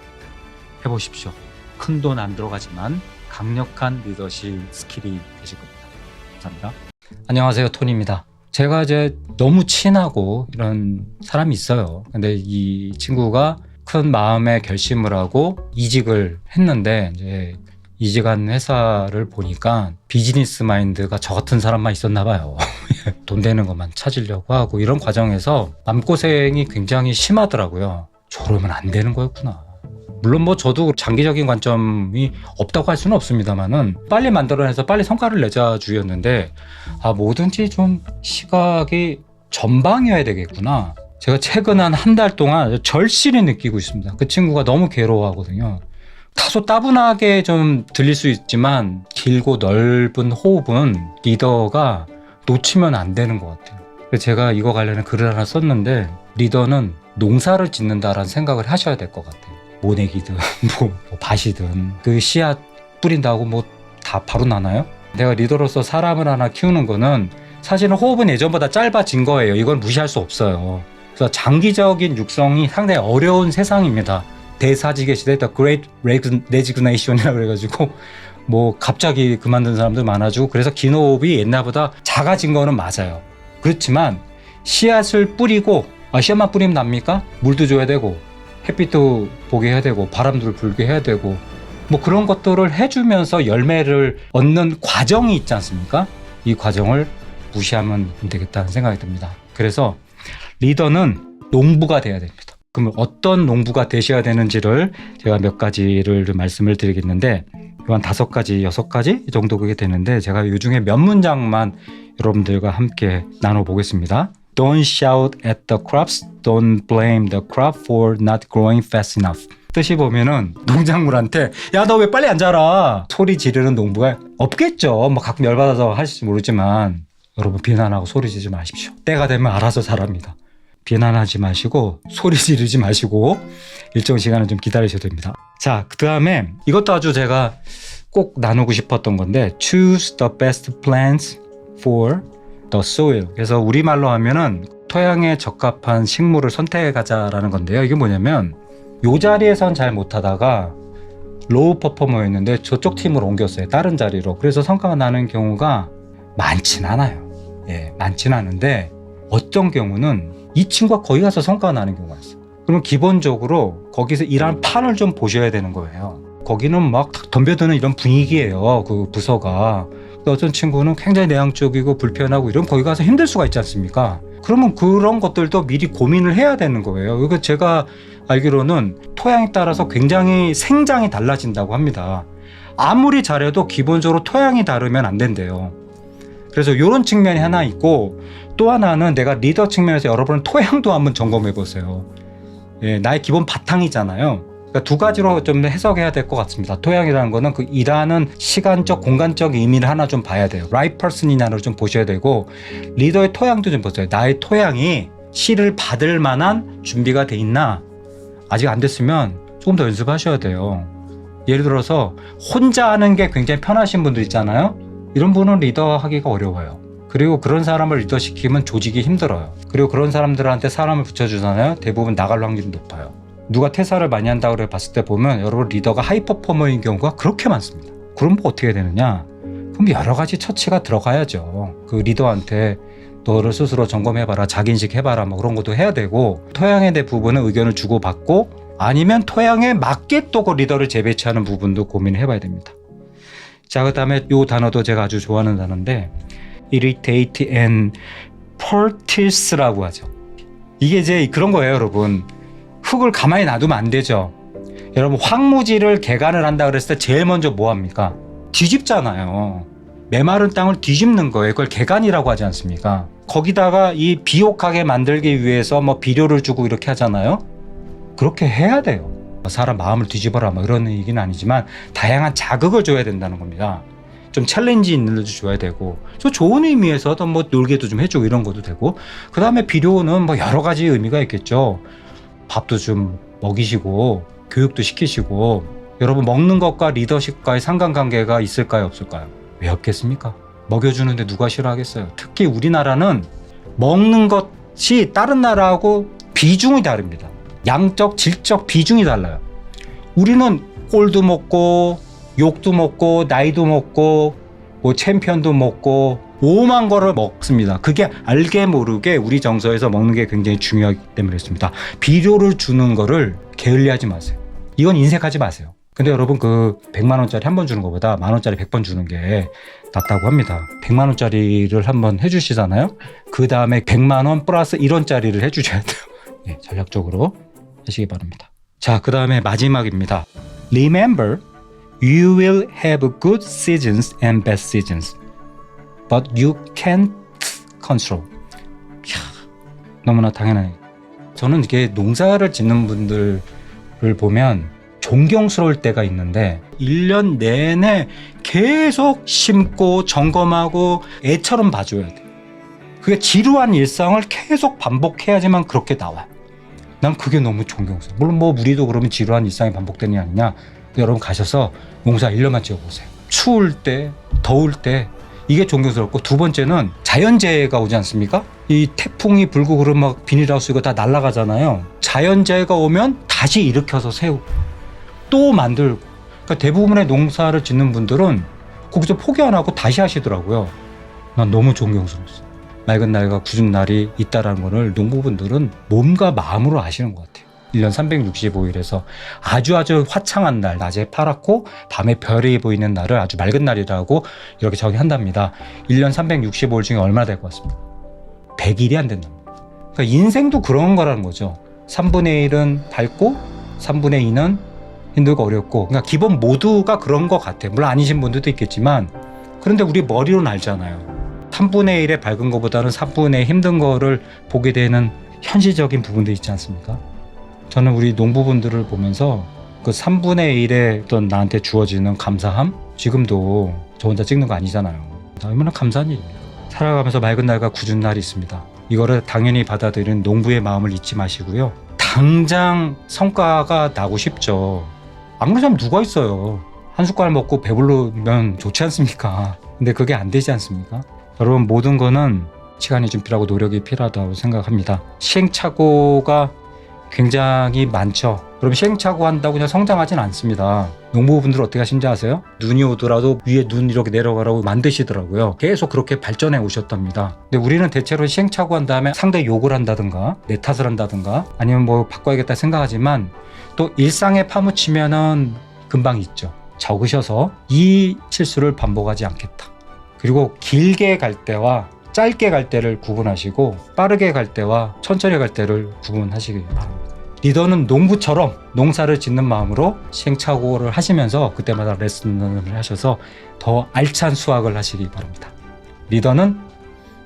해보십시오. 큰 돈 안 들어가지만 강력한 리더십 스킬이 되실 겁니다. 감사합니다. 안녕하세요, 톤입니다. 제가 이제 너무 친하고 이런 사람이 있어요. 근데 이 친구가 큰 마음의 결심을 하고 이직을 했는데 이제 이직한 회사를 보니까 비즈니스 마인드가 저 같은 사람만 있었나 봐요. 돈 되는 것만 찾으려고 하고 이런 과정에서 마음고생이 굉장히 심하더라고요. 저러면 안 되는 거였구나. 물론 뭐 저도 장기적인 관점이 없다고 할 수는 없습니다만은 빨리 만들어내서 빨리 성과를 내자 주였는데 뭐든지 좀 시각이 전방이어야 되겠구나. 제가 최근 한 달 동안 절실히 느끼고 있습니다. 그 친구가 너무 괴로워하거든요. 다소 따분하게 좀 들릴 수 있지만 길고 넓은 호흡은 리더가 놓치면 안 되는 것 같아요. 그래서 제가 이거 관련해 글을 하나 썼는데 리더는 농사를 짓는다라는 생각을 하셔야 될 것 같아요. 모내기든 뭐 밭이든 그 씨앗 뿌린다고 뭐 다 바로 나나요? 내가 리더로서 사람을 하나 키우는 거는 사실은 호흡은 예전보다 짧아진 거예요. 이건 무시할 수 없어요. 그래서 장기적인 육성이 상당히 어려운 세상입니다. 대사직의 시대, The Great Resignation이라고 그래가지고 뭐 갑자기 그만둔 사람들 많아지고 그래서 긴 호흡이 옛날보다 작아진 거는 맞아요. 그렇지만 씨앗을 뿌리고 씨앗만 뿌리면 납니까? 물도 줘야 되고 햇빛도 보게 해야 되고 바람도 불게 해야 되고 뭐 그런 것들을 해주면서 열매를 얻는 과정이 있지 않습니까? 이 과정을 무시하면 안 되겠다는 생각이 듭니다. 그래서 리더는 농부가 돼야 됩니다. 그러면 어떤 농부가 되셔야 되는지를 제가 몇 가지를 말씀을 드리겠는데 한 5가지, 6가지 이 정도 그게 되는데 제가 이 중에 몇 문장만 여러분들과 함께 나눠보겠습니다. Don't shout at the crops. Don't blame the crop for not growing fast enough. 뜻이 보면은 농작물한테 야, 너 왜 빨리 안 자라? 소리 지르는 농부가 없겠죠. 뭐 가끔 열받아서 하실지 모르지만 여러분 비난하고 소리 지르지 마십시오. 때가 되면 알아서 자랍니다. 비난하지 마시고 소리 지르지 마시고 일정 시간은 좀 기다리셔야 됩니다. 자, 그 다음에 이것도 아주 제가 꼭 나누고 싶었던 건데 Choose the best plants for the soil. 그래서 우리말로 하면은 토양에 적합한 식물을 선택해 가자라는 건데요. 이게 뭐냐면 이 자리에선 잘 못하다가 로우 퍼포머였는데 저쪽 팀으로 옮겼어요. 다른 자리로. 그래서 성과가 나는 경우가 많진 않아요. 예, 많진 않은데 어떤 경우는 이 친구가 거기 가서 성과가 나는 경우가 있어요. 그럼 기본적으로 거기서 일하는 판을 좀 보셔야 되는 거예요. 거기는 막 덤벼드는 이런 분위기예요. 그 부서가. 어떤 친구는 굉장히 내향적이고 불편하고 이러면 거기 가서 힘들 수가 있지 않습니까? 그러면 그런 것들도 미리 고민을 해야 되는 거예요. 이거 제가 알기로는 토양에 따라서 굉장히 생장이 달라진다고 합니다. 아무리 잘해도 기본적으로 토양이 다르면 안 된대요. 그래서 이런 측면이 하나 있고 또 하나는 내가 리더 측면에서 여러분 토양도 한번 점검해 보세요. 예, 나의 기본 바탕이잖아요. 그러니까 2가지로 좀 해석해야 될 것 같습니다. 토양이라는 거는 그 일하는 시간적, 공간적 의미를 하나 좀 봐야 돼요. right person이냐를 좀 보셔야 되고 리더의 토양도 좀 보세요. 나의 토양이 시를 받을 만한 준비가 돼 있나? 아직 안 됐으면 조금 더 연습하셔야 돼요. 예를 들어서 혼자 하는 게 굉장히 편하신 분들 있잖아요. 이런 분은 리더 하기가 어려워요. 그리고 그런 사람을 리더 시키면 조직이 힘들어요. 그리고 그런 사람들한테 사람을 붙여주잖아요. 대부분 나갈 확률이 높아요. 누가 퇴사를 많이 한다고 봤을 때 보면 여러분 리더가 하이퍼포머인 경우가 그렇게 많습니다. 그럼 뭐 어떻게 되느냐? 그럼 여러 가지 처치가 들어가야죠. 그 리더한테 너를 스스로 점검해봐라, 자기인식 해봐라, 뭐 그런 것도 해야 되고 토양에 대한 부분은 의견을 주고받고 아니면 토양에 맞게 또 그 리더를 재배치하는 부분도 고민을 해봐야 됩니다. 자, 그 다음에 이 단어도 제가 아주 좋아하는 단어인데 irritate and fertile라고 하죠. 이게 이제 그런 거예요, 여러분. 흙을 가만히 놔두면 안 되죠. 여러분 황무지를 개간을 한다 그랬을 때 제일 먼저 뭐 합니까? 뒤집잖아요. 메마른 땅을 뒤집는 거예요. 그걸 개간이라고 하지 않습니까? 거기다가 이 비옥하게 만들기 위해서 뭐 비료를 주고 이렇게 하잖아요. 그렇게 해야 돼요. 사람 마음을 뒤집어라 뭐 이런 얘기는 아니지만 다양한 자극을 줘야 된다는 겁니다. 좀 챌린지 있는 것도 줘야 되고 저 좋은 의미에서도 뭐 놀게도 좀 해주고 이런 것도 되고 그 다음에 비료는 뭐 여러 가지 의미가 있겠죠. 밥도 좀 먹이시고 교육도 시키시고 여러분 먹는 것과 리더십과의 상관관계가 있을까요 없을까요? 왜 없겠습니까? 먹여주는데 누가 싫어하겠어요? 특히 우리나라는 먹는 것이 다른 나라하고 비중이 다릅니다. 양적 질적 비중이 달라요. 우리는 꼴도 먹고 욕도 먹고 나이도 먹고 뭐 챔피언도 먹고 오만 거를 먹습니다. 그게 알게 모르게 우리 정서에서 먹는 게 굉장히 중요하기 때문에 그렇습니다. 비료를 주는 거를 게을리하지 마세요. 이건 인색하지 마세요. 근데 여러분 그 100만 원짜리 한 번 주는 것보다 만 원짜리 100번 주는 게 낫다고 합니다. 100만 원짜리를 한번 해주시잖아요. 그 다음에 100만 원 플러스 1원짜리를 해주셔야 돼요. 네, 전략적으로 하시기 바랍니다. 자, 그 다음에 마지막입니다. Remember, you will have good seasons and bad seasons, but you can't control. 너무나 당연하네. 저는 이게 농사를 짓는 분들을 보면 존경스러울 때가 있는데 1년 내내 계속 심고 점검하고 애처럼 봐줘야 돼. 그게 지루한 일상을 계속 반복해야지만 그렇게 나와요. 난 그게 너무 존경스러워. 물론 뭐 우리도 그러면 지루한 일상이 반복되는 게 아니냐. 여러분 가셔서 농사 1년만 지어보세요. 추울 때, 더울 때 이게 존경스럽고 두 번째는 자연재해가 오지 않습니까? 이 태풍이 불고 그러면 막 비닐하우스 이거 다 날아가잖아요. 자연재해가 오면 다시 일으켜서 세우고 또 만들고 그러니까 대부분의 농사를 짓는 분들은 거기서 포기 안 하고 다시 하시더라고요. 난 너무 존경스러웠어. 맑은 날과 굳은 날이 있다라는 거를 농부분들은 몸과 마음으로 아시는 것 같아요. 1년 365일에서 아주 화창한 날, 낮에 파랗고 밤에 별이 보이는 날을 아주 맑은 날이라고 이렇게 정의한답니다. 1년 365일 중에 얼마나 될 것 같습니까? 100일이 안 된답니다. 그러니까 인생도 그런 거라는 거죠. 3분의 1은 밝고 3분의 2는 힘들고 어렵고, 그러니까 기본 모두가 그런 것 같아요. 물론 아니신 분들도 있겠지만, 그런데 우리 머리로는 알잖아요. 3분의 1의 밝은 것보다는 3분의 1 힘든 거를 보게 되는 현실적인 부분도 있지 않습니까? 저는 우리 농부분들을 보면서 그 3분의 1의 어떤 나한테 주어지는 감사함, 지금도 저 혼자 찍는 거 아니잖아요. 얼마나 감사한 일입니까? 살아가면서 맑은 날과 굳은 날이 있습니다. 이거를 당연히 받아들이는 농부의 마음을 잊지 마시고요. 당장 성과가 나고 싶죠. 안 그런 사람 누가 있어요. 한 숟갈 먹고 배부르면 좋지 않습니까? 근데 그게 안 되지 않습니까? 여러분, 모든 거는 시간이 좀 필요하고 노력이 필요하다고 생각합니다. 시행착오가 굉장히 많죠. 여러분, 시행착오 한다고 그냥 성장하진 않습니다. 농부분들 어떻게 하신지 아세요? 눈이 오더라도 위에 눈 이렇게 내려가라고 만드시더라고요. 계속 그렇게 발전해 오셨답니다. 근데 우리는 대체로 시행착오 한 다음에 상대 욕을 한다든가 내 탓을 한다든가 아니면 뭐 바꿔야겠다 생각하지만, 또 일상에 파묻히면은 금방 잊죠. 적으셔서 이 실수를 반복하지 않겠다. 그리고 길게 갈 때와 짧게 갈 때를 구분하시고, 빠르게 갈 때와 천천히 갈 때를 구분하시기 바랍니다. 리더는 농부처럼 농사를 짓는 마음으로 시행착오를 하시면서 그때마다 레슨을 하셔서 더 알찬 수확을 하시기 바랍니다. 리더는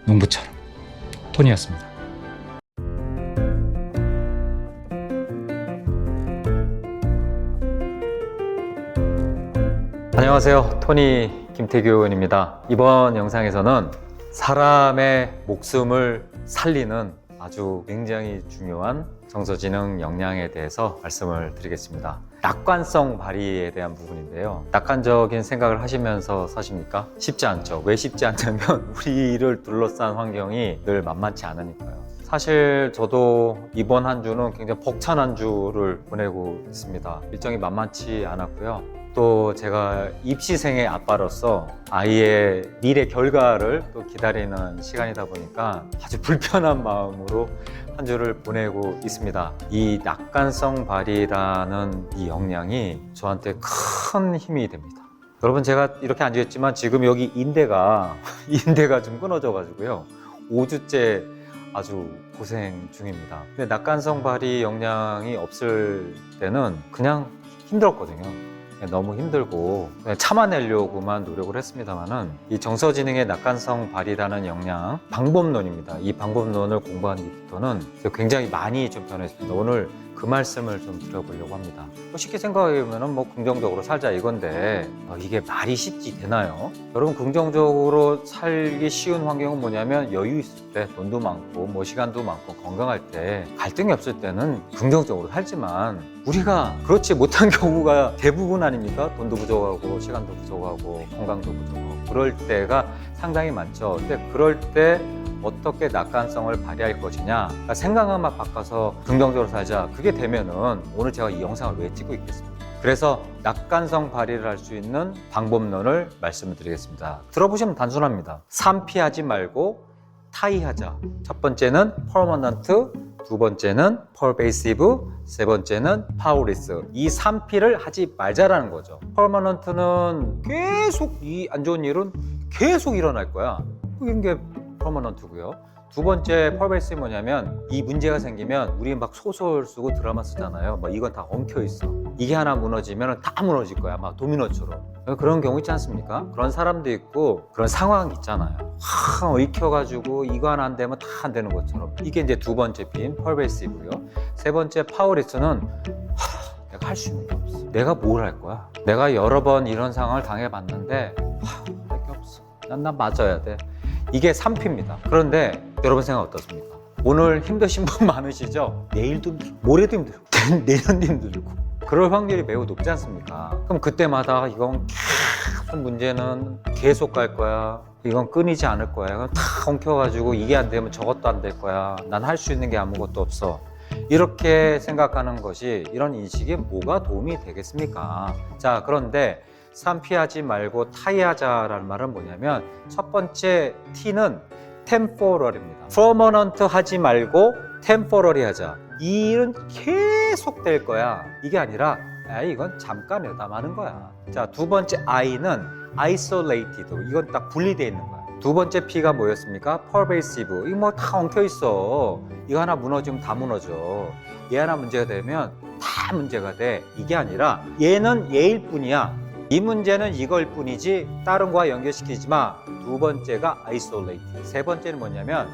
농부처럼. 토니였습니다. 안녕하세요. 토니 김태균입니다. 이번 영상에서는 사람의 목숨을 살리는 아주 굉장히 중요한 정서지능 역량에 대해서 말씀을 드리겠습니다. 낙관성 발휘에 대한 부분인데요. 낙관적인 생각을 하시면서 사십니까? 쉽지 않죠. 왜 쉽지 않냐면 우리를 둘러싼 환경이 늘 만만치 않으니까요. 사실 저도 이번 한 주는 굉장히 벅찬 한 주를 보내고 있습니다. 일정이 만만치 않았고요. 또 제가 입시생의 아빠로서 아이의 미래 결과를 또 기다리는 시간이다 보니까 아주 불편한 마음으로 한 주를 보내고 있습니다. 이 낙관성 발휘라는 이 역량이 저한테 큰 힘이 됩니다. 여러분, 제가 이렇게 앉아있지만 지금 여기 인대가 좀 끊어져 가지고요, 5주째 아주 고생 중입니다. 근데 낙관성 발휘 역량이 없을 때는 그냥 힘들었거든요. 너무 힘들고 그냥 참아내려고만 노력을 했습니다만은, 이 정서지능의 낙관성 발휘라는 역량, 방법론입니다. 이 방법론을 공부한 뒤부터는 굉장히 많이 좀 변했습니다. 오늘 그 말씀을 좀 드려보려고 합니다. 쉽게 생각해보면 긍정적으로 살자 이건데, 이게 말이 쉽지 되나요? 여러분, 긍정적으로 살기 쉬운 환경은 뭐냐면, 여유 있을 때, 돈도 많고 시간도 많고 건강할 때, 갈등이 없을 때는 긍정적으로 살지만, 우리가 그렇지 못한 경우가 대부분 아닙니까? 돈도 부족하고 시간도 부족하고 건강도 부족하고 그럴 때가 상당히 많죠. 근데 그럴 때 어떻게 낙관성을 발휘할 것이냐, 그러니까 생각만 바꿔서 긍정적으로 살자, 그게 되면은 오늘 제가 이 영상을 왜 찍고 있겠습니까? 그래서 낙관성 발휘를 할 수 있는 방법론을 말씀을 드리겠습니다. 들어보시면 단순합니다. 산피하지 말고 타이하자. 첫 번째는 퍼머넌트, 두 번째는 pervasive, 세 번째는 powerless. 이 3P를 하지 말자라는 거죠. permanent는 계속 이 안 좋은 일은 계속 일어날 거야. 이게 permanent고요. 두 번째 pervasive 뭐냐면, 이 문제가 생기면 우리 막 소설 쓰고 드라마 쓰잖아요. 이건 다 엉켜 있어. 이게 하나 무너지면 다 무너질 거야. 막 도미노처럼. 그런 경우 있지 않습니까? 그런 사람도 있고 그런 상황이 있잖아요. 얽혀가지고 이거 하나 안 되면 다 안 되는 것처럼. 이게 이제 두 번째 P인 pervasive고요. 세 번째 powerless는 내가 할 수 있는 게 없어. 내가 뭘 할 거야? 내가 여러 번 이런 상황을 당해봤는데 할 게 없어. 난 맞아야 돼. 이게 3P입니다. 그런데 여러분 생각 어떻습니까? 오늘 힘드신 분 많으시죠? 내일도 힘들고 모레도 힘들고 내년도 힘들고 그럴 확률이 매우 높지 않습니까? 그럼 그때마다 이건 계속 문제는 계속 갈 거야. 이건 끊이지 않을 거야. 이건 다 엉켜가지고 이게 안 되면 저것도 안 될 거야. 난 할 수 있는 게 아무것도 없어. 이렇게 생각하는 것이, 이런 인식에 뭐가 도움이 되겠습니까? 자, 그런데 산피하지 말고 타이하자라는 말은 뭐냐면, 첫 번째 T는 temporal입니다. permanent 하지 말고 temporary 하자. 이 일은 계속 될 거야. 이게 아니라 이건 잠깐이다 마는 거야. 자, 두 번째 I는 isolated. 이건 딱 분리되어 있는 거야. 두 번째 P가 뭐였습니까? pervasive. 이거 뭐 다 엉켜 있어. 이거 하나 무너지면 다 무너져. 얘 하나 문제가 되면 다 문제가 돼. 이게 아니라 얘는 얘일 뿐이야. 이 문제는 이걸 뿐이지 다른 거와 연결시키지 마. 두 번째가 isolate. 세 번째는 뭐냐면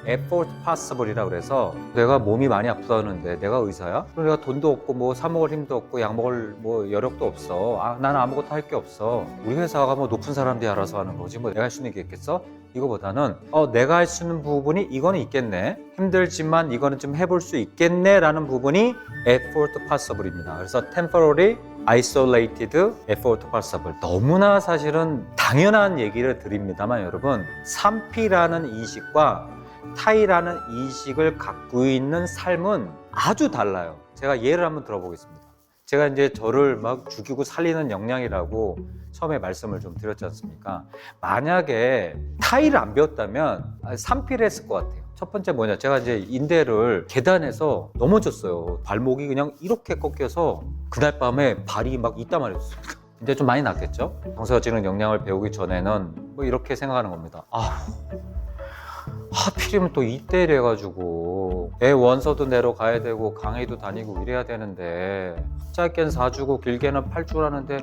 effort possible이라 그래서 내가 몸이 많이 아프다는데 내가 의사야? 그럼 내가 돈도 없고 뭐 사 먹을 힘도 없고 약 먹을 뭐 여력도 없어. 나는 아무것도 할 게 없어. 우리 회사가 뭐 높은 사람들이 알아서 하는 거지 뭐 내가 할 수 있는 게 있겠어? 이거보다는 내가 할 수 있는 부분이 이거는 있겠네. 힘들지만 이거는 좀 해볼 수 있겠네 라는 부분이 effort possible입니다. 그래서 temporary isolated effort possible. 너무나 사실은 당연한 얘기를 드립니다만 여러분 3P라는 인식과 타이라는 인식을 갖고 있는 삶은 아주 달라요. 제가 예를 한번 들어보겠습니다. 제가 이제 저를 막 죽이고 살리는 역량이라고 처음에 말씀을 좀 드렸지 않습니까? 만약에 타이를 안 배웠다면 3P를 했을 것 같아요. 첫 번째 뭐냐, 제가 이제 인대를 계단에서 넘어졌어요. 발목이 그냥 이렇게 꺾여서 그날 밤에 발이 막 있단 말이었습니다. 근데 좀 많이 났겠죠? 정서지능 역량을 배우기 전에는 뭐 이렇게 생각하는 겁니다. 하필이면 또 이때를 해가지고 애 원서도 내려가야 되고 강의도 다니고 이래야 되는데 짧게는 4주고 길게는 8주 하는데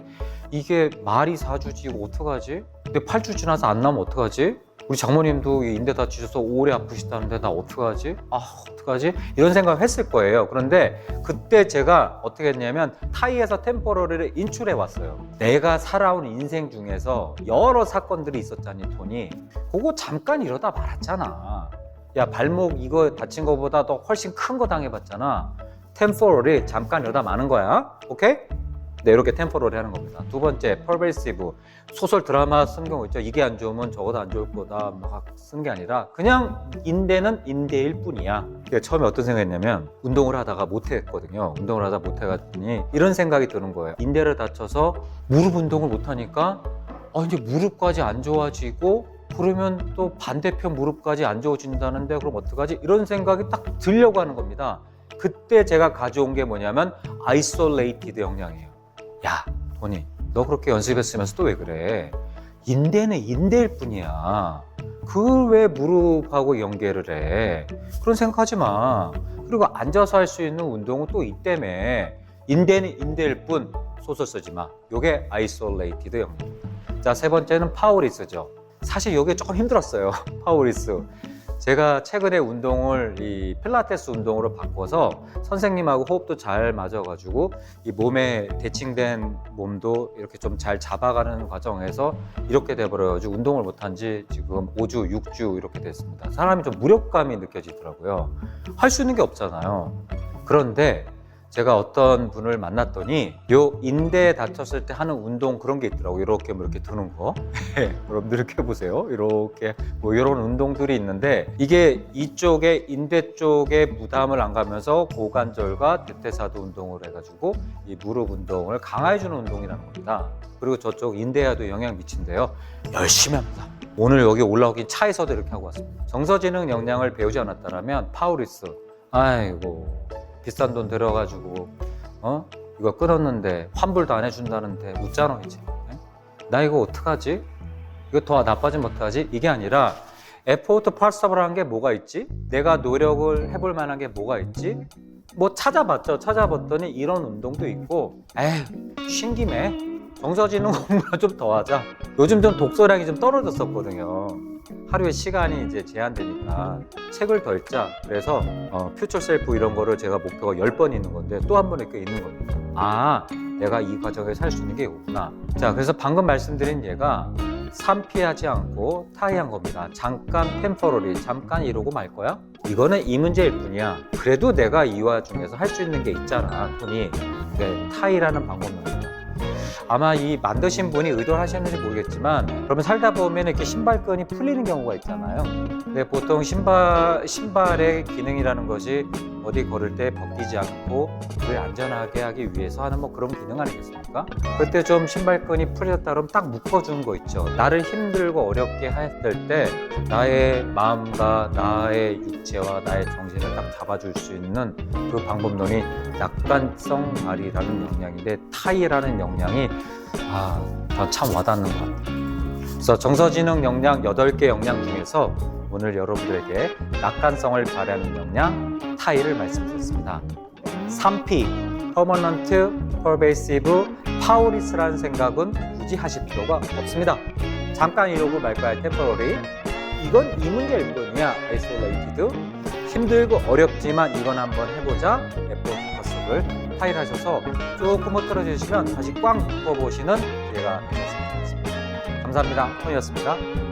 이게 말이 4주지 이거 어떡하지? 근데 8주 지나서 안 나면 어떡하지? 우리 장모님도 인대 다치셔서 오래 아프시다는데 나 어떡하지? 어떡하지? 이런 생각을 했을 거예요. 그런데 그때 제가 어떻게 했냐면 타이에서 템포러리를 인출해 왔어요. 내가 살아온 인생 중에서 여러 사건들이 있었잖니 토니. 그거 잠깐 이러다 말았잖아. 야 발목 이거 다친 거보다 더 훨씬 큰 거 당해봤잖아. 템포러리 잠깐 이러다 마는 거야. 오케이? 네, 이렇게 템포러리 하는 겁니다. 두 번째, pervasive. 소설 드라마 쓴 경우 있죠. 이게 안 좋으면 저거도 안 좋을 거다 막 쓴 게 아니라 그냥 인대는 인대일 뿐이야. 처음에 어떤 생각했냐면 운동을 하다가 못했거든요. 운동을 하다 못해갔더니 이런 생각이 드는 거예요. 인대를 다쳐서 무릎 운동을 못하니까 이제 무릎까지 안 좋아지고 그러면 또 반대편 무릎까지 안 좋아진다는데 그럼 어떡하지? 이런 생각이 딱 들려고 하는 겁니다. 그때 제가 가져온 게 뭐냐면 isolated 역량이에요. 야, 토니, 너 그렇게 연습했으면서 또 왜 그래? 인대는 인대일 뿐이야. 그걸 왜 무릎하고 연계를 해? 그런 생각하지 마. 그리고 앉아서 할 수 있는 운동은 또 있다며. 인대는 인대일 뿐 소설 쓰지 마. 요게 isolated 역량입니다. 자, 세 번째는 파워리스죠. 사실 요게 조금 힘들었어요. 파워리스. 제가 최근에 운동을 이 필라테스 운동으로 바꿔서 선생님하고 호흡도 잘 맞아가지고 이 몸에 대칭된 몸도 이렇게 좀 잘 잡아가는 과정에서 이렇게 돼버려가지고 운동을 못한 지 지금 5주, 6주 이렇게 됐습니다. 사람이 좀 무력감이 느껴지더라고요. 할 수 있는 게 없잖아요. 그런데 제가 어떤 분을 만났더니 요 인대에 다쳤을 때 하는 운동 그런 게 있더라고요. 이렇게 뭐 이렇게 드는 거. 여러분들 이렇게 해보세요. 이렇게 뭐 이런 운동들이 있는데 이게 이쪽에 인대 쪽에 부담을 안 가면서 고관절과 대퇴사두 운동을 해가지고 이 무릎 운동을 강화해주는 운동이라는 겁니다. 그리고 저쪽 인대에도 영향 미친대요. 열심히 합니다. 오늘 여기 올라오긴 차에서도 이렇게 하고 왔습니다. 정서지능 역량을 배우지 않았다면 파워리스. 아이고. 비싼 돈 들여가지고 이거 끊었는데 환불도 안 해준다는데 웃잖아 이제. 나 이거 어떡하지? 이거 더 나빠지면 어떡하지? 이게 아니라 에포트 파서블한 게 뭐가 있지? 내가 노력을 해볼 만한 게 뭐가 있지? 뭐 찾아봤죠. 찾아봤더니 이런 운동도 있고 쉰 김에 정서지능 공부를 좀 더 하자. 요즘 좀 독서량이 좀 떨어졌었거든요. 하루에 시간이 이제 제한되니까 책을 더 읽자. 그래서 퓨처 셀프 이런 거를 제가 목표가 10번 있는 건데 또 한 번 이렇게 있는 겁니다. 내가 이 과정에서 할 수 있는 게 이거구나. 자, 그래서 방금 말씀드린 얘가 3P하지 않고 타이한 겁니다. 잠깐 템퍼러리, 잠깐 이러고 말 거야? 이거는 이 문제일 뿐이야. 그래도 내가 이 와중에서 할 수 있는 게 있잖아, 토니. 네, 타이라는 방법입니다. 아마 이 만드신 분이 의도를 하셨는지 모르겠지만 그러면 살다 보면 이렇게 신발끈이 풀리는 경우가 있잖아요. 근데 보통 신발의 기능이라는 것이 어디 걸을 때 벗기지 않고 그를 안전하게 하기 위해서 하는 뭐 그런 기능 아니겠습니까? 그때 좀 신발끈이 풀렸다 그러면 딱 묶어주는 거 있죠. 나를 힘들고 어렵게 했을 때 나의 마음과 나의 육체와 나의 정신을 딱 잡아줄 수 있는 그 방법론이 낙관성 발이라는 역량인데 타이라는 역량이 참 와닿는 것 같아요. 그래서 정서지능 역량 8개 역량 중에서 오늘 여러분들에게 낙관성을 발휘하는 역량 타일을 말씀드렸습니다. 3P, Permanent, Pervasive, Powerless라는 생각은 굳이 하실 필요가 없습니다. 잠깐이라고 말 거야, Temporary. 이건 이문결문이야, Isolated. 힘들고 어렵지만 이건 한번 해보자, Effort Pursuit을 타일하셔서 조금 흐트러 주시면 다시 꽝 묶어보시는 기회가 있었습니다. 감사합니다. 톤이었습니다.